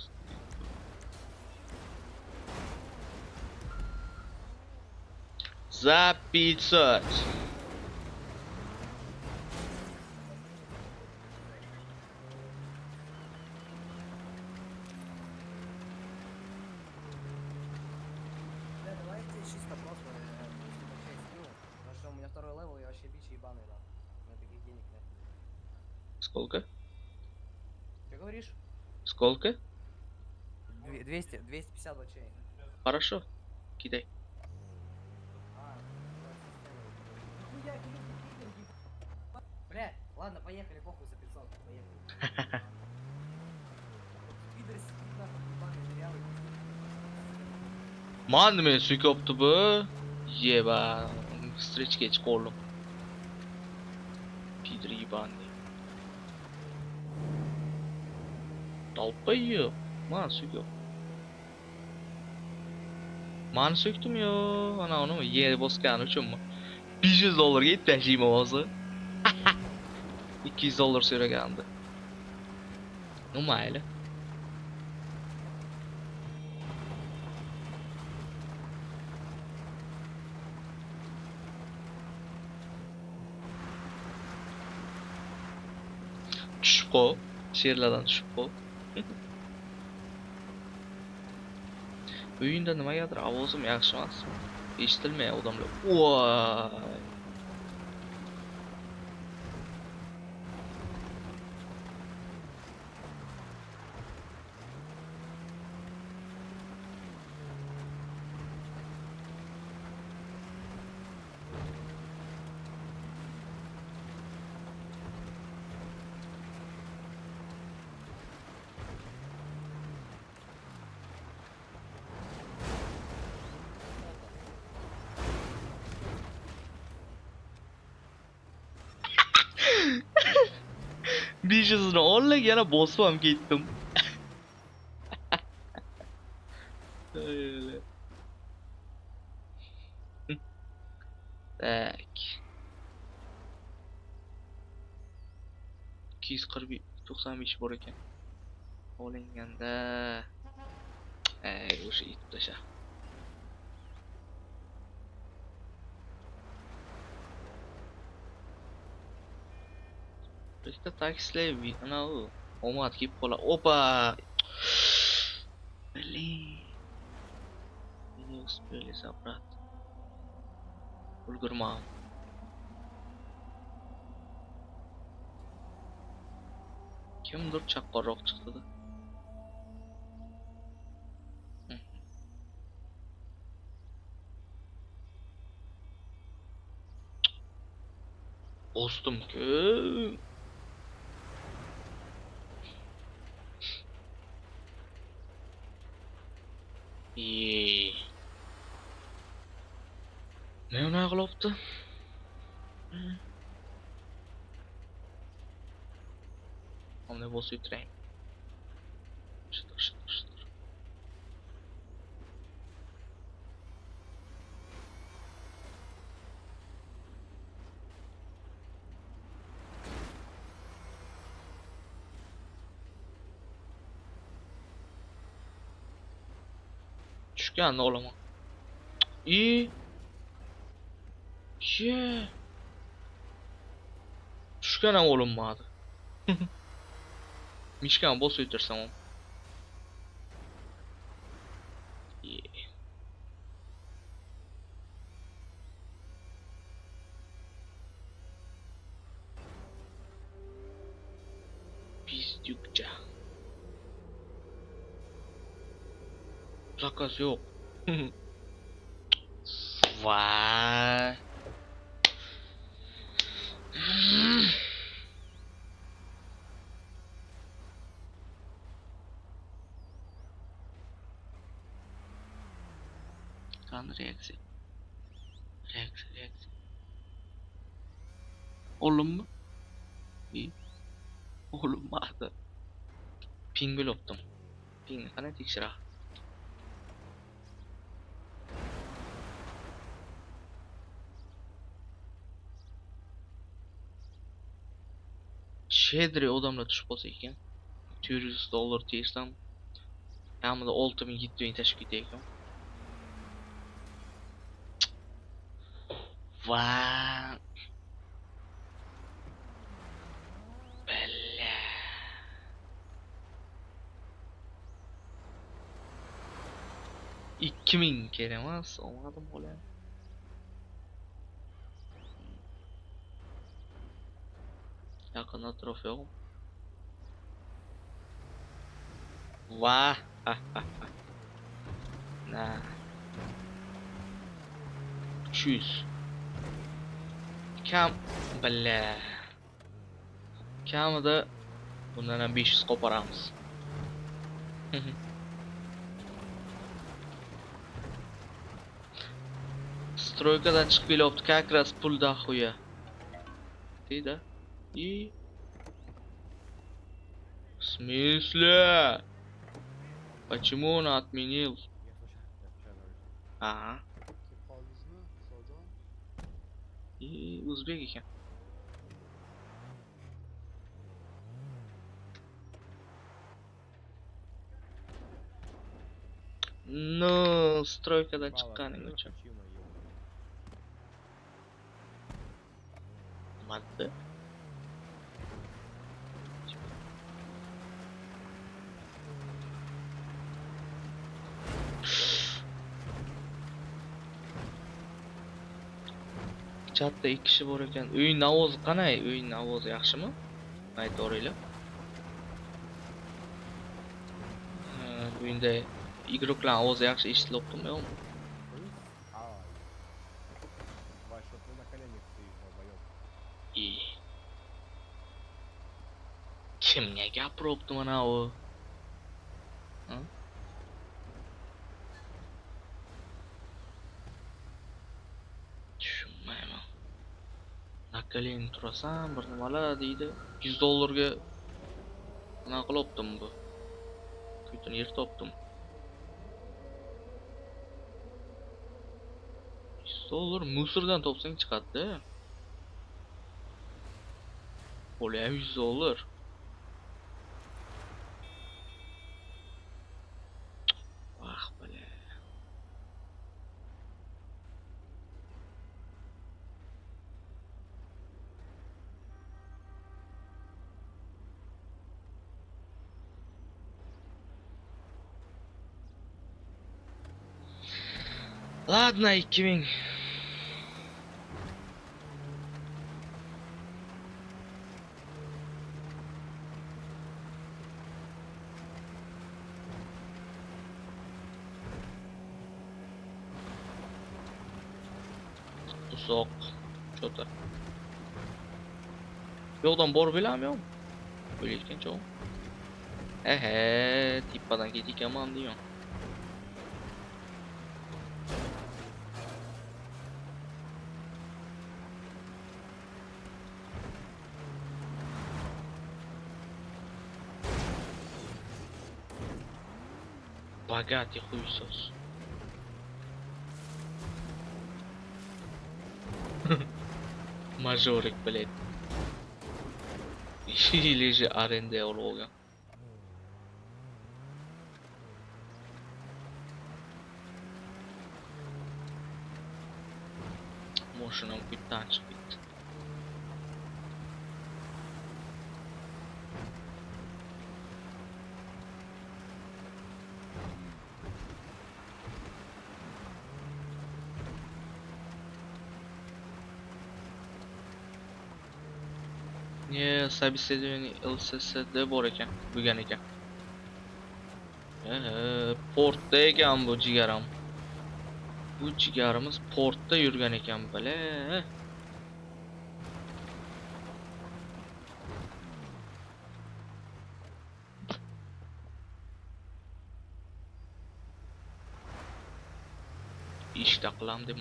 За 500. Давайте чисто просто потому что у меня второй левел, я вообще бич ебаный, да. У меня таких денег нет. Сколько? Что говоришь? Сколько? 250 бачей. Хорошо. Кидай. Бля, ладно, поехали, похуй за 500, поехали. Пидор сидит нахуй, ебаный, дырявый. Man nima suyqopti bu? Yeba, встречке chiqoldim. Pidor yebandi. Talpayib. Man suyqop. Man so'kdim-yu, ana uni yer bosgani uchunmi? $500 ga tashlayman hozir. $200 so'ragandi. Nu mayli. tushib qol. Sherlardan tushib qol. Uyingda nimagadir ovozim yaxshi emas. Eshitilmayapti odamlar. Voy. Beshasini ollag yana bosib ham ketdim. Tak. 295 bor ekan. Olinganda. O'sha yetib tasha. Bitta takslayvi, anavi omad kelib qolar. Opa! Блин. Не успели забрать. Ulgurmam. Kimdir chaqqonroq chiqdi-da. Bosdim-ku. Ne ona qilibdi? Onday bo'lsa yutirang. Shitir. Tushganni olaman. Tushgan ham olinmadi. Mishkan bosib o'tirsam ham. Pizdukcha. Plakasi yo'q. Vay. Kan reaksiya. Oğlum mu? İyi. Oğlum vardı. Ping biloptum. Ping qana tekshira. Shedri odamlar tushib qolsa ekan. $400 tersam. Hamda 6000-7000 tashib ketdi ekan. Vay. Bella. $2000 kerak emas, olmadim bolam. Yaqinda atrof yo'q. Vah. Nah. 300. Kam billa. Kamida bundan ham 500 qo'paramiz. Стройкадан chiqib kelyapti, как раз pulda xuya. Deydi. И в смысле? Почему он отменил? Ага. И узбек ekan. No, stroykadan chiqqaning uchun. Madda. Chatda 2 kishi bor ekan. Uynavorururamiza qanday? Uynavorururamiza yaxshimi? Aytoringlar. Uyda игрокlar ovozi yaxshi eshitilyaptimi yo'qmi? Вай, чтоб ты на коленях стоишь, долбоёб. Kimga gapiryapti mana u? Tushunmayman. Na kolening turasan, bir nimalar deydi. $100 nima qilyaptim bu? Kuytini yirtibdim. $100 musordan topsang chiqadi. Qo'li ham $100. Ah, bale. Ладно, 2000. Uzoq. Что-то. Yo'ldan borib bilamıyorum. O'layotgan cho'g'. Tippadan ketikaman deyman. Богатый хуесос. Мажорик, блядь. Или же арендеолога. Машинам капитан спит. Ne собеседование LSS'de bor ekan, bo'lgan ekan. Portda ekan bu jigaram. Bu jigarimiz portda yurgan ekan, bale. İşte qilam deb.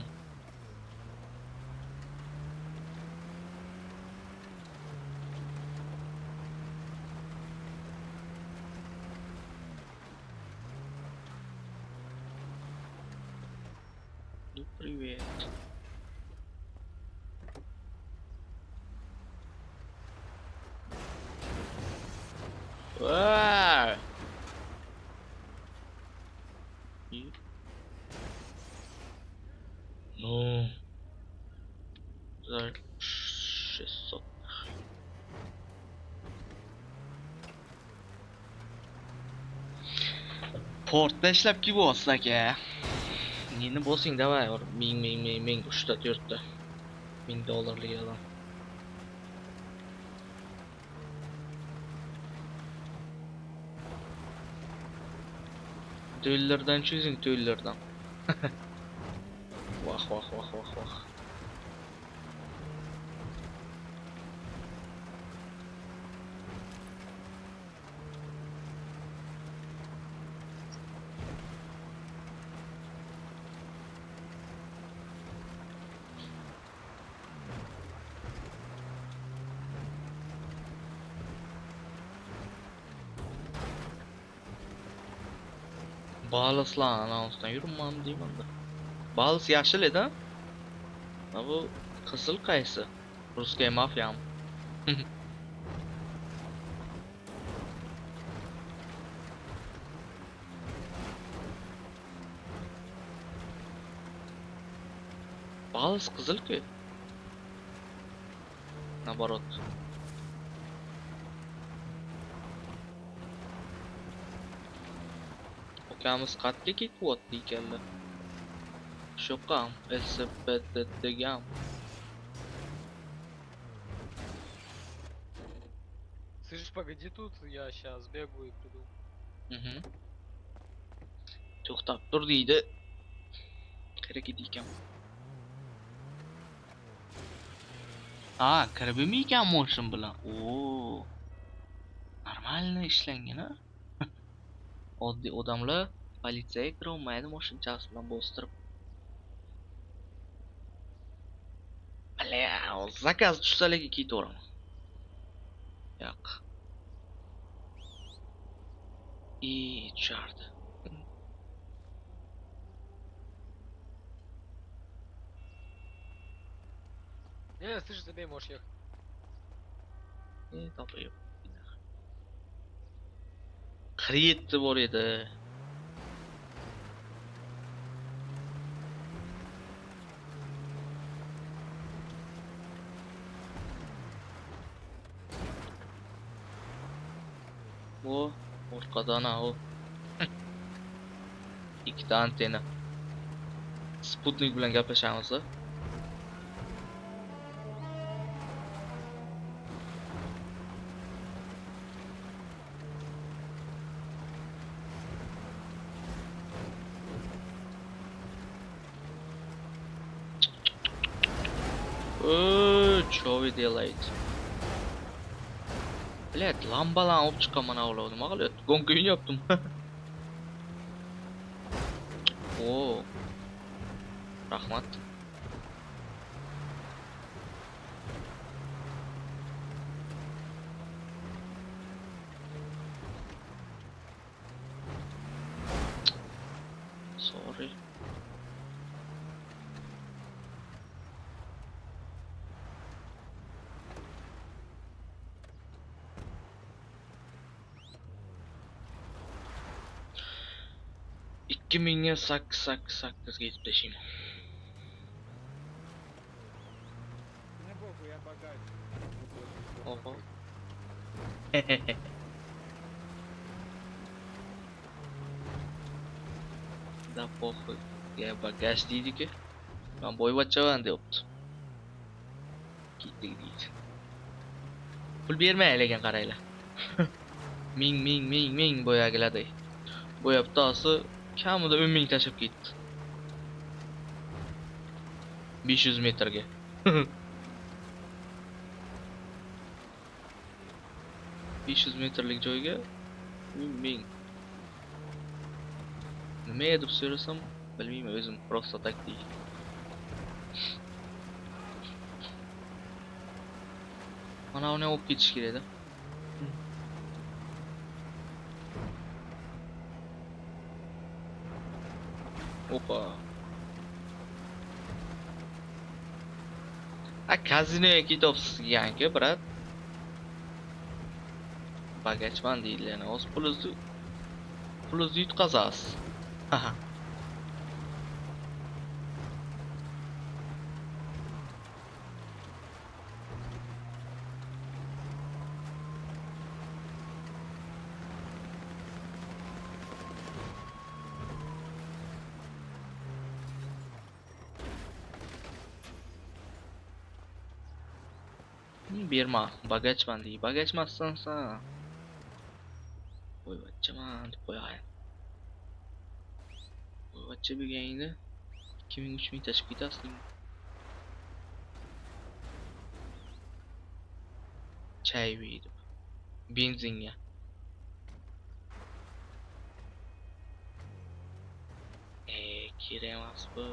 Привет. Ну, за 600. Portda ishlab kelyapsiz aka. Neni bosing davay, ming 3 ta 4 ta $1000 yalan. Töylerden çözün töylerden. Vah. Bağlaslan anonsdan yürümem diyeyim ben de. Bağlıs yaşıl edi ha? Bu kızıl kayısı. Ruskaya mafyam. Bağlıs kızıl ki. Nabarot. Okamiz qatga ketyapti ekanlar. Shoqam, SPT degan. Слышь, погоди тут, я сейчас бегаю и приду. To'xtab tur deydi. Kerak edi ekan. Kirbimi ekan motion bilan. Oo. Normalni ishlangan a. Oddiy odamlar politsiyaga kira olmaydi moshinchasi bilan bostirib. Bля, zakaz tushsalarga ketaveraman. Yo'q. Tushardi. Не, слышь, забей, можешь ехать. Topi yo'q. Xaridni bor edi. Bu orqadan o. Ikkita antena. Sputnik bilan gaplashamiz. Что вы делаете? Блять, lambalarni olib chiqaman avlod. Nima qilyapti? Gonka o'ynayaptim. Oo. Rahmat. Sorry. Mingga 888 ga yetib tashlayman. Oho. Da pохуй. Ya bagaj deydi-ku. Men boyvachchaman deyapti. Ketdik deydi. Pul bermay lekin qaranglar. ming boyagilarday. Boyaptasi kamida 10 ming tashib ketdi. 500 metrga. 500 metrlik joyga 10 ming. Nima deb so'rasam, bilmayman, o'zim просто так deydi. Mana uni olib ketish kerak-da. Opa. Kazinoga ketibsiz yangi, brat. Bagajman deydilar. O'z pulingizni yutqazasiz. Haha. Berma, bagajman dey. Bagajmassansa. Boyvachchaman deb qo'yayin. Boyvachcha bo'lganingda 2000-3000 tashib ketasiz. Chay yeydi. Benzinga. Kerak emas bu.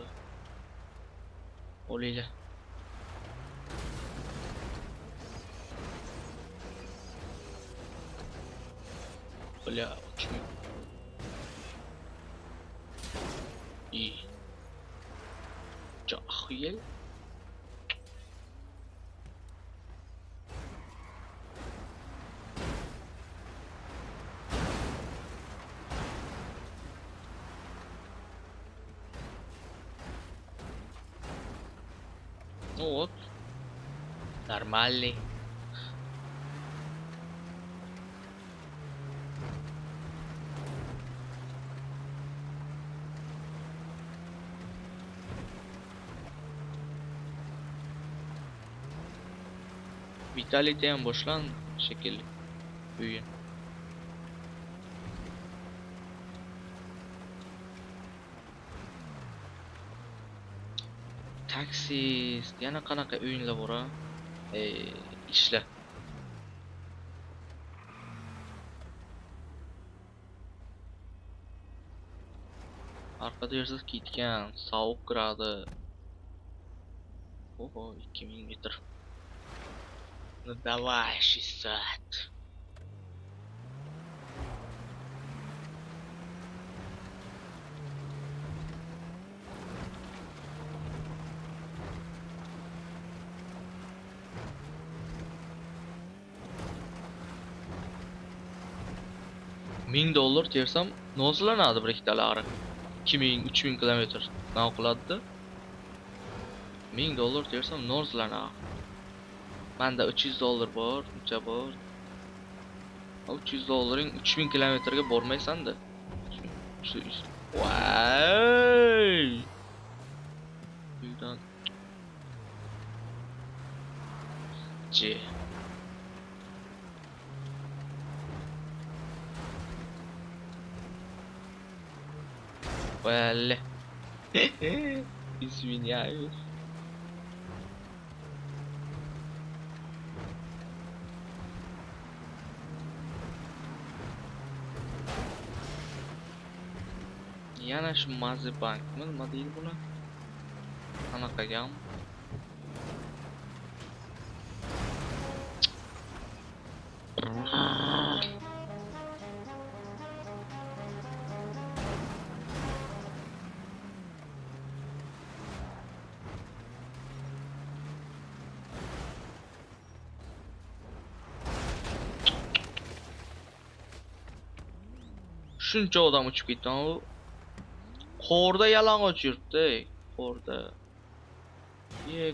Olinglar. Бля, очень. И. Чё, охуели? Ну вот. Нормальный. Vitality ham boshlan shekilli. uyi. Taksist, yana qanaqa o'yinlar bor a? Ishla. Arkada yersiz ketgan, sovuq kiradi. Oho, 2000 metr. Ну давай, 600. $1000 tersam nozlanadi bir ikkitalari. 2000-3000 kilometr nima qiladi? $1000 tersam nozlanadi. Manda $300 bor, uncha bor. $300'ing 3000 kilometrga bormaysan-da. Vay! Uydan. J. Vale. Извиняюсь. Yana shu mazi bankmi, nima deydi buni? Qanaqagam? Shuncha odam uchib ketgan u. Qorda yalang'och yuribdi, qorda.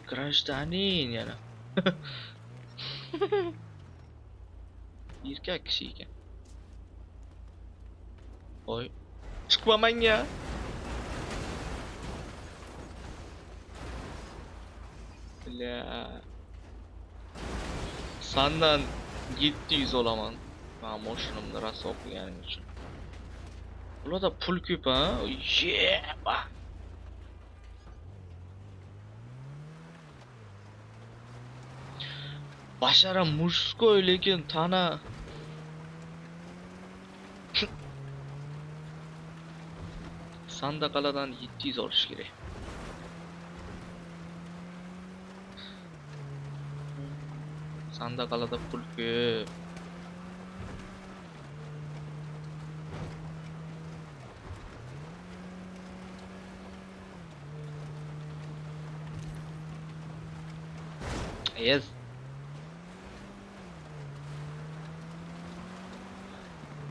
Grajdanin yana. Erkak kishi ekan. Voy, chiqmaman ya. Bля. Sandan 700 olaman. Men mashinamni raso qilganim uchun. Ularda pul ko'p ha? Yeba. Bashara mujskoy lekin tana Sandaqaladan 700 olish kerak. Sandaqalada pul ko'p. Yes.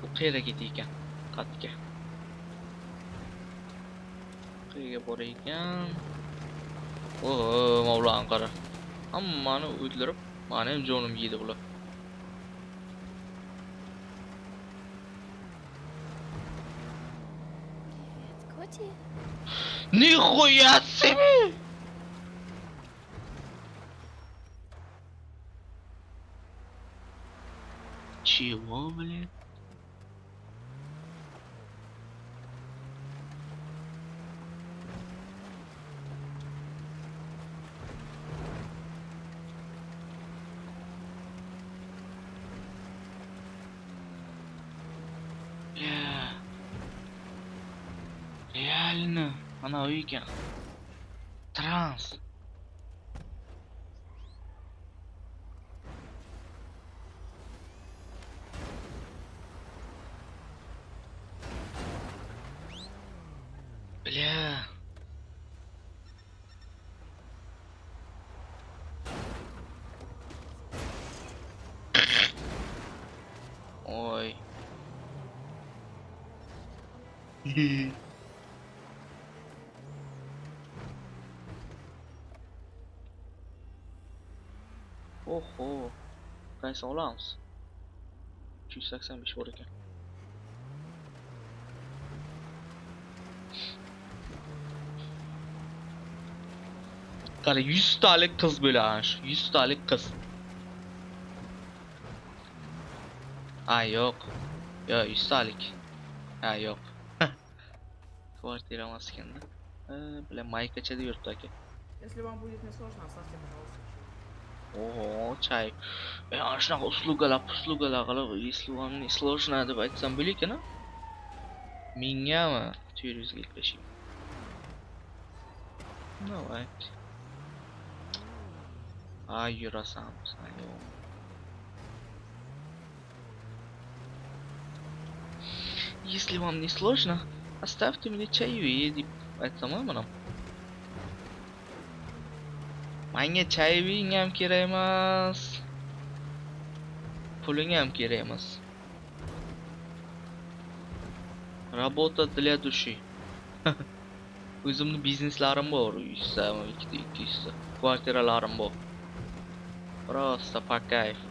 Bu qayerga ketdi ekan? Qaytdik. Qayerga bor ekan? Oh, Mavlan qara. Hammani o'ldirib, meni ham jonim yedi bular. Nixuya себе! Чего, блин? Реально, она уйдет. Транс. Бля. Ой. Oho. Qaysi olamiz? 285 bor ekan. Qara 100 talik qiz bo'lamiz. 100 talik qiz. Ha yo'q. Yo, 100 talik. Ha yo'q. Kvartira emas ekanda. Bilan maykachada yuribdi aka. Если вам будет не сложно, оставьте, пожалуйста. Oho, чай. Ana shunaqa uslugalar qilib, если вам не сложно deb aytsam bo'lakan-a? Mengami 400 ga eplashim. Давай. Yurasan, yo'q. Если вам не сложно, оставьте мне чаю deb aytsam mana. Menga chaying ham kerak emas. Puling ham kerak emas. Работа для души. O'zimning bizneslarim bor, 100 ta, 200 ta. Kvartiralarim bor. Просто по кайфу.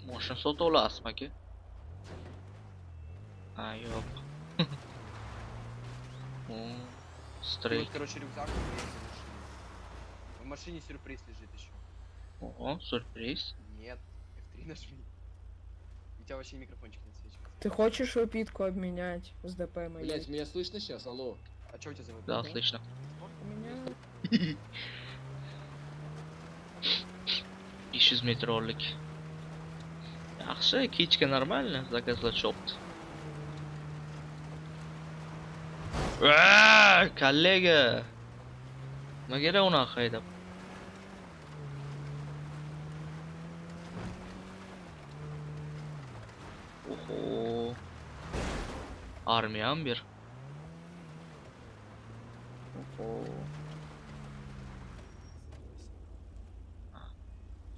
Mashina sotib olasizmi aka? Ha, yo'q. Стрей. Вот, короче, рюкзак в машине сюрприз лежит еще. Ого, сюрприз. Нет, F3 нажми. У тебя вообще микрофончик не отсвечивается. Ты хочешь выпитку обменять с ДП моей? Блять, меня слышно сейчас? Алло. А что у тебя за выпитка? Да, слышно. У меня... 500 metrlik. Yaxshi, kechga нормально заказлashibdi. Kollega. Nimaga unaqa haydab? Oho. Armiyam bir. Oho.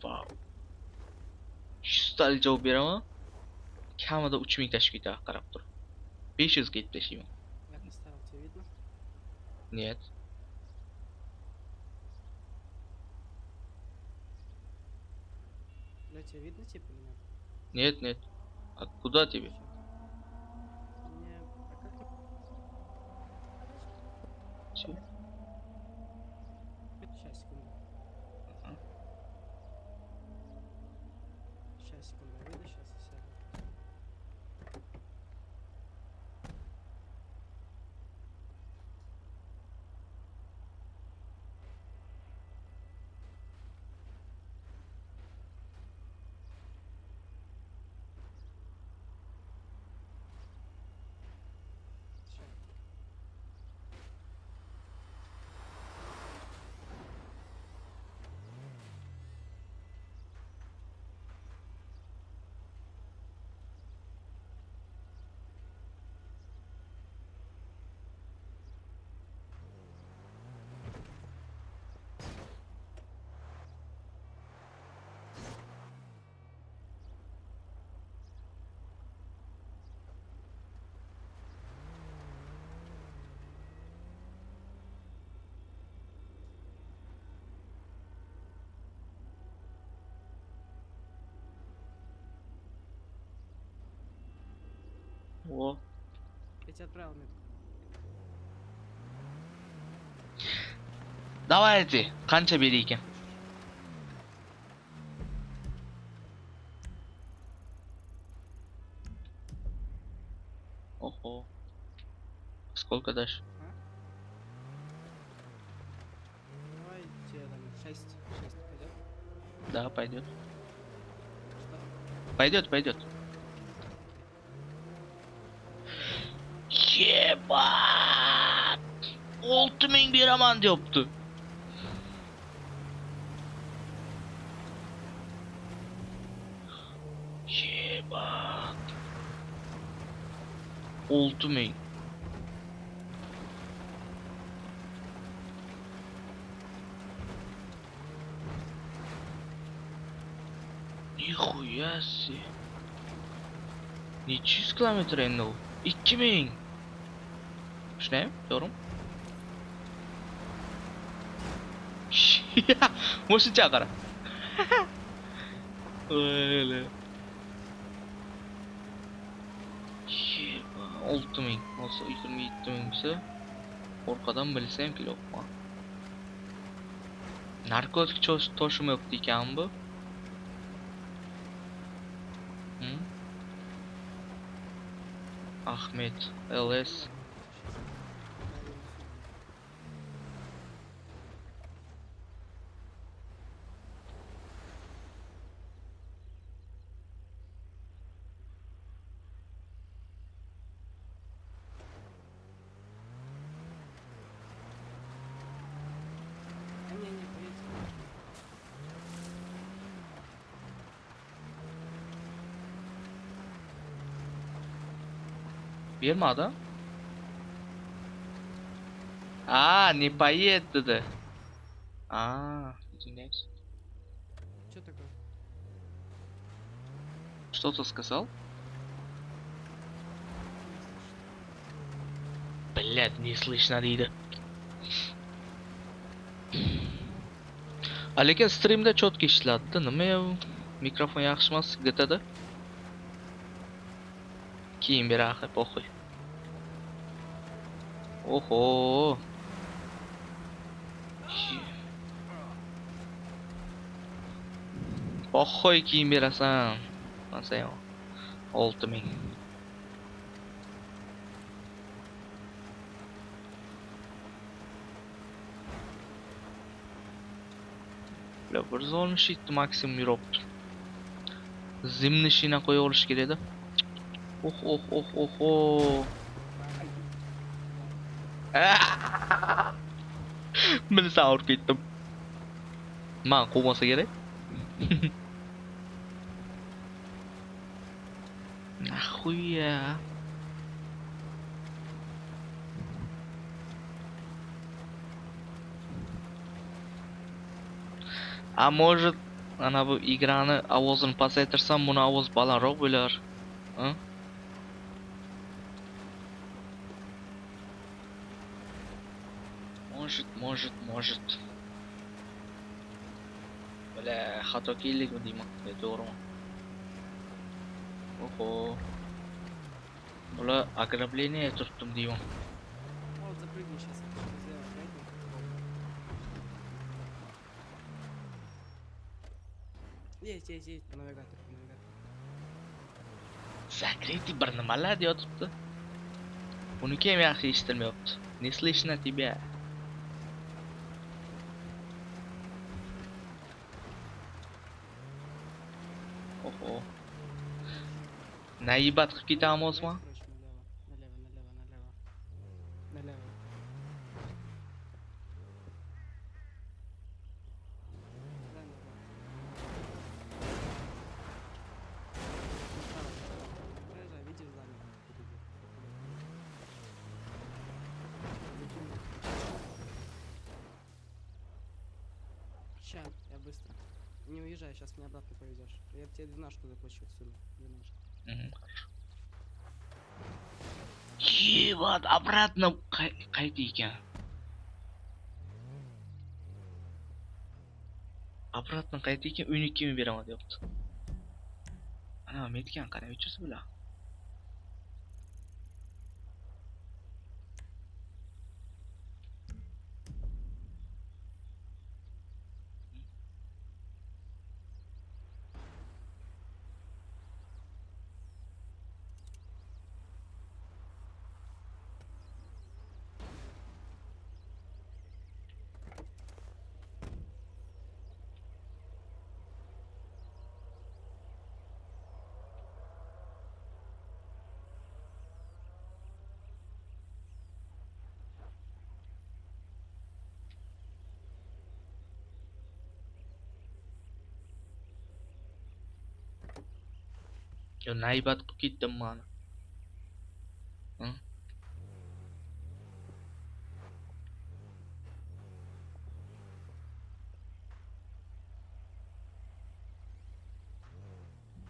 Wow. 100 talik javob beraman. Kamida 3000 tashib ketadi, qarab tur. 500 ga yetlashayman. Я поставил, тебе видно? Нет. Бля, тебе видно типа или нет? Нет, нет. А куда тебе? Мне... А как... Чё? Сейчас, секунду. Сейчас, секунду, я выйду, сейчас и сяду. О. Я тебе отправил метку. Давайте, qancha beri ekan? Ого. Сколько дашь? Давай тебе там 6 пойдет? Да, пойдет. Что? Пойдет, пойдет. Yebat! 6000 beraman deyapti. Yebat. 6000. Nihuyas. Necha yuz kilometr endi u? 2000. Shunaymi? To'g'rimi? Mo'shincha qara. Öyle. 6000 olsa 27000 bo'lsa orqadan bilsam kelyapman. Narkotik to'shmayapti ekan bu. Ahmet LS Bermadi. Не поедет dedi. Извиняюсь. Что такое? Что-то сказал? Блядь, не слышно deydi. Lekin streamda четко ishlatdi. Nima mikrofon yaxshi emas GTAda? Keyin beraxi, poxuy. Oho. Poxuy keyin berasan. Nasayam. 6000. La 167 maksimum yuribdi. Zimni shina qo'ya olish kerak edi. Oh. Meni savur ketdim. Men quvmasa kerak. Nahуя? А может, ana bu igrani ovozini pasaytirsam, buni ovoz balandroq bo'lar. Может. Bля, xato kellikmi deyman. To'g'rimi? Oho. Bular ограбление turtdim deyman. Вот, запрыгни сейчас. Есть, навигатор. Закрытый bir nimalar deyotibdi. Buniki ham yaxshi eshitilmayapti. Не слышно тебя. Oho. Naibat qilib ketamizmi? Налево. Видишь здание? Ща, я быстро. Не уезжай, сейчас меня обратно повезешь. Я тебе 12 заплачу отсюда. 12. Ебать, обратно Qaytdik. Обратно Qaytdik, 12 beraman deyapti. Ana metgan qara 300 bilan. Yo naybat qilib ketdim mana.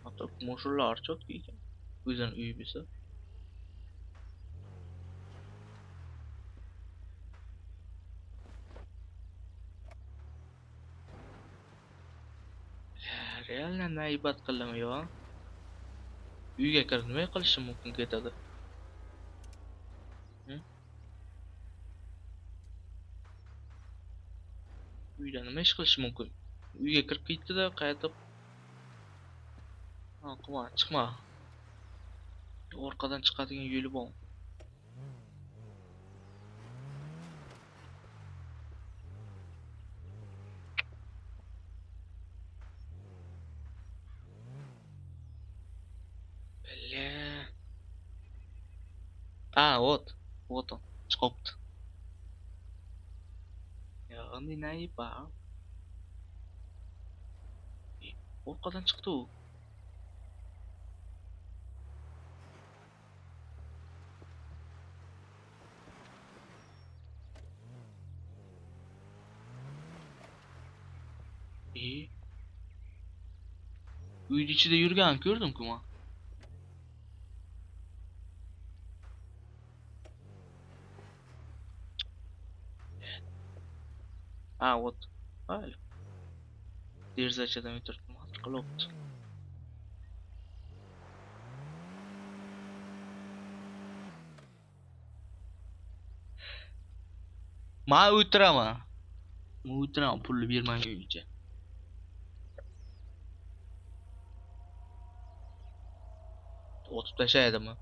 Hatta moşurlar çok iyi. Bu yüzden iyi birisi. Realno naybat qilinmayapti. Uyga kirib nima qilishim mumkin ketadi? Uyda nima ish qilish mumkin? Uyga kirib ketdi-da, qaytib. Ha, quma, chiqma. Orqadan chiqadigan yo'li bor. Вот он, chiqibdi. Yog'ini nayba. Orqadan chiqdi u. Uyning ichida yurgan ko'rdim-ku men. Вот. Mayli. Derazachadan o'tirib qilibdi. Men o'tiraman. Pulni bermaguncha. Otib tashlaydimi?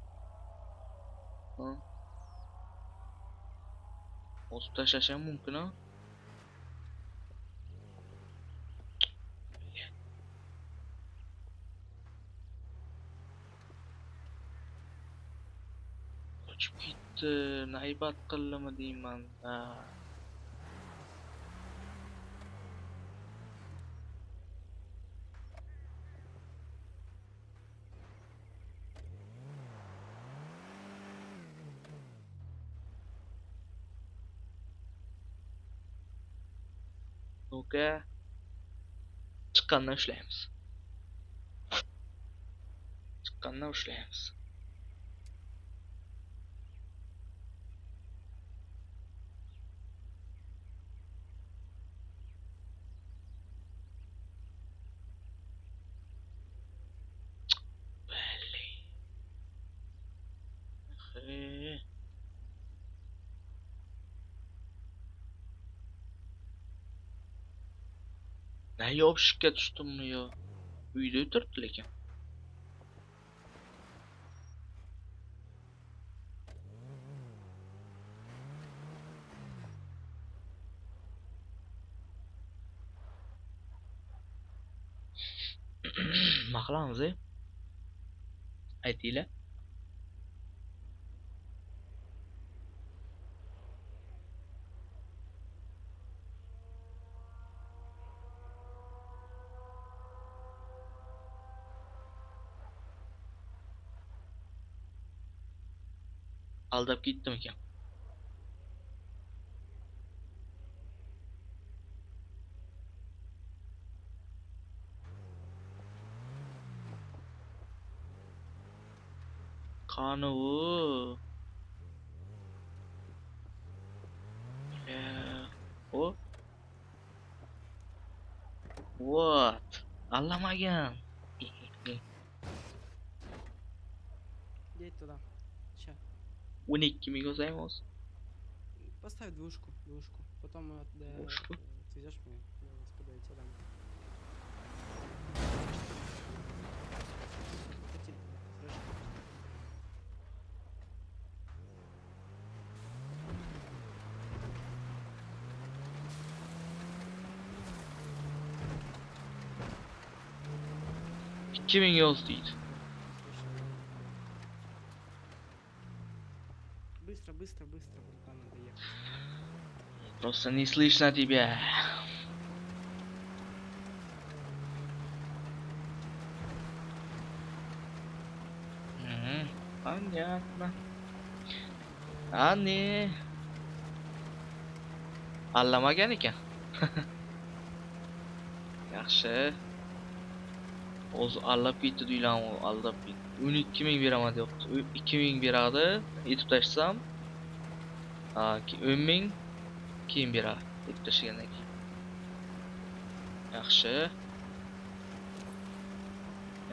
Otib tashlash ham mumkin-a? Qochib ketdi, naybat qildimi deyman. Oka. Chiqqandan ushlaymiz. Ne yopishga tushdimmi yo? Uyda o'tiribdi lekin. Nima qilamiz, aytinglar. Aldab ketdimikan? Qani u? O? What? Allamagan. Едь туда. Ща. 12 мега займос. Поставь двушку. Потом отвезешь мне с подойти. Kimin yoz değil. Быстро, братан, надо ехать. Просто не слышно тебя. Понятно. Anne. Allamagan ekan. Yaxshi. O'zi allab ketdi deylarmi, aldab ketdi. 12000 beraman deyapti. 2000 beradi, yetib tashsam. 10000 keyin beradi, yetib tashlagandan keyin.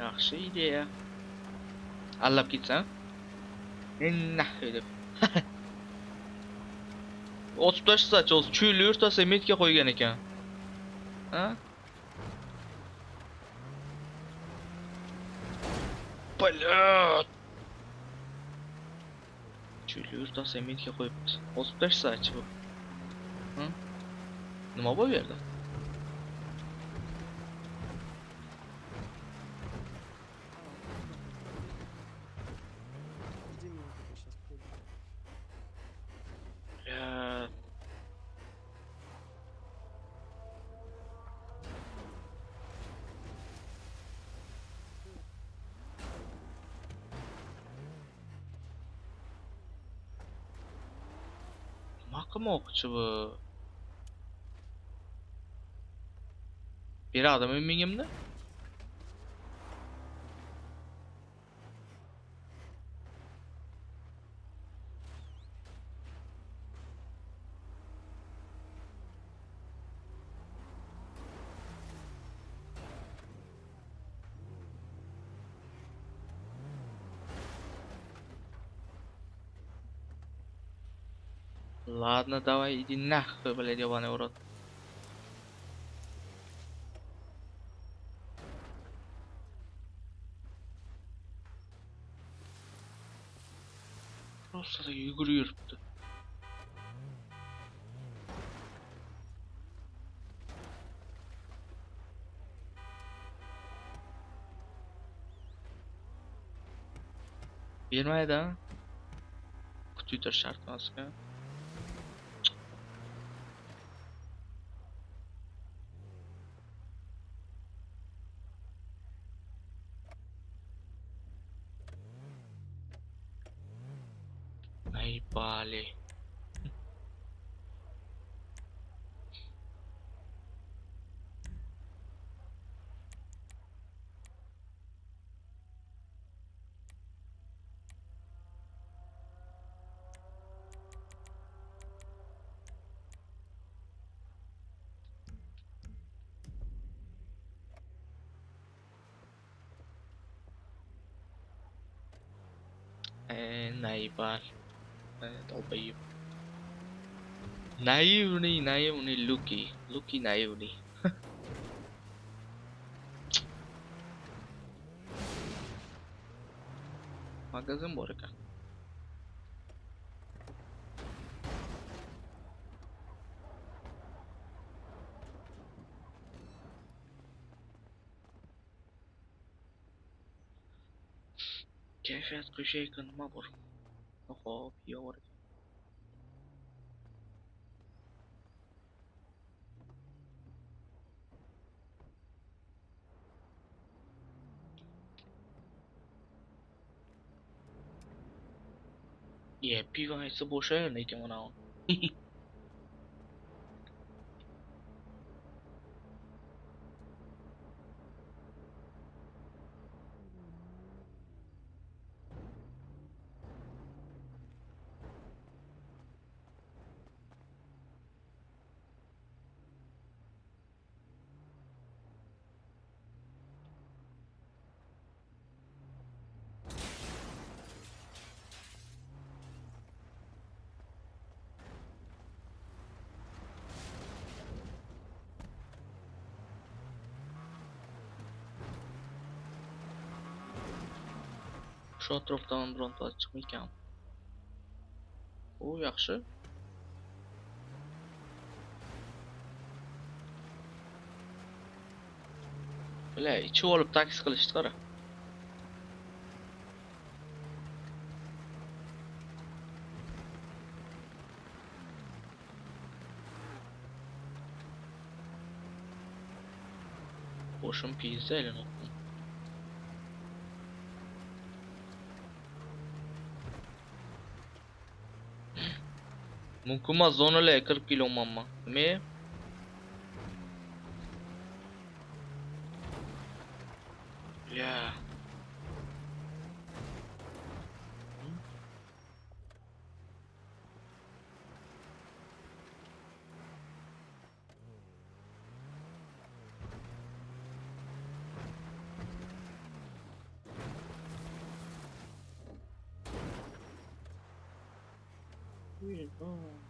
Yaxshi ideya. Allab ketsam. Enna deb. Otib tashlasachi, o'zi cho'lni o'rtasiga metka qo'ygan ekan. Ha? Balat! Chuli o'rtasi menga qo'yibdi. O'zib tashsa-chi bu. Ha? Nima bu yerda? Жди минуту, я сейчас приду. Ya. Nima qilmoqchi bu? Beradimi mingimni? Ладно, давай, иди нахуй, блядь, ебаный урод. Просто yugurib yuribdi. Bermaydi. Kuchli shart emasmi? Naipali. Naipal. Dolbayım. Naivni, Lucky naivni. Magazin bor ekan. Kayfiyat qo'shayotgan nima bor? Hop, yo'q ekan. Pivo ise bo'shayor lekin mana. Shu atrofdan bironta chiqmaykan. O yaxshi. Bile ichib olib taksi qilishdi qara. Boşum pizza ile nokta. Mumkin emas, zonalar 40 kilo mamma. Nima? Ya.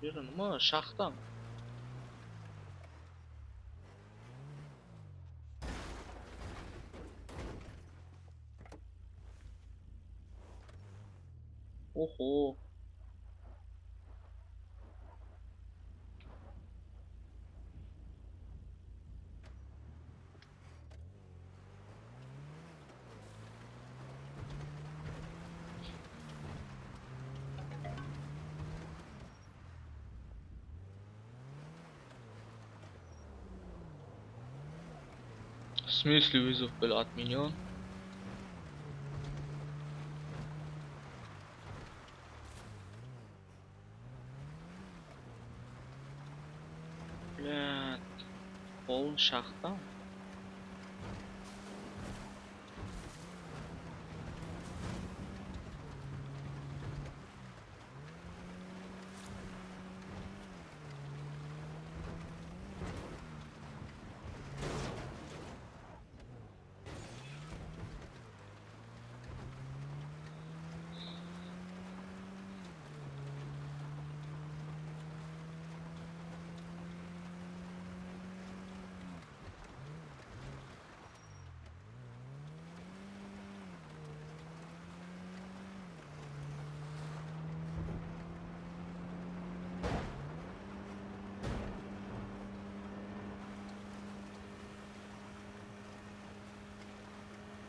Bir nima shaxtan. Oho. В смысле вызов был отменен? Бля, полный шахта.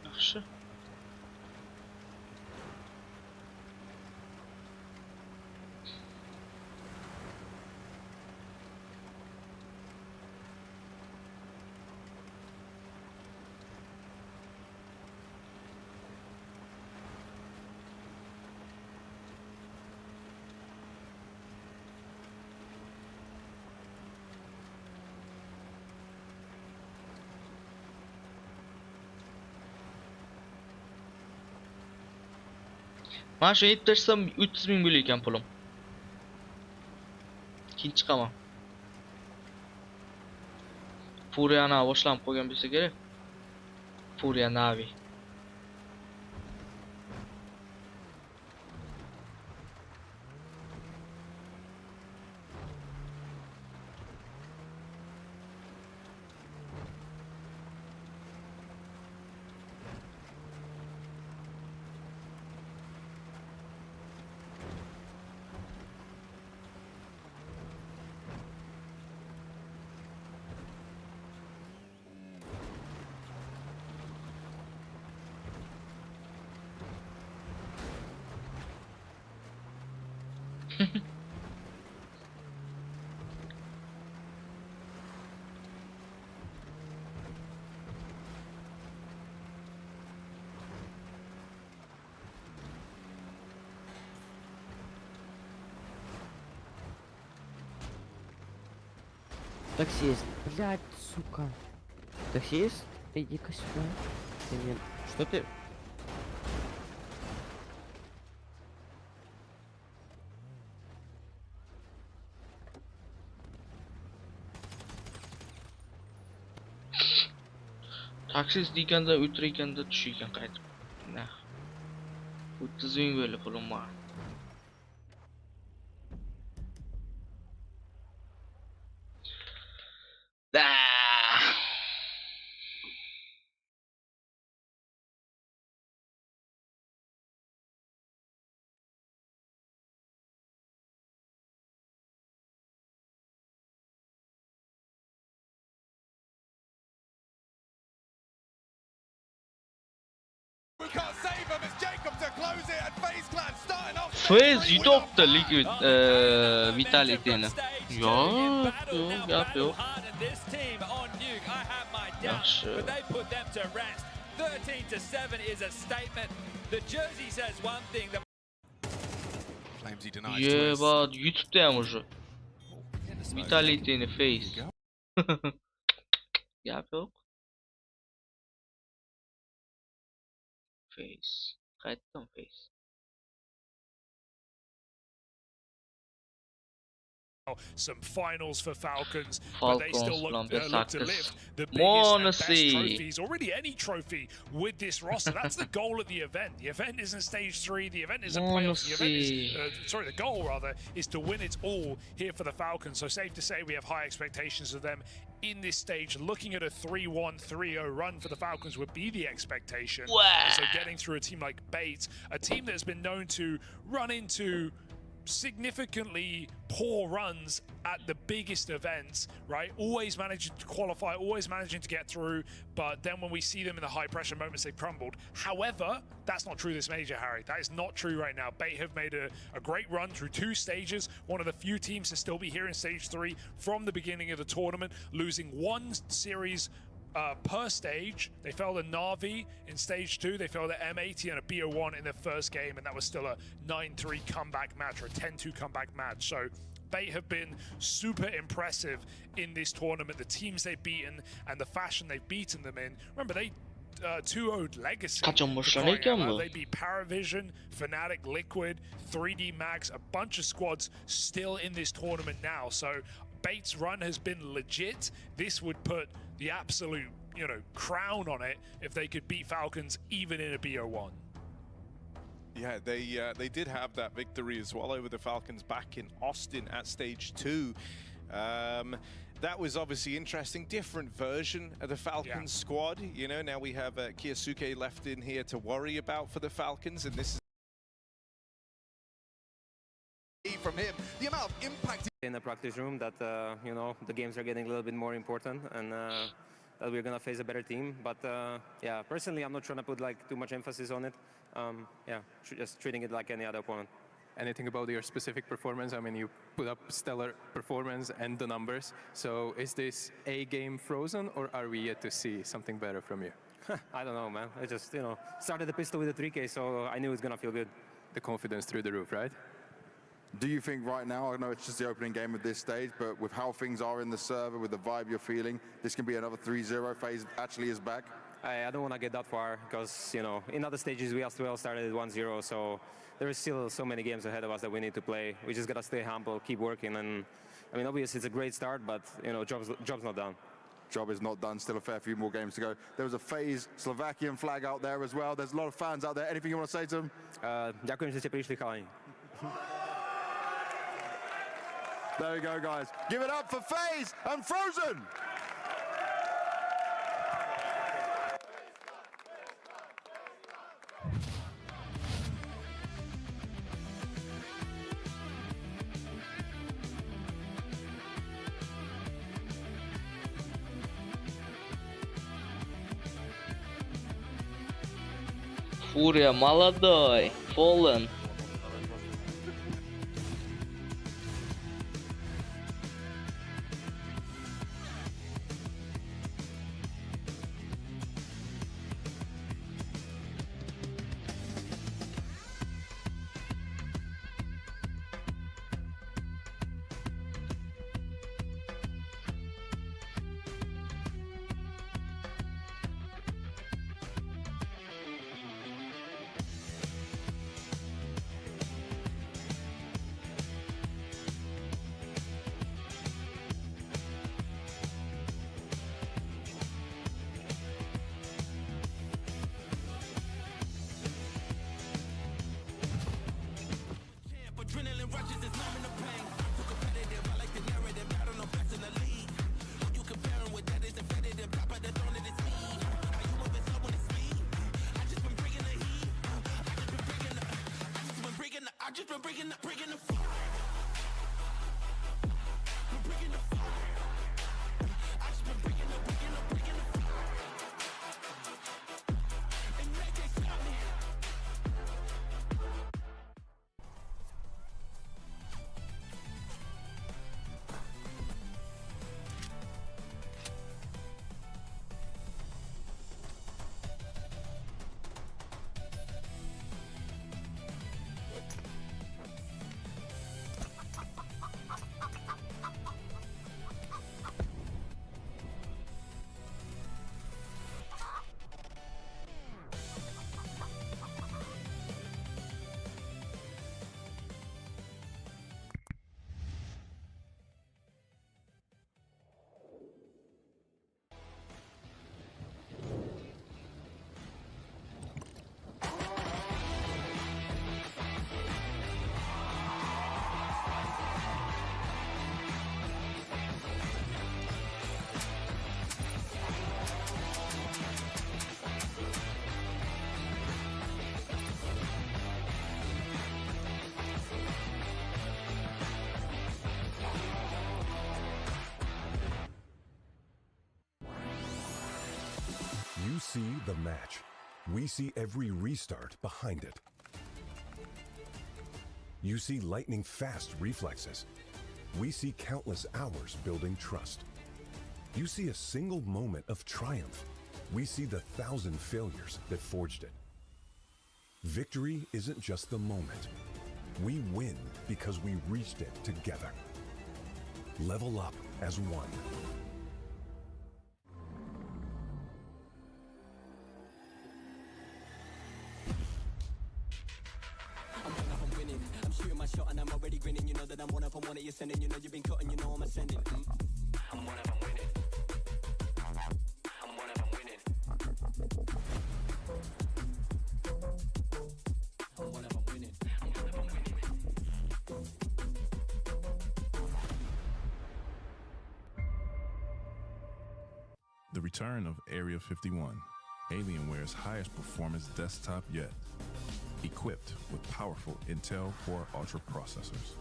Yaxşı. Mana shu yeb tashsam 300 ming bo'lar ekan pulim. Keyin chiqaman. Furiani boshlanib qo'ygan bo'lsa kerak. Furia Navi. Таксист, блядь, сука. Таксист, иди-ка сюда. Ты мне... Что ты? Taksiz deganda o'tirganda tushigan qaytib. Nah. 30 ming bo'ldi pulim bor. Da. Fez yutibdi lekin Vitalitini. Yo'q, gap yo'q. Yaxshi. 13 to 7 is a statement. The jersey says one thing. Ебать, yutibdi ham уже. Vitalitini face. Gap yo'q. Face. Qaytdim face. some finals for Falcons, but they still look to lift the biggest and best trophies, or really any trophy with this roster. That's the goal of the event. The event isn't stage 3, the event isn't playoffs, the event is, the goal rather, is to win it all here for the Falcons. So safe to say we have high expectations of them in this stage. Looking at a 3-1, 3-0 run for the Falcons would be the expectation. And so getting through a team like Bait, a team that has been known to run into significantly poor runs at the biggest events, right? Always managing to qualify, always managing to get through, but then when we see them in the high pressure moments, they've crumbled. However, that's not true this major, Harry. That is not true right now. Bait have made a great run through 2 stages, one of the few teams to still be here in stage 3 from the beginning of the tournament, losing 1 series per stage. They fell to Na'Vi in stage 2, they fell to M80 and a BO1 in their first game, and that was still a 9-3 comeback match or a 10-2 comeback match. So Bait have been super impressive in this tournament, the teams they've beaten and the fashion they've beaten them in. Remember, they 2-0'd Legacy. They beat Paravision, Fnatic, Liquid, 3D Max, a bunch of squads still in this tournament now. So Bait's run has been legit. This would put the absolute, crown on it if they could beat Falcons even in a BO1. Yeah, they did have that victory as well over the Falcons back in Austin at stage 2. That was obviously interesting, different version of the Falcons squad. Now we have Kiyosuke left in here to worry about for the Falcons, and this is from him. The amount of impact in the practice room that the games are getting a little bit more important, and that we're gonna face a better team. But yeah, personally, I'm not trying to put too much emphasis on it. Yeah, just treating it like any other opponent. Anything about your specific performance? I mean, you put up stellar performance and the numbers. So is this a game frozen, or are we yet to see something better from you? I don't know, man. I just started the pistol with a 3K, so I knew it was gonna feel good. The confidence through the roof, right? Do you think right now, I know it's just the opening game of this stage, but with how things are in the server, with the vibe you're feeling, this can be another 3-0 phase actually is back? I don't want to get that far because, in other stages we as well started at 1-0, so there is still so many games ahead of us that we need to play. We just got to stay humble, keep working, and I mean, obviously it's a great start, but, job's not done. Job is not done, still a fair few more games to go. There was a FaZe Slovakian flag out there as well. There's a lot of fans out there. Anything you want to say to them? Ďakujem, že ste prišli, chalani. There we go, guys. Give it up for FaZe and Frozen! Фурия, молодой, Fallen. You see the match. We see every restart behind it. You see lightning-fast reflexes. We see countless hours building trust. You see a single moment of triumph. We see the 1,000 failures that forged it. Victory isn't just the moment. We win because we reached it together. Level up as one. I'm winning. I'm shooting my shot and I'm already grinning. You know that I'm one of them, one of you sending. You know you've been cutting, you know I'm ascending. I'm one of them winning. I'm one of them winning. I'm one of them winning. I'm one of them winning. The return of Area 51, Alienware's highest performance desktop yet, equipped with powerful Intel Core Ultra processors.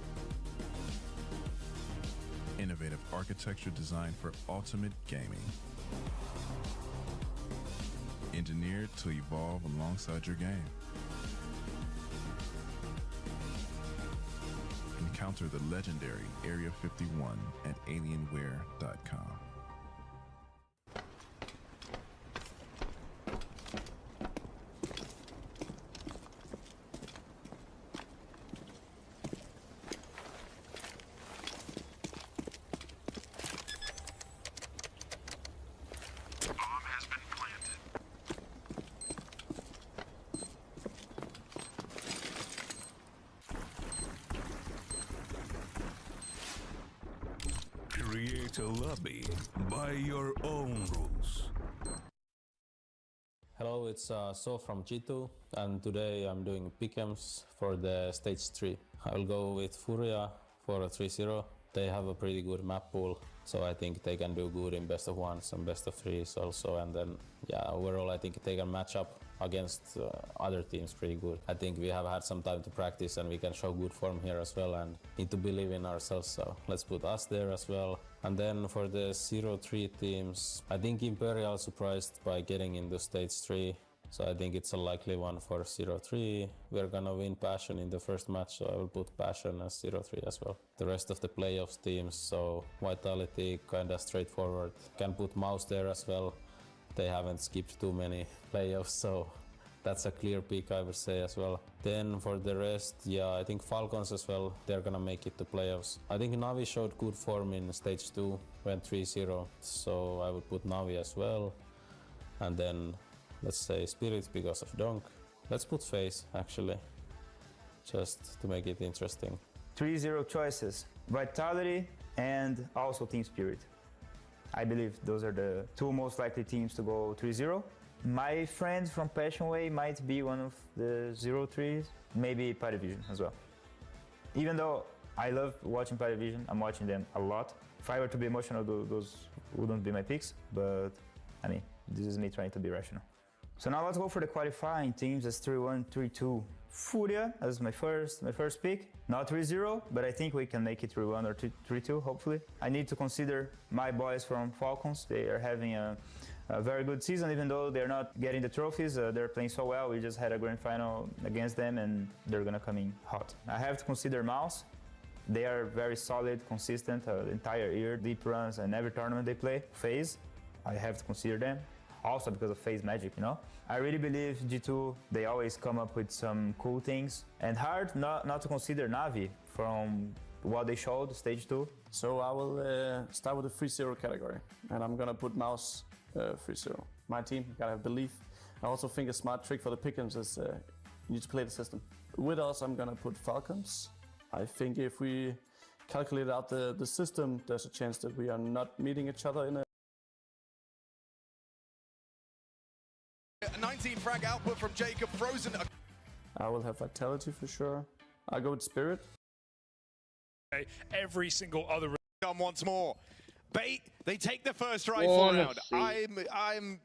Innovative architecture designed for ultimate gaming. Engineered to evolve alongside your game. Encounter the legendary Area 51 at Alienware.com. Create a lobby by your own rules. Hello, it's So from G2, and today I'm doing pick'ems for the stage 3. I will go with Furia for a 3-0. They have a pretty good map pool, so I think they can do good in best of ones and best of threes also. And then, yeah, overall I think they can match up against other teams pretty good. I think we have had some time to practice and we can show good form here as well and need to believe in ourselves, so let's put us there as well. And then for the 0-3 teams, I think Imperial surprised by getting into stage 3. So I think it's a likely one for 0-3. We're gonna win Passion in the first match, so I will put Passion as 0-3 as well. The rest of the playoffs teams, so Vitality, kinda straightforward. Can put Mouse there as well. They haven't skipped too many playoffs, so that's a clear pick, I would say, as well. Then for the rest, yeah, I think Falcons as well, they're gonna make it to playoffs. I think Navi showed good form in stage 2, went 3-0, so I would put Navi as well. And then let's say Spirits because of Donk. Let's put FaZe, actually, just to make it interesting. 3-0 choices, Vitality and also Team Spirit. I believe those are the two most likely teams to go 3-0. My friends from Passion Way might be one of the 0-3s, maybe Parivision as well. Even though I love watching Parivision, I'm watching them a lot. If I were to be emotional, those wouldn't be my picks, but I mean, this is me trying to be rational. So now let's go for the qualifying teams as 3-1, 3-2. Furia as my first pick. Not 3-0, but I think we can make it 3-1 or 3-2, hopefully. I need to consider my boys from Falcons. They are having a very good season, even though they're not getting the trophies. They're playing so well. We just had a grand final against them, and they're gonna come in hot. I have to consider Mouse. They are very solid, consistent, the entire year, deep runs, and every tournament they play. FaZe, I have to consider them. Also because of FaZe magic, you know? I really believe G2, they always come up with some cool things. And hard not to consider Navi from what they showed, stage 2. So I will start with the 3-0 category. And I'm gonna put Mouse 3-0. My team, gotta have belief. I also think a smart trick for the pick'ems is you need to play the system. With us, I'm gonna put Falcons. I think if we calculate out the system, there's a chance that we are not meeting each other in a 19 frag output from Jacob, frozen. I will have Vitality for sure. I'll go with Spirit. Every single other... Come once more. Bait, they take the first rifle round. I'm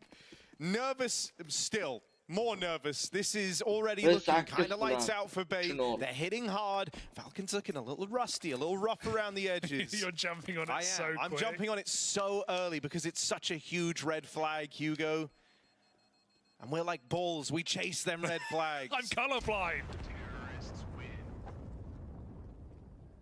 nervous still. More nervous. This is already looking kind of lights out for Bait. They're hitting hard. Falcons looking a little rusty, a little rough around the edges. You're jumping on it I'm jumping on it so early because it's such a huge red flag, Hugo. And we're like bulls, we chase them red flags. I'm colorblind.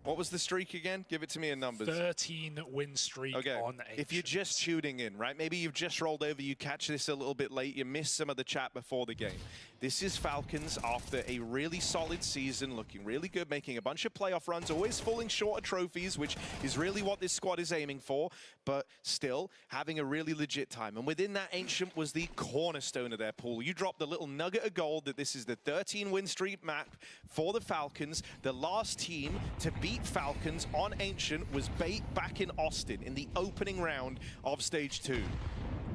What was the streak again? Give it to me in numbers. 13 win streak on Ancient. If you're just tuning in, right? Maybe you've just rolled over, you catch this a little bit late, you missed some of the chat before the game. This is Falcons after a really solid season, looking really good, making a bunch of playoff runs, always falling short of trophies, which is really what this squad is aiming for, but still having a really legit time. And within that, Ancient was the cornerstone of their pool. You dropped the little nugget of gold that this is the 13 win streak map for the Falcons. The last team to beat Falcons on Ancient was Bait back in Austin in the opening round of Stage 2.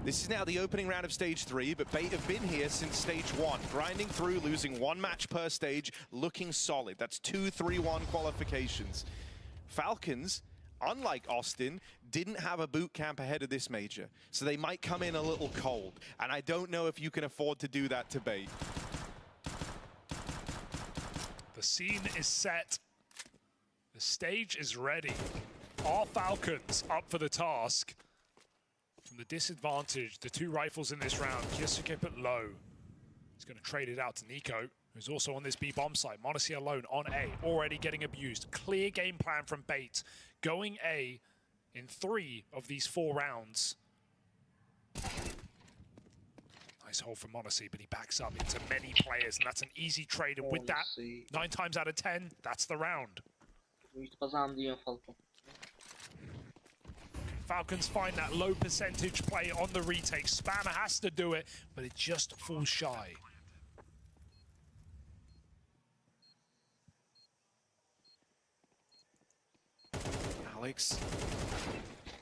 This is now the opening round of Stage 3, but Bait have been here since Stage 1, grinding through, losing 1 match per stage, looking solid. That's 2 3-1 qualifications. Falcons, unlike Austin, didn't have a boot camp ahead of this major, so they might come in a little cold, and I don't know if you can afford to do that to Bait. The scene is set. The stage is ready. Are Falcons up for the task? From the disadvantage, the 2 rifles in this round, Kyosuke put low. He's going to trade it out to Nico, who's also on this B bomb site. Monik alone on A, already getting abused. Clear game plan from Bait, going A in 3 of these 4 rounds. Nice hold from Monik, but he backs up into many players, and that's an easy trade. And with that, 9 times out of 10, that's the round. Falcons find that low percentage play on the retake. Spammer has to do it, but it just falls shy. Alex,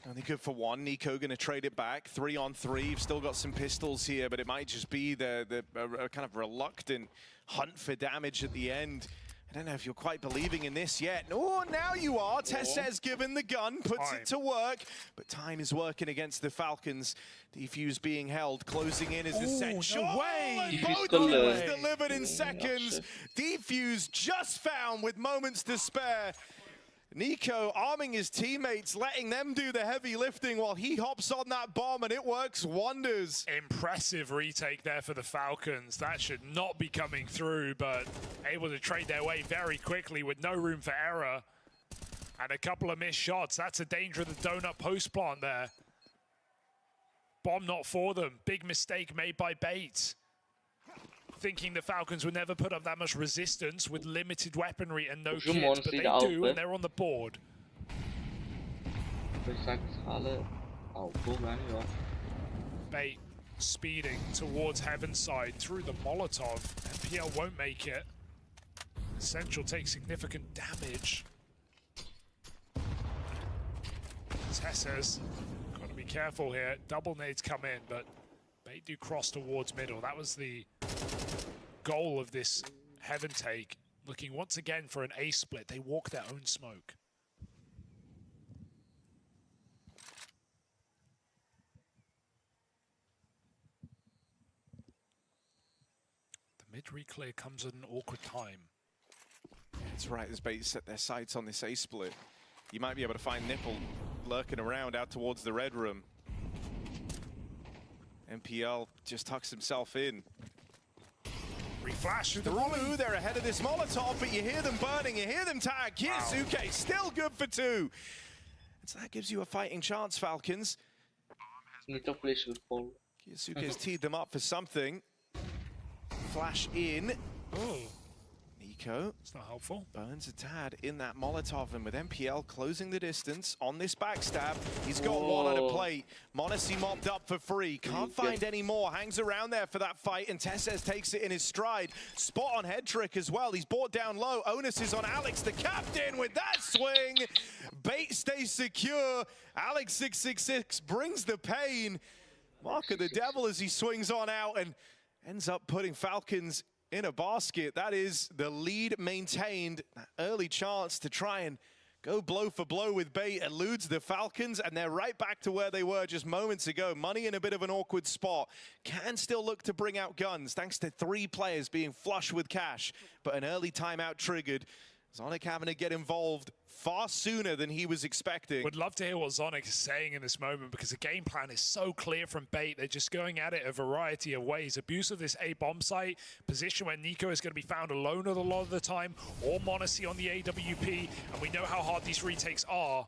only good for 1. Nico going to trade it back. 3 on 3. You've still got some pistols here, but it might just be the kind of reluctant hunt for damage at the end. I don't know if you're quite believing in this yet. Oh, now you are. Tessez given the gun, puts it to work. But time is working against the Falcons. Defuse being held, closing in is essential. No way! Both teams delivered in seconds. Defuse just found with moments to spare. Nico arming his teammates, letting them do the heavy lifting while he hops on that bomb, and it works wonders. Impressive retake there for the Falcons. That should not be coming through, but able to trade their way very quickly with no room for error. And a couple of missed shots. That's a danger of the donut post plant there. Bomb not for them. Big mistake made by Bait. Thinking the Falcons would never put up that much resistance with limited weaponry and no kits, but they do, and they're on the board. Bait speeding towards Heaven's side through the Molotov. MPL won't make it. Essential takes significant damage. Tessez, got to be careful here. Double nades come in, but Bait do cross towards middle. That was the goal of this Heaven take. Looking once again for an A split. They walk their own smoke. The mid re-clear comes at an awkward time. That's right, as Bait set their sights on this A split. You might be able to find Nipple lurking around out towards the red room. MPL just tucks himself in. Reflash through the Rapoo, they're ahead of this Molotov, but you hear them burning, you hear them tag. Kyosuke still good for 2. So that gives you a fighting chance, Falcons. Kyosuke's teed them up for something. Flash in. Oh. Nico. It's not helpful. Burns a tad in that Molotov, and with MPL closing the distance on this backstab, he's got 1 on a plate. Monik mopped up for free. Can't find any more. Hangs around there for that fight, and Tessez takes it in his stride. Spot on head trick as well. He's brought down low. Onus is on Alex, the captain, with that swing. Bait stays secure. Alex 666 brings the pain. Mark of the devil as he swings on out and ends up putting Falcons in a basket. That is the lead maintained. That early chance to try and go blow for blow with Bait eludes the Falcons, and they're right back to where they were just moments ago. Money in a bit of an awkward spot. Can still look to bring out guns thanks to 3 players being flush with cash, but an early timeout triggered. Zonic having to get involved far sooner than he was expecting. Would love to hear what Zonic is saying in this moment because the game plan is so clear from Bait. They're just going at it a variety of ways. Abuse of this A bomb site, position where Nico is going to be found alone a lot of the time, or Monacy on the AWP, and we know how hard these retakes are.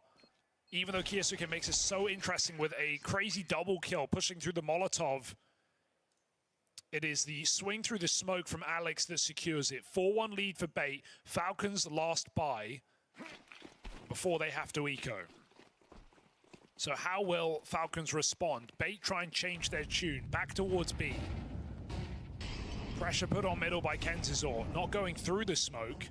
Even though Keisuke makes it so interesting with a crazy double kill, pushing through the Molotov. It is the swing through the smoke from Alex that secures it. 4-1 lead for Bait. Falcons last buy before they have to eco. So how will Falcons respond? Bait try and change their tune. Back towards B. Pressure put on middle by Kenzizor. Not going through the smoke.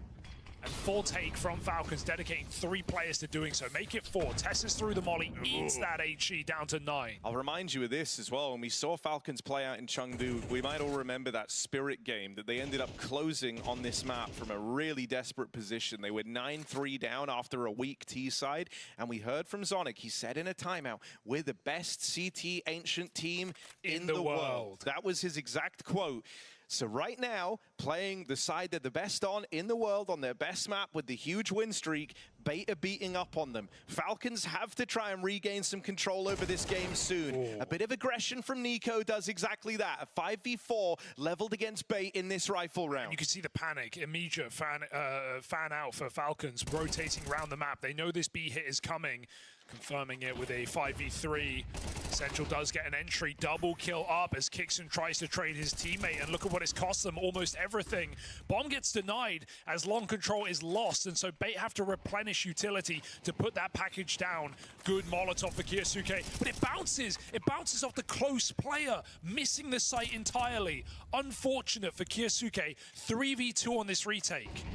And full take from Falcons, dedicating 3 players to doing so. Make it 4. Tesses through the molly, eats that HE down to 9. I'll remind you of this as well. When we saw Falcons play out in Chengdu, we might all remember that Spirit game that they ended up closing on this map from a really desperate position. They were 9-3 down after a weak T side, and we heard from Zonic. He said in a timeout, "We're the best CT Ancient team in the world." That was his exact quote. So right now, playing the side they're the best on in the world on their best map with the huge win streak, Bait are beating up on them. Falcons have to try and regain some control over this game soon. A bit of aggression from Nico does exactly that. A 5v4 leveled against Bait in this rifle round. And you can see the panic, immediate fan out for Falcons, rotating around the map. They know this B hit is coming. Confirming it with a 5v3. Central does get an entry, double kill up as Kixon tries to trade his teammate, and look at what it's cost them, almost everything. Bomb gets denied as long control is lost, and so Bait have to replenish utility to put that package down. Good Molotov for Keisuke, but it bounces off the close player, missing the site entirely. Unfortunate for Keisuke, 3v2 on this retake.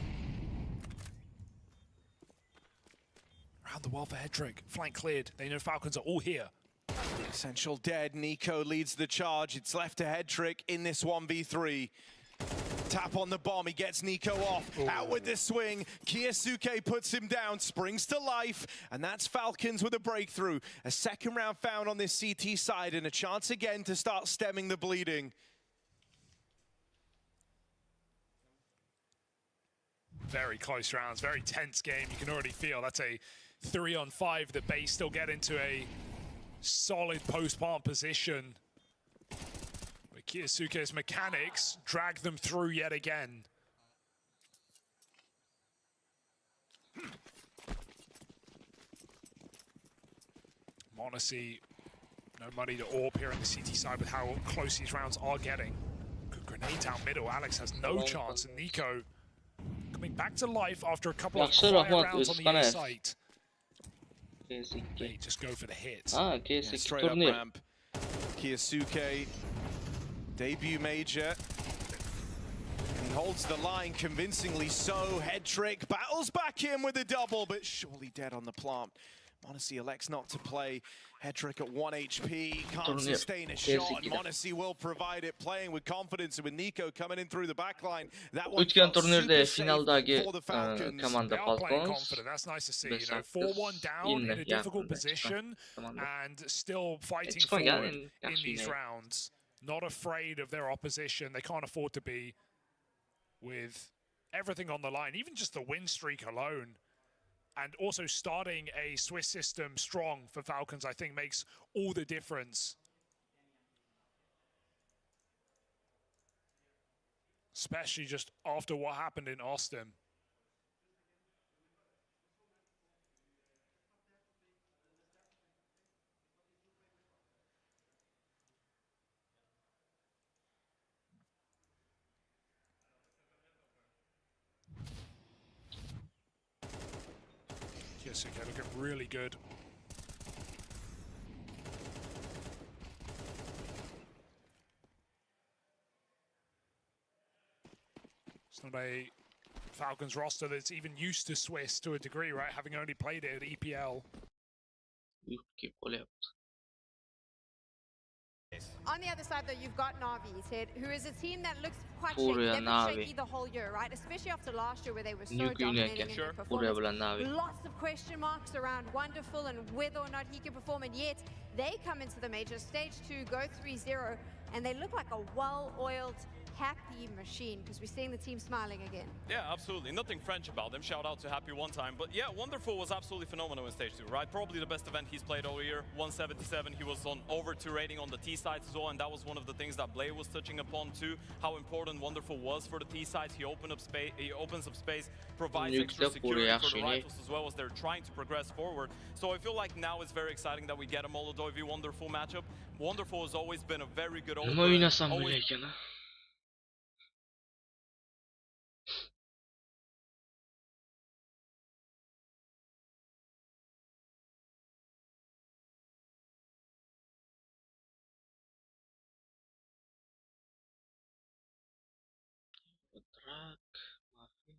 Around the wall for Hedrick. Flank cleared. They know Falcons are all here. Essential dead. Nico leads the charge. It's left to Hedrick in this 1v3. Tap on the bomb. He gets Nico off. Out with the swing. Keisuke puts him down. Springs to life. And that's Falcons with a breakthrough. A second round found on this CT side and a chance again to start stemming the bleeding. Very close rounds. Very tense game. You can already feel that's a 3-on-5 that Bait still get into a solid post-palm position. But Keisuke's mechanics drag them through yet again. Monacy, no money to AWP here on the CT side with how close these rounds are getting. Good grenade down middle. Alex has no chance, and Nico coming back to life after a couple of quiet rounds on the A site. They just go for the hit. Straight up ramp. Keisuke, debut major. He holds the line convincingly so. Hedrick battles back in with a double, but surely dead on the plant. Monacy elects not to play. Hedrick at 1 HP, can't sustain a shot, and Monacy will provide it, playing with confidence, and with Nico coming in through the backline. That one O'tgan turnirde finaldagi komanda Falcons. That's nice to see, you know, 4-1 down in a difficult position and still fighting forward in these rounds. Not afraid of their opposition. They can't afford to be, with everything on the line, even just the win streak alone. And also starting a Swiss system strong for Falcons, I think, makes all the difference. Especially just after what happened in Austin. Keisuke looking really good. It's not a Falcons roster that's even used to Swiss to a degree, right? Having only played it at EPL. On the other side, though, you've got Navi, who is a team that looks quite shaky. They've been shaky the whole year, right? Especially after last year where they were so dominating in their performance. Lots of question marks around Wonderful and whether or not he can perform, and yet they come into the major stage 2, go 3-0, and they look like a well-oiled attack the machine, because we're seeing the team smiling again. Yeah, absolutely. Nothing French about him. Shout out to Happy one time. But yeah, Wonderful was absolutely phenomenal in Stage 2, right? Probably the best event he's played all year. 177. He was on over 2 rating on the T sides as well, and that was one of the things that Blay was touching upon too. How important Wonderful was for the T sides. He opens up space, provides extra security for the rifles as well as they're trying to progress forward. So I feel like now it's very exciting that we get a Molodov v Wonderful matchup. Wonderful has always been a very good Nima o'ynasam böyle ekan? Track, maafin.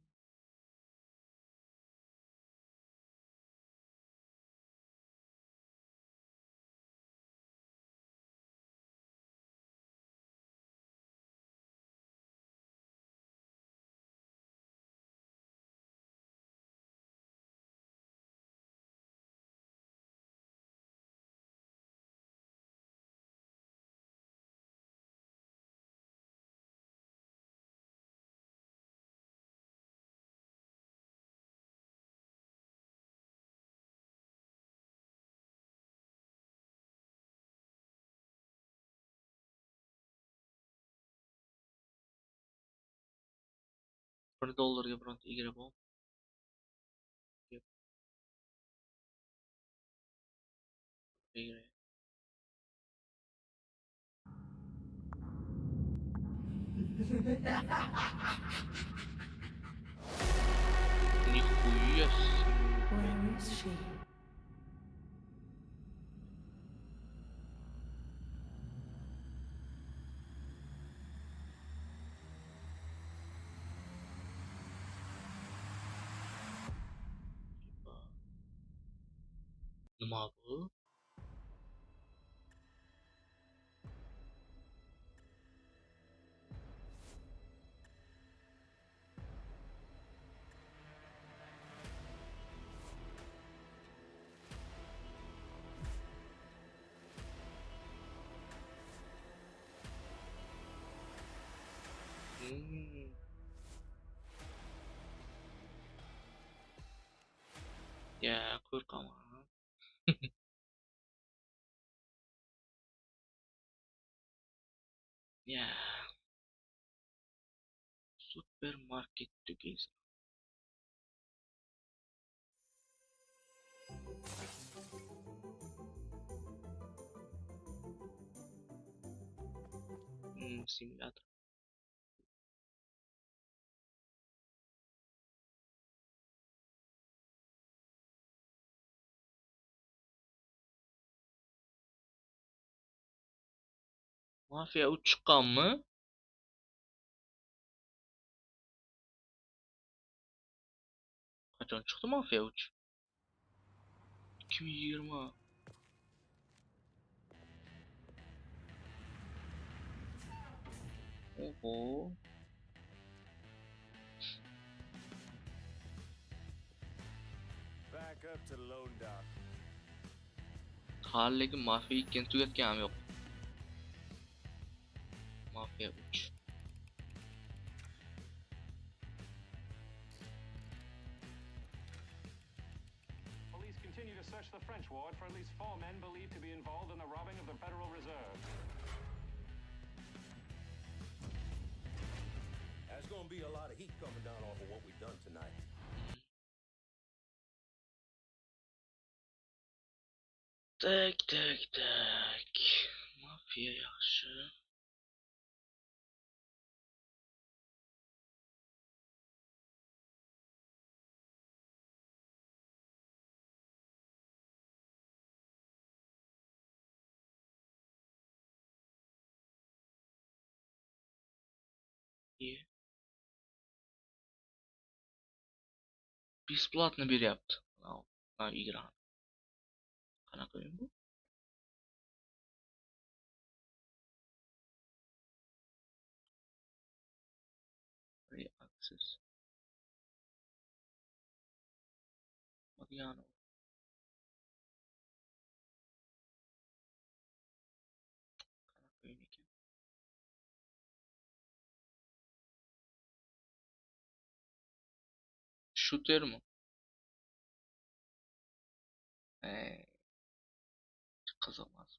$1 biron egri bom. Egri. Нихуя себе. Where is she? Nima bu? Ya, qo'rqaman. Ya. Supermarket together. Simulator. Mafya 3 chiqqanmi? Qachon chiqdi Mafya 3? 2020. Oho. Back up to loan dock. Lekin Mafya 2 tugatganim yo'q. Mafya 3. Police continue to search the French ward for at least 4 men believed to be involved in the robbing of the Federal Reserve. There's gonna be a lot of heat coming down off of what we've done tonight. Tak. Mafya yaxshi. Бесплатно beryapti. Mana igrani. Qanaqa o'yin bu? Free access. Mariano. Qanaqa o'yin ekan? Shooter mu? Qiziqmas.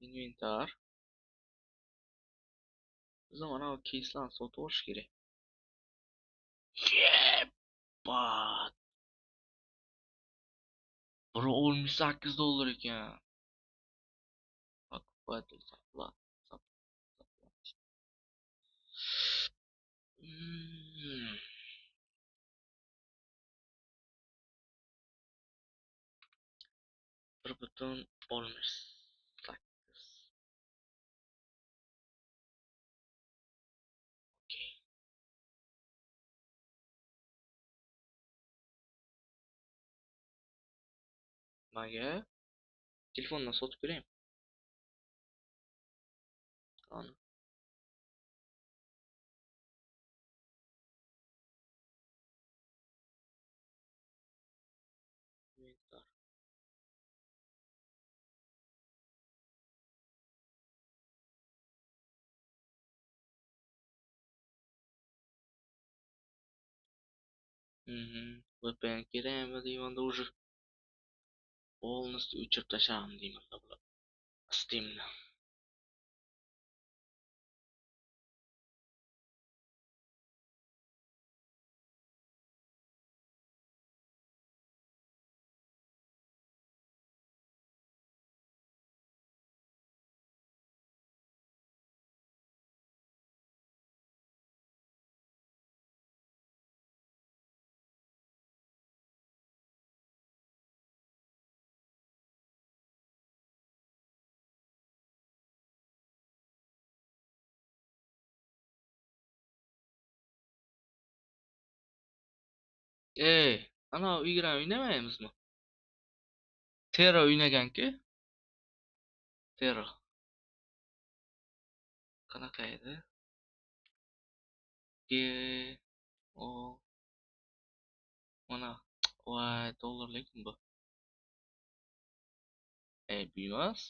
Inventar. Biz mana bu keyslarni sotib olish kerak. Yepat. $18 ekan. Покупатель сапла. Bir butun olmuş. Maga telefondan sotib ko'raymi? Qani. Inventar. VPN kerakmi deymanda уже полностью o'chirib tashladim deymanda bular. Steamni. Ana uyga o'ynamaymizmi? Terra o'ynagan-ku. Terra. Qanaqa edi? Mana voy dollar lekin bu. Buymas.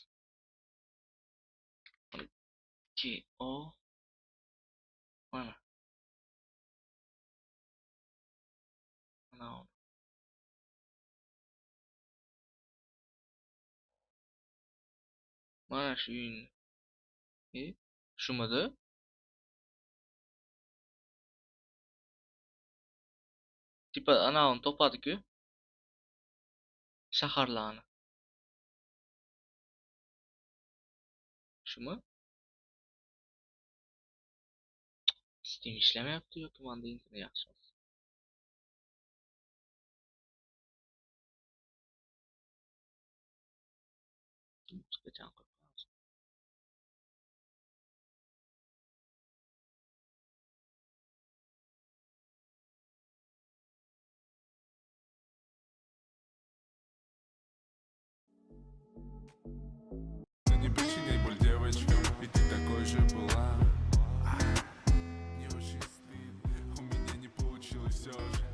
Mana. Mana. Mana shu uyni. Shumidi? Tipa anavini topadi-ku. Shaharlarni. Shumi? Steam ishlamayapti yoki menda internet yaxshi emas. Не причиняй боль девочкам, ведь ты такой же была. Не очень стыдно, у меня не получилось все же.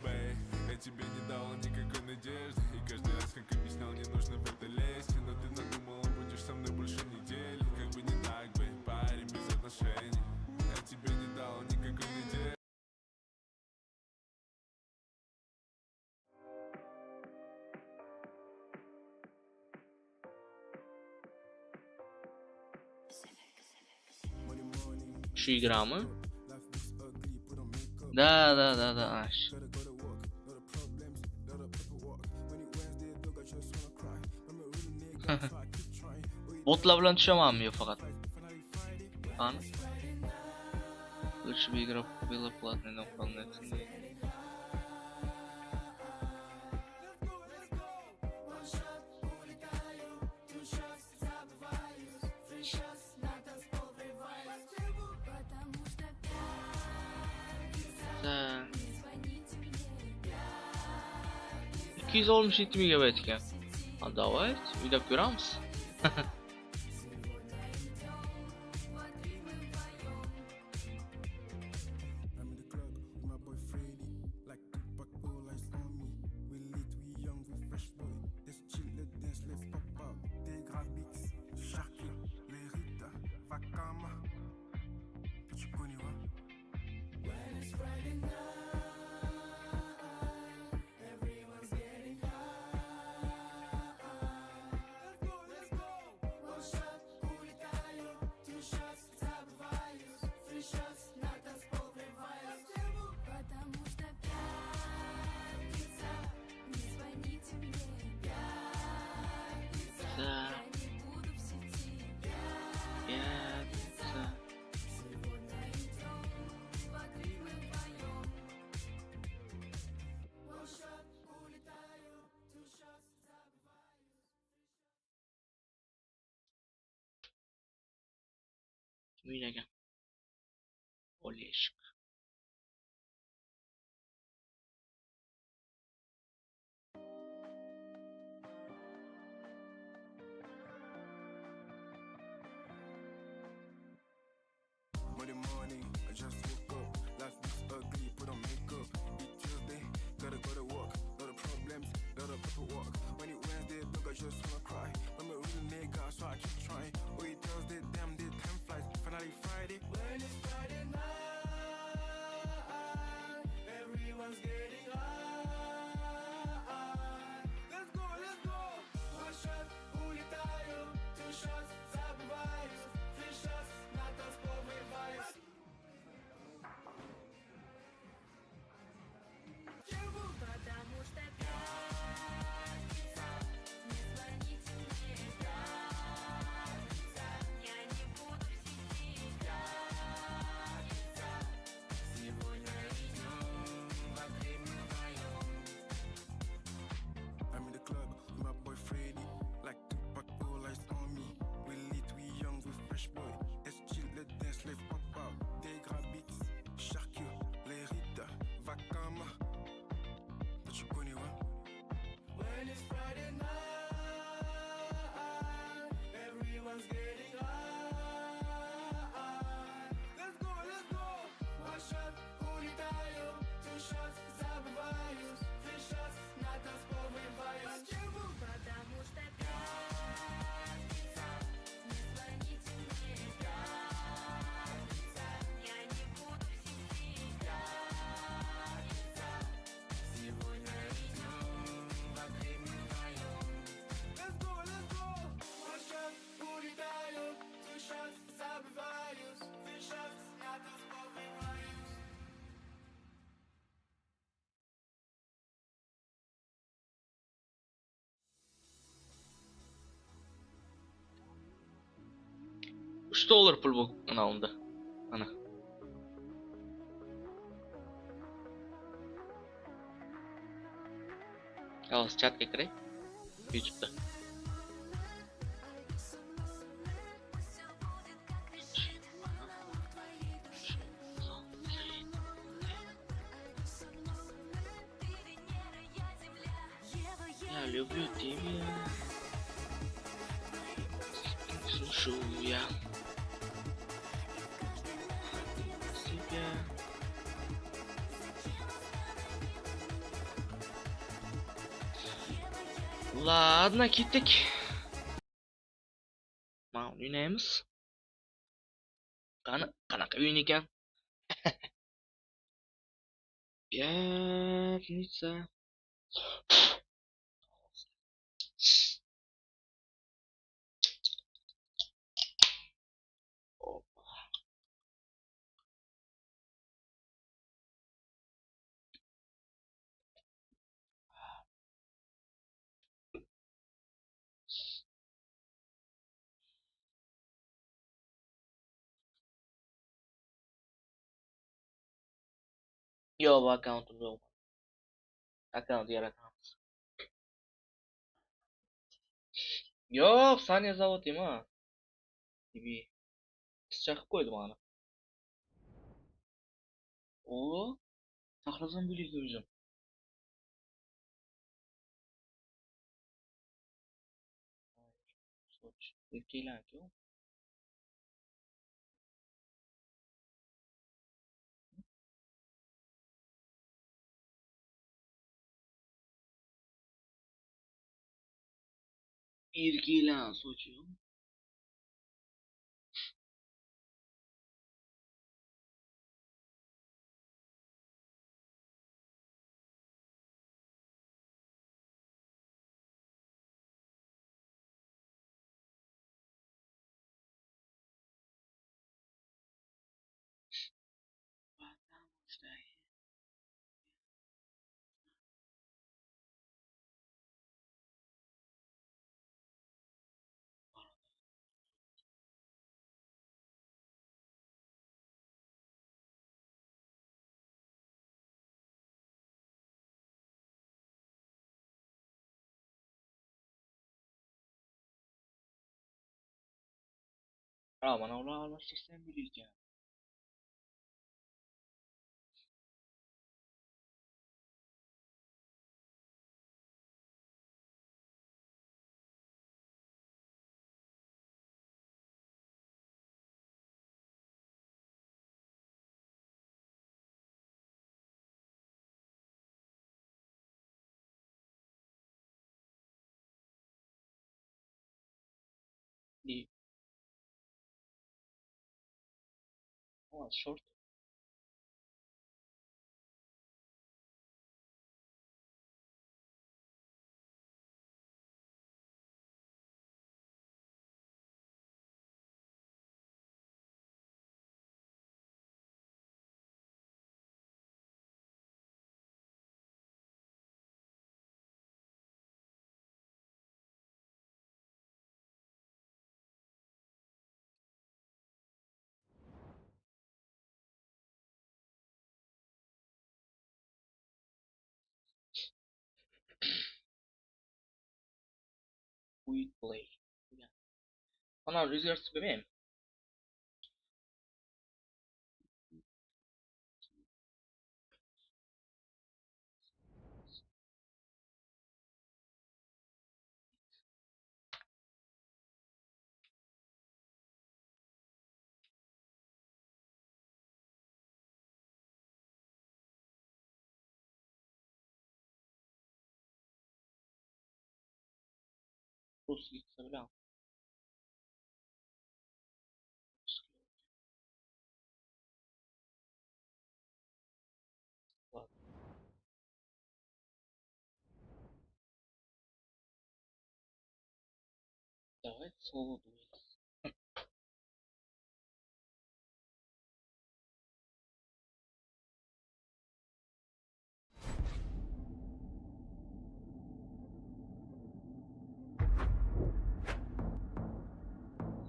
Бэй, я тебе не дала никакой надежды. И каждый раз, как объяснял, не нужно в это лезть. Но ты надумала, будешь со мной больше недели. Как бы не так, бэй, парень без отношений. Я тебе не дала никакой надежды. Şu gramı. Da. Aş. Botlar bilan tushamanmi yo faqat? Qani? Лучше бы игра была платной, но вполне цены. Да. 267 мегабайт ekan. А давайте, o'ylab ko'ramiz. Uynaga. Oleshk. Monday morning, I just woke up. Life looks ugly, put on makeup. It's Tuesday, gotta go to work. Lot of problems, lot of paperwork. When it Wednesday, look, I just wanna cry. I'm a real nigga, so I keep trying. Oh, it Thursday, damn, day time flies. Finally Friday. When it's Friday night, everyone's getting high. Let's go, let's go. One shot, улетаю. Two shots, забываю. Three shots, на танцпол вырываюсь. Потому что пятница, не звоните мне, пятница, я не буду в сети, пятница, сегодня идем в отрыв вдвоем. I'm in the club with my boy Freddy. Like Tupac, all eyes on me. We lit, we young, we fresh boy. Let's chill, let's dance, let's pop out. Des gras beats, Sharky, les Rita, Vakama. But you connais, ouais? When it's Friday night, everyone's getting high. Let's go, let's go. One shot, улетаю. Two shots, забываю. Three shots, на танцпол вырываюсь. Потому что пятница, не звоните мне, пятница, я не буду в сети, пятница, Сегодня идем в отрыв вдвоем. Let's go, let's go. One shot, улетаю. Two shots, забываюсь. Three shots, на танцпол вырываюсь. $3 pul bu unda. Ana. Hozir chatga kiray. YouTube'da. Я люблю тебя. Слышу я тебя. Ладно, ketdik. Mana o'ynaymiz. Qanaqa o'yin ekan? Пятница. Yo, bu account'im yo'q. Account yaratamiz. Yo'q, saniya zavod emas. Gibi. Qizcha qilib qo'ydi mana. O, taxlasam bo'laydi o'zim. Soch, erkaklarku. Erkaklar sochi. Ha, mana ular almashtirsam bo'laydi. Di. Oh, short. We play. Mana results bilmayman. Rus gitsa bilan. Давай соло дуэль.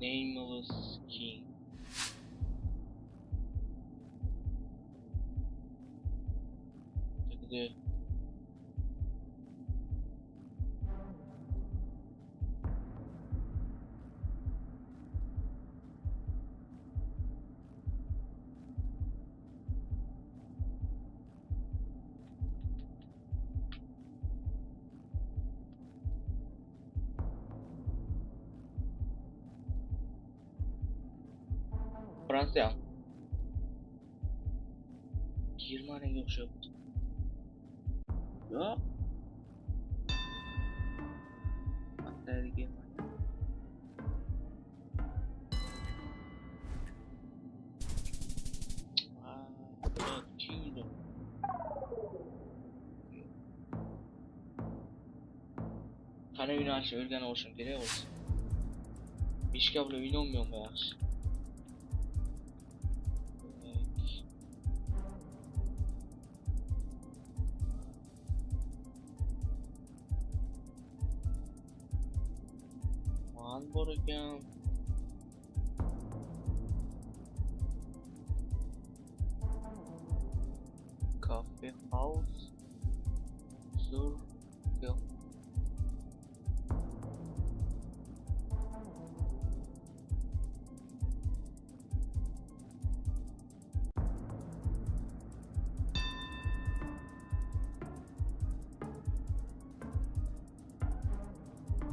Nameless King. Тогда Fransiya. Germaniyaga o'xshayapti. Yo'q. Qanday Germaniya? Chido. Qani yo'nalishni o'rganib olishim kerak bo'lsa. Beshga bilan o'ynolmayman yaxshi. Bor ekan. Ka. Cafe House. Sur. Yok.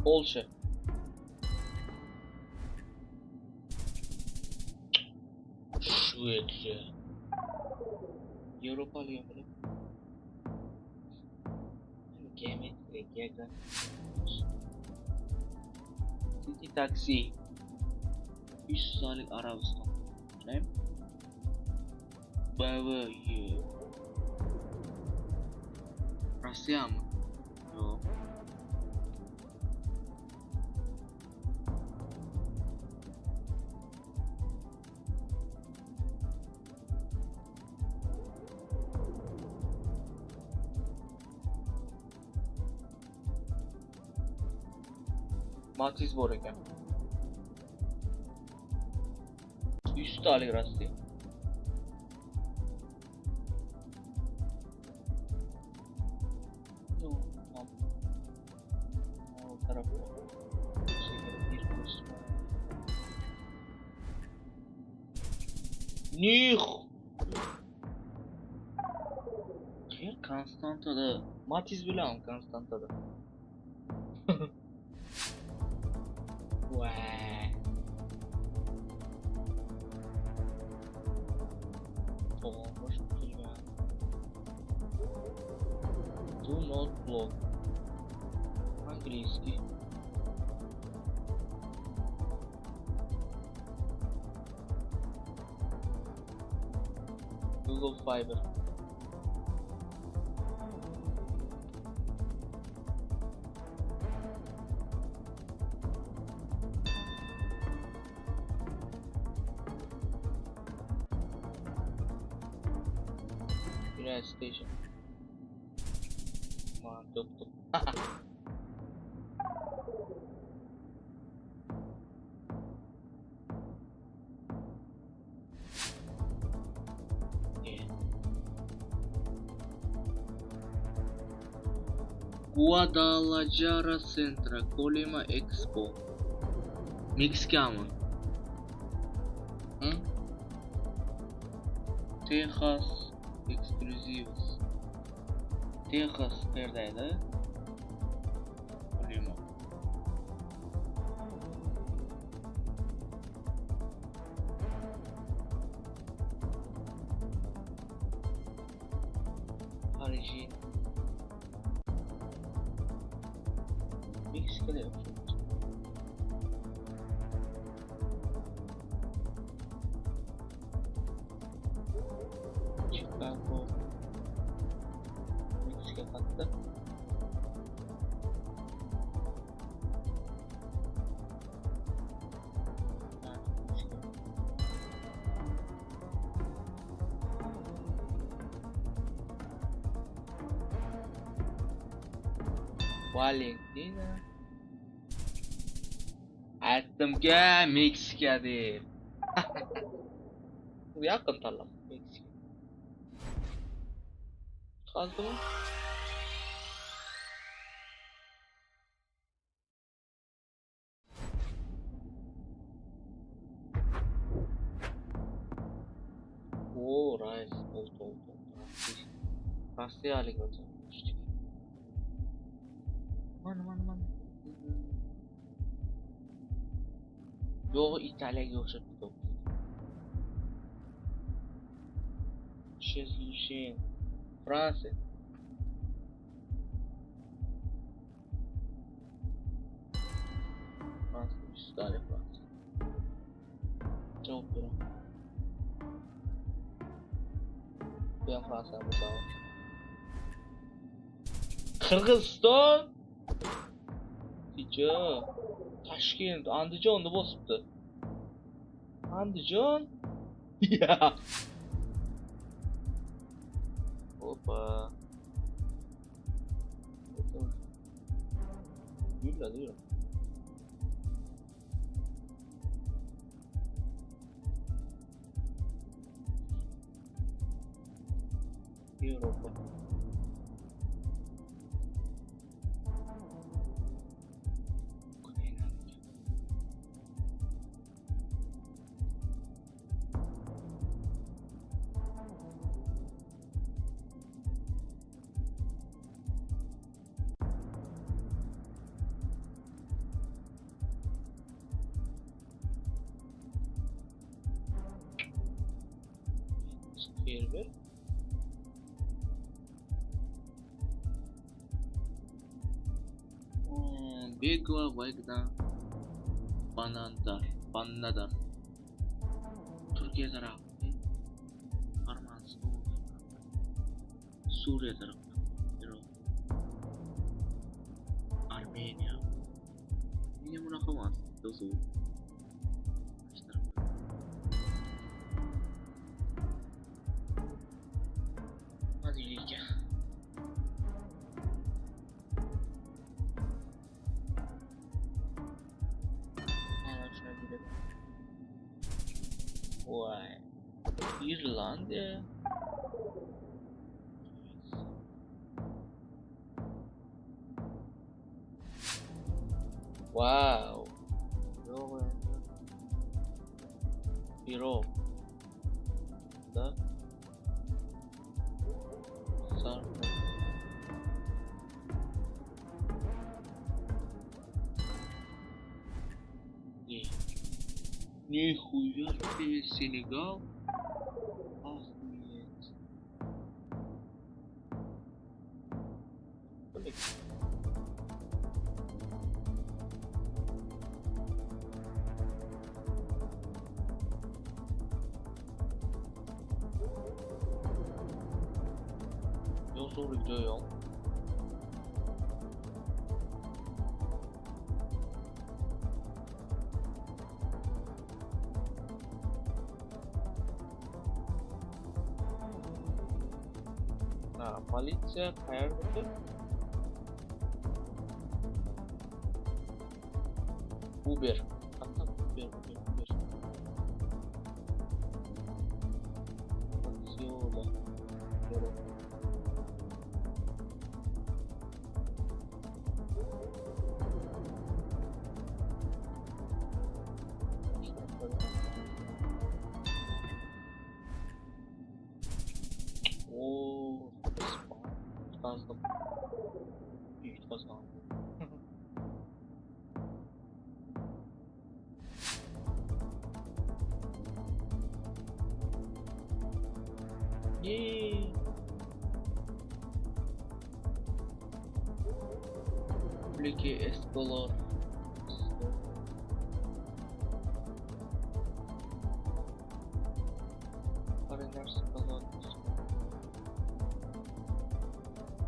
Polsha. Shwediya. Yevropalı yapalım. Gigabyte. City Taxi. 300 dolarlık Arabistan. Ne? Baba Rusya mı? Yok. Matiz bor ekan. 100 talik Rossiya. Yo'q, taraf. Nix. Yer Konstantada. Matiz bilan Konstantada. Vay. Hoş kelgan. Do not block. Английский. Google Fiber. United Station. Mantap. Guadalajara Centra Colima Expo. Mexicano. Texas Exclusivos. Texas neredeydi? Colima. Parijin. Meksika'da yok. Chicago. Meksika katta. Valentina. Aytdimga Meksika deb. Bu yaqin tanlab Meksika. Qazdimi? O, Ryzen oldu. Rossiyalik o'zi. Mana. Yo'q, Italiyaga o'xshab ketdi. Shezlushin. Fransiya. Fransiya, Italiya, Fransiya. Javob beraman. Bu ham Fransiya bo'lsa. Qirg'iziston. Tijo. Toshkent, Andijonni bosibdi. Andijon? Ya. Opa. Yürüdü. Europa. Server. Gigabyte Bandan. Türkiye tarafı. Armanistan. Suriye tarafı. Armenia. Yine bunaqa emas. Do'stlar. Why? İrlanda. Wow. Europe. Da. Sarp. Нихуя себе, Сенегал. Охуеть. Я sorry diyor. Politsiya qayerdadir? Uber. Qanaqa Uber? Yo'da. Oo, kazdım. İyi kazandım. Yay! Aplique escolar. Para escolar.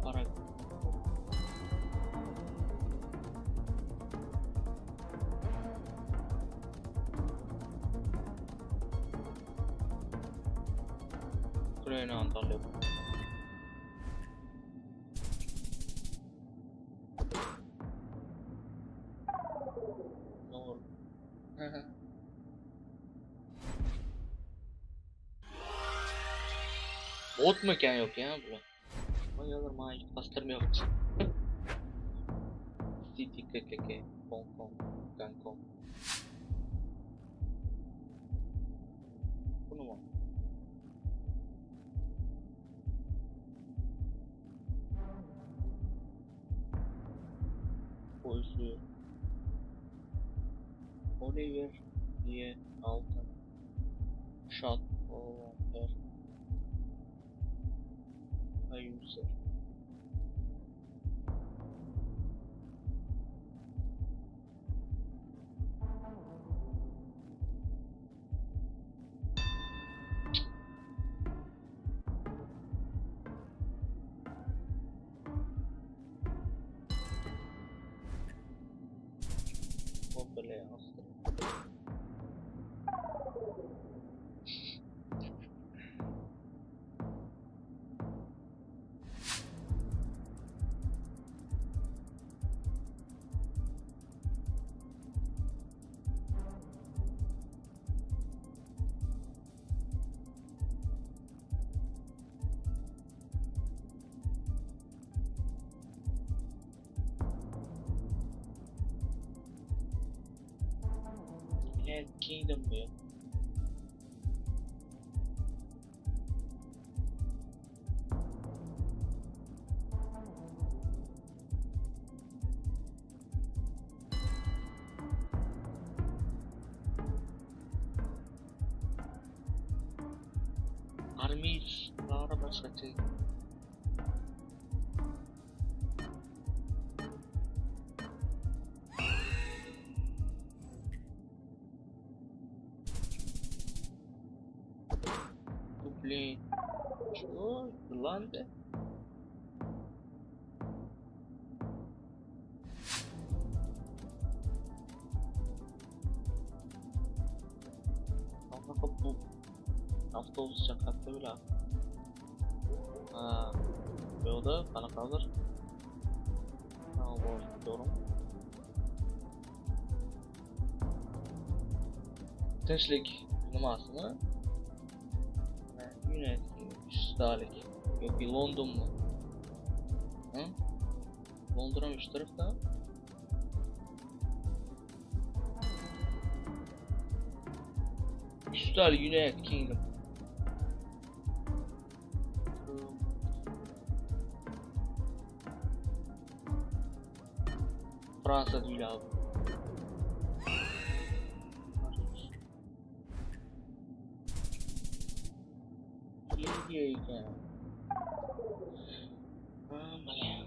Para Ukrayna Antalya. Doğru. Bot mekan yok ya bura. Bayılır maaş bastırmıyor. City KKK Hong Kong Bangkok. Bunu mu? Boysu Oliver diye altın shot olanlar user Popele astro. United Kingdom bu ya. Armiylar boshqacha. Блин, что? Ирландия? Bu avtobus chaqirdi bular. Ha, bu yoqda qanaqadir. Ha, bor, to'g'rimi? Tinchlik nimasimi? United States yoki Londonmi? Ha? London ham shu tarafda. Üstəlik United Kingdom. Fransa değil abi. Yiyeceğim. Aman.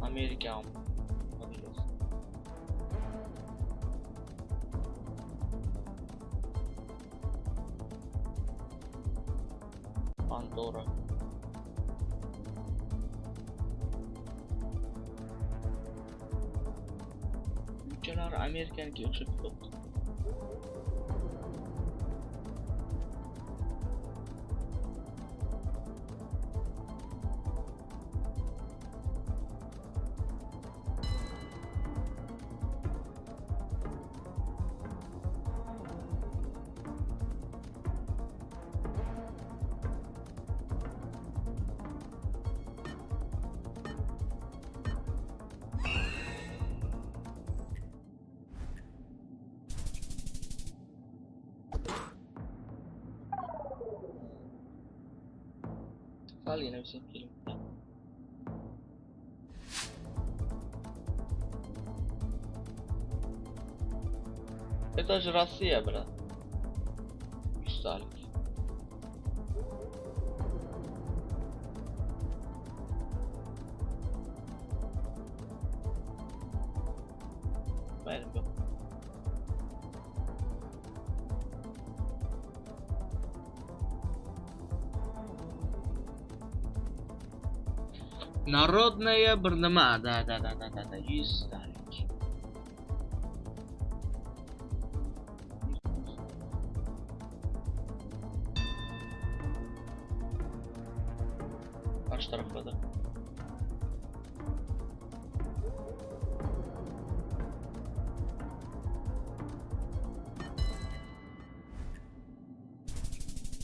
Amerika. Pandora. Ülkeler Amerika'nınki o'xshab ketdi. Yine bir şey film. Это же Россия, брат. Писали. Правильно. Народная Барнама, да, 100 сталик. Kaç tarafta da?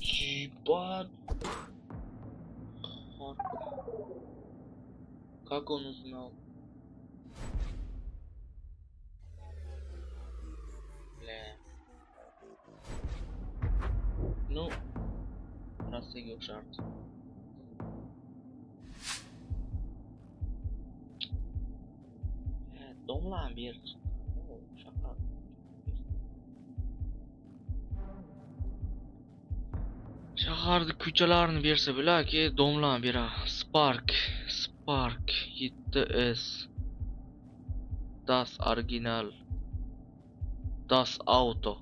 Ебать. Как он узнал? Бля. Ну, раз я шарт. Domlan bir. Şaka. Shaharda ko'chalarni bersa bilaki domlan bera. Spark 7S. Das original. Das auto.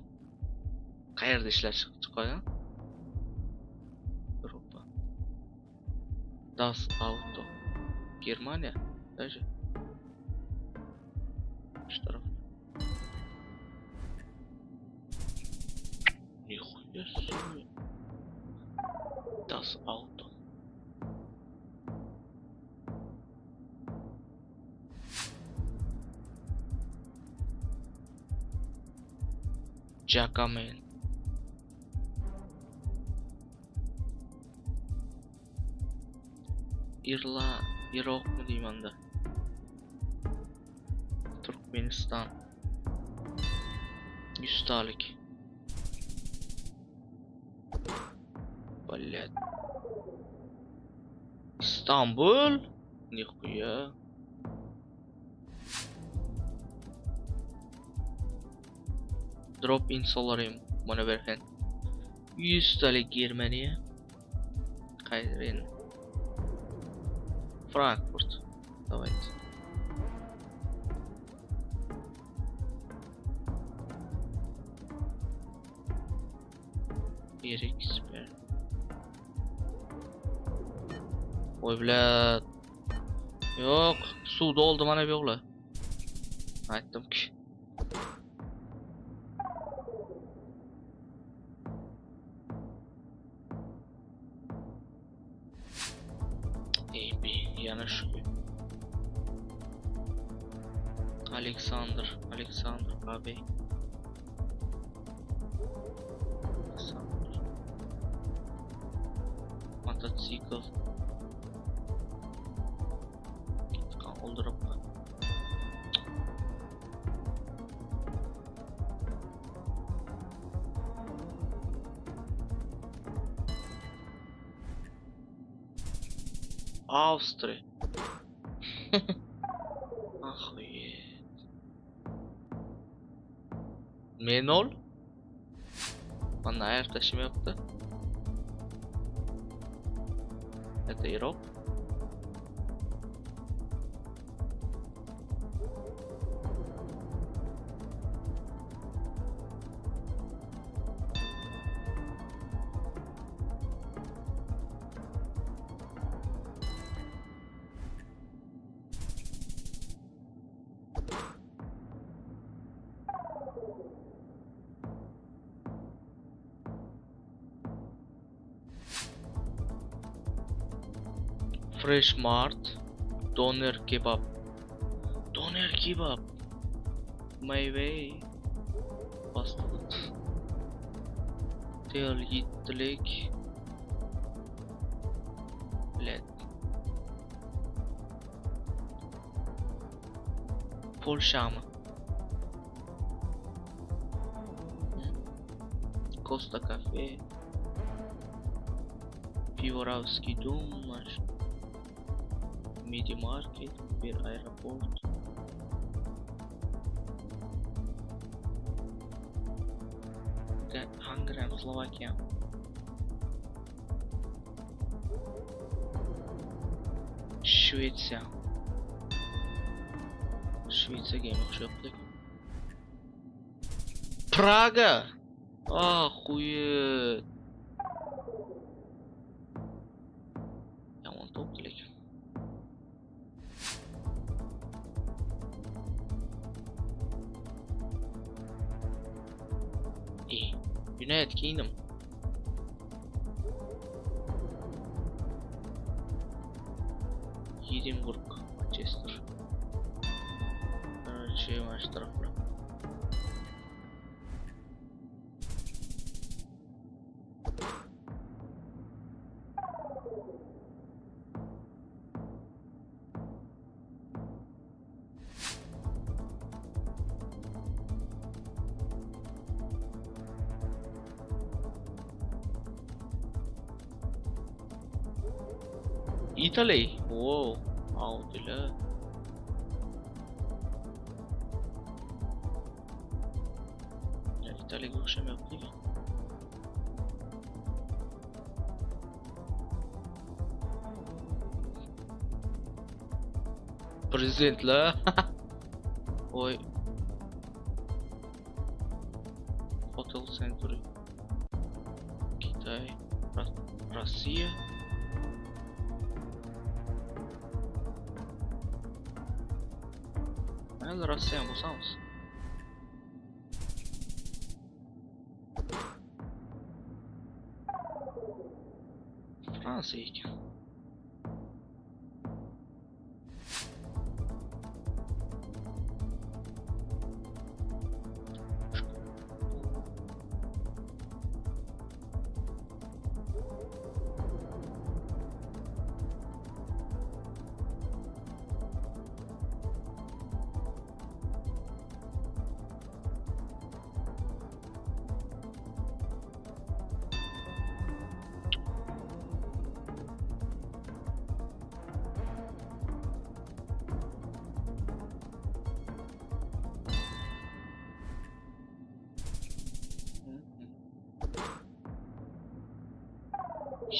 Qayerda ishlab chiqqan? Europa. Das auto. Germaniya. Даже. Şu taraf. Нихуя себе. Das Auto. Jackaman. Iroq mu deyman da? Turkmeniston. 100 talik. Блядь. İstanbul. Nihуя. Drop in Solarium. Bana verken. 100 talik Germaniye. Kayrin. Frankfurt. Давайте. Expert. Oy блядь. Yo'q, suvda oldi mana bu yo'qlar. Aytdim-ki. Yana shu. Alexander abi. Mototsikl. Oldurup. Avstriya. Охуеть. Men ol. Mana air tashimayapti. Это Iroq. Fresh Mart, Doner Kebab. Doner Kebab. My way. Fast food. Tel yittilik. Let. Polshami? Costa Cafe. Pivoravskiy dom. Media Market, bir aeroport. Hungary, Slovakia. Şvetsiya. Shvetsiyaga o'xshabdi. Praga. Охуеть. Yomon to'pchilik. United Kingdom. Edinburgh, Manchester. Короче, maç tarafı. Italy. Wow. Aldılar. Ya İtalya'ya o'xshamayapti. Prezidentlar. Oy. Hotel Century. Kitay. Rossiya. Mayli Rossiya bo'lsamiz. Fransiya ekan.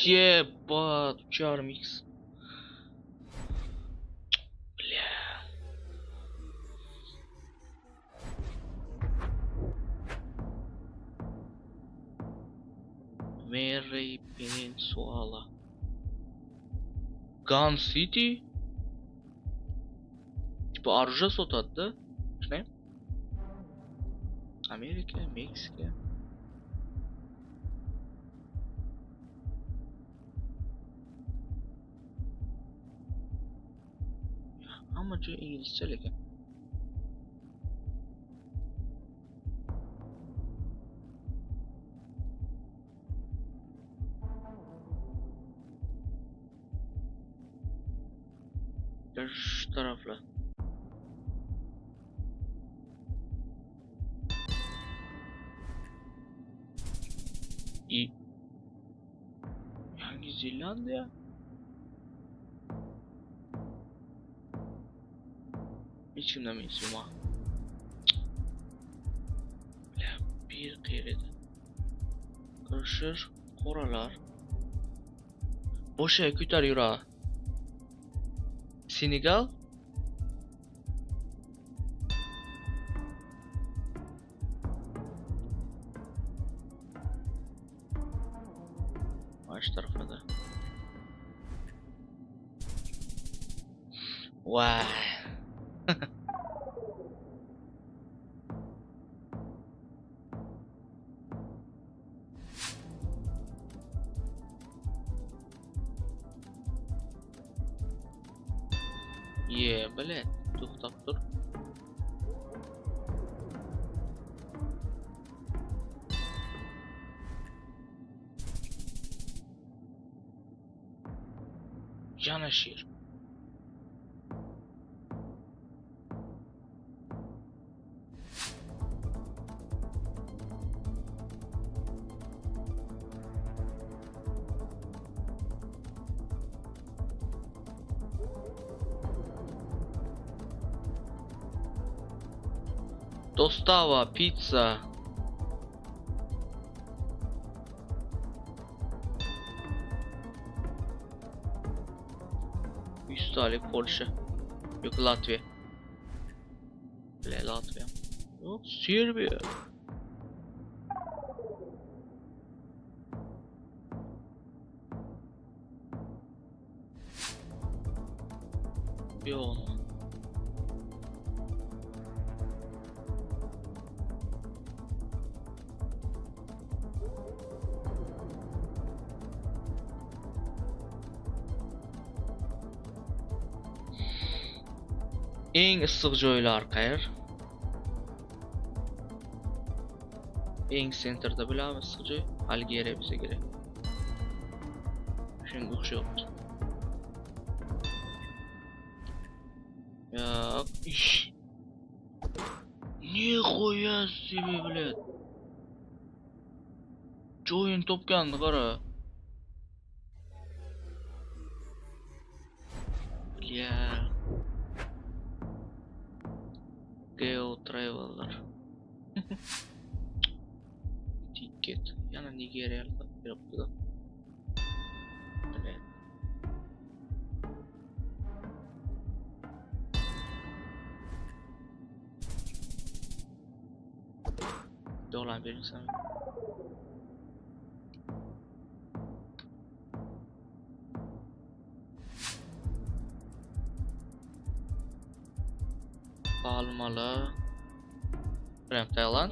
Ебать, 3.5x. Бля. Mary Peninsula. Gun City? Типа оружие сотады, да? Шундай? Америка, Мексика. Ama joy İngilizce lekin. Şu tarafla. Yangi Zelandiya. Hiç kimden bilmiyorum ha. Bir kere karışır koralar. Boşa kütar yura. Senegal. Baş tarafa da. Vay. Блядь, to'xtab tur. Yana şehir. Dostava, pizza. Üstalik Polşa. Yok Latviya. Bile Latviya. Yok Serbiya. Yok. Eng issiq joylar qayer? Eng sentrda bilamiz issiq joy Algeriya bizga kerak. Shunga o'xshayapti. Yo'q, ish. Nixoya себе, блядь. Joyini topganni qara. Yeah. Geo Traveler. Ticket. Yana Nigeriyaliklar beribdi-da. Evet. Dolar verirsen. Palmalı. Prem Tayland.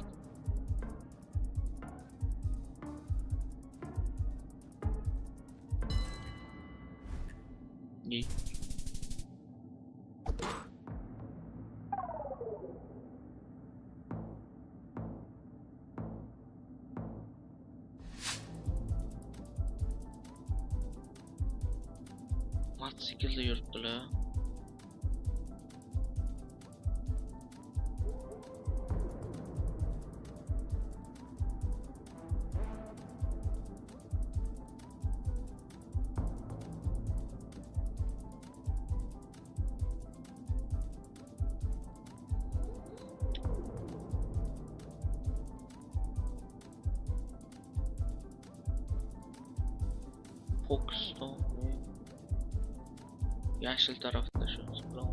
Gi. Mototsiklda yuribdilar. Fokusda. Yashil tarafda shu bilan.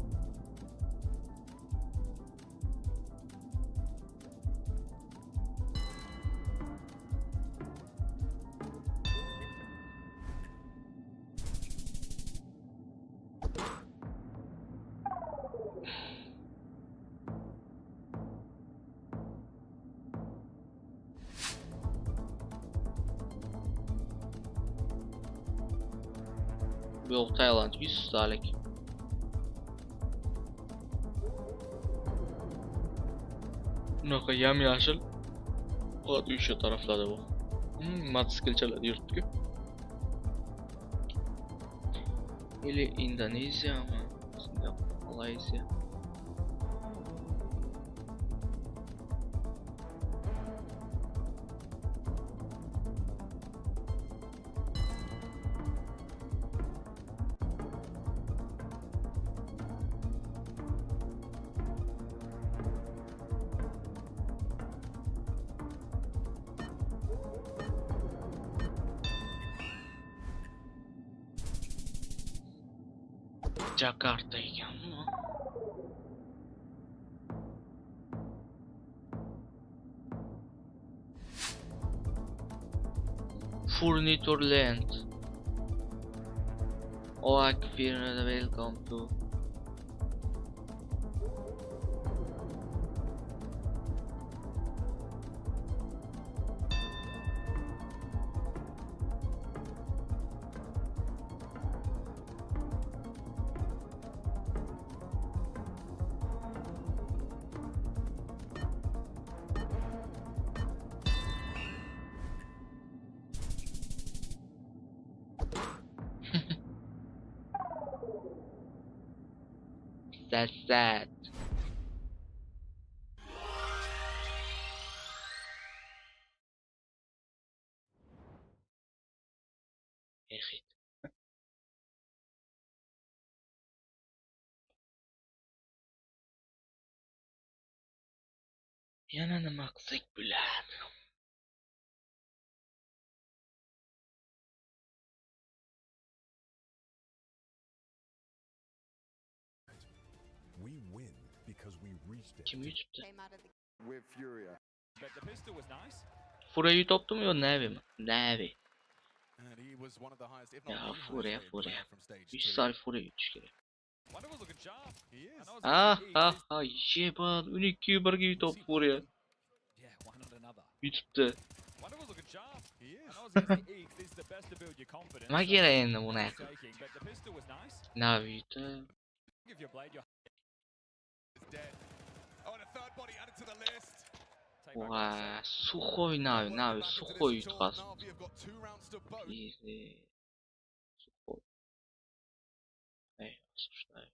Bu yoq Tailand 100 talik. Bunaqa yam-yashil. Hozir o'sha taraflarda bu. Mototsiklchalar yuribdi-ku. Или Indoneziyami? Malayziya. Jakarta ekanmi? Furniture Land. Welcome to That's sad. Exit. Yana nima qilsak bo'ladi? We win because we reached it. Kim yutibdi? With Furia. But the pistol was nice. Furiya yutibdimi yo Navimi? Navi. And he was one of the highest, if Ya not the Furiya, highest Furiya. rated from stage 100 2. sal Furiya yutish kerak. Wonder was looking sharp. He is. Jebad 12 birga yutib Furiya. Yeah, one on another. Yutibdi. Wonder was looking sharp. He is. And Ozzy is this is the best to build your confidence. Nima kerak endi buni? But the pistol was nice. Navi yutib. Give your blade your Is dead. Oh, and a third body added to the list. Wow, сухой Navi, сухой yutqazdi. Navi have got 2 rounds to both. Easy. Сухой. Эй, осуждаю.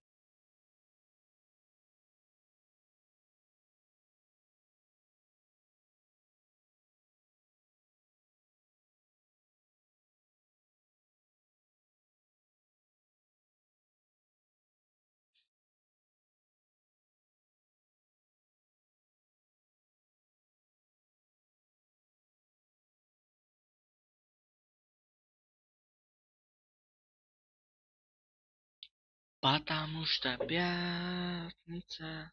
Потому что пятница.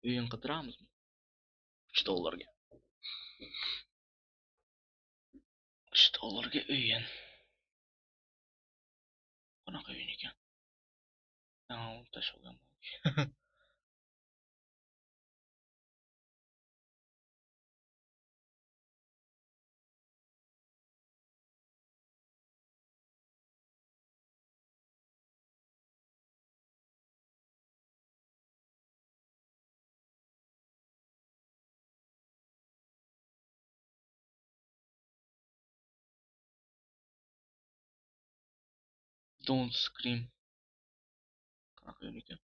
Uyin qidiramizmi? $3. $3 uyin. Qanaqa uyin ekan? Tashlagan. Don't scream. Qanaqa o'yin ekan?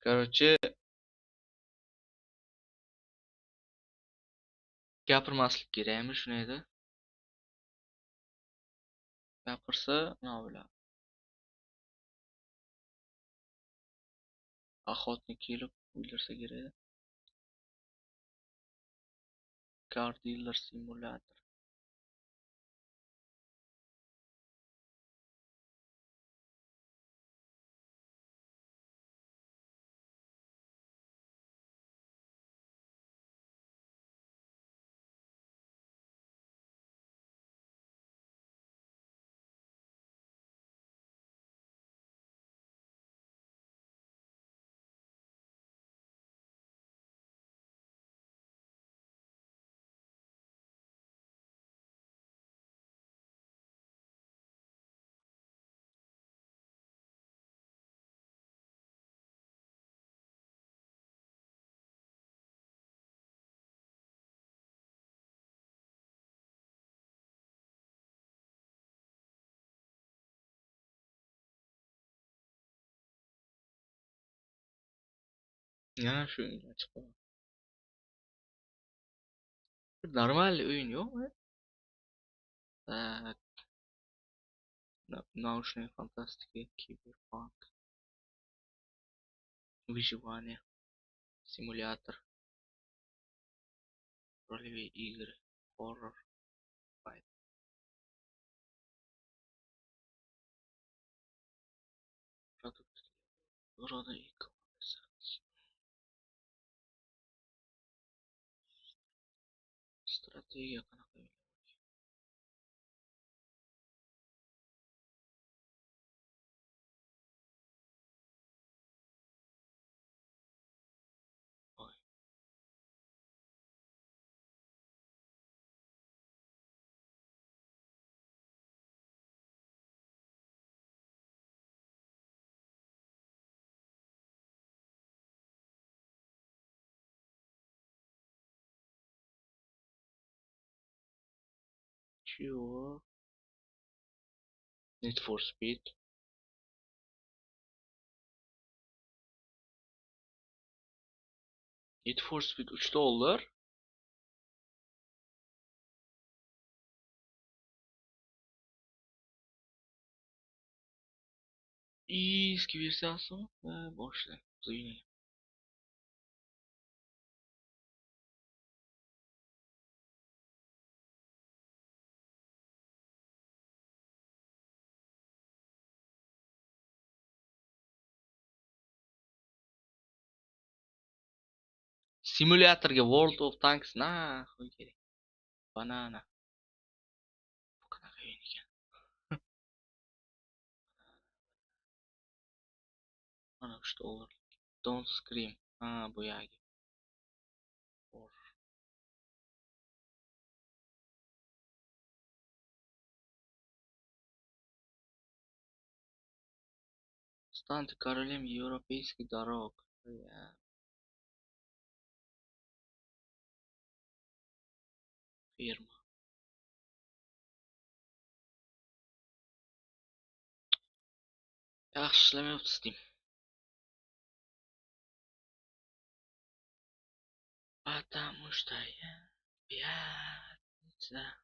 Короче, gapirmaslik kerakmi shuni edi? Gapirsa, nima bo'ladi? Охотник kelib o'ldirsa kerak edi. Car dealer simulator. Yana shu o'yinga chiqdim. Normal o'yin yo'qmi? Так. Научная фантастика, киберпанк, выживание, симулятор, ролевые игры, хоррор, файт. Продукт города и коммерса. Стратегия qanaqa o'yin? Чего? Need for Speed. Need for Speed $3. Eski versiyasi va boshla. O'yinga. Simulyatorga World of Tanks qo'y kerak. Banana. Bu qanaqa o'yin ekan? Mana $3. Don't Scream. Bu YANGI. Станьте королем европейских дорог. Фирма. Yaxshi ishlamayapti Steam. Потому что я пятница.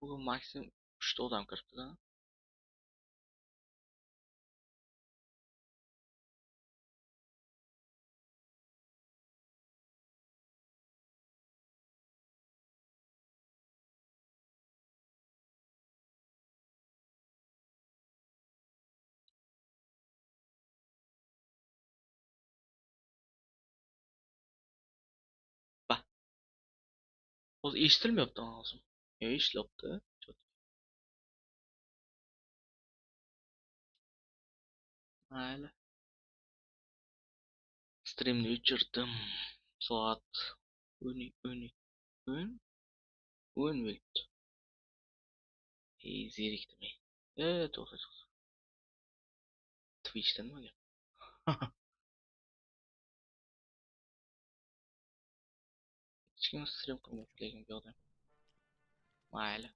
Bugun maksimum 3 ta odam kiribdi-da. Hozir eshitilmayapti hozir. Yo'q, eshityapti. Mayli. Streamni o'chirdim. Soat 10 bo'libdi. Zerikdim. To'g'ri. Twitch'da nima gap? Hech kim stream qilmayapti lekin bu yoqda. Mayli.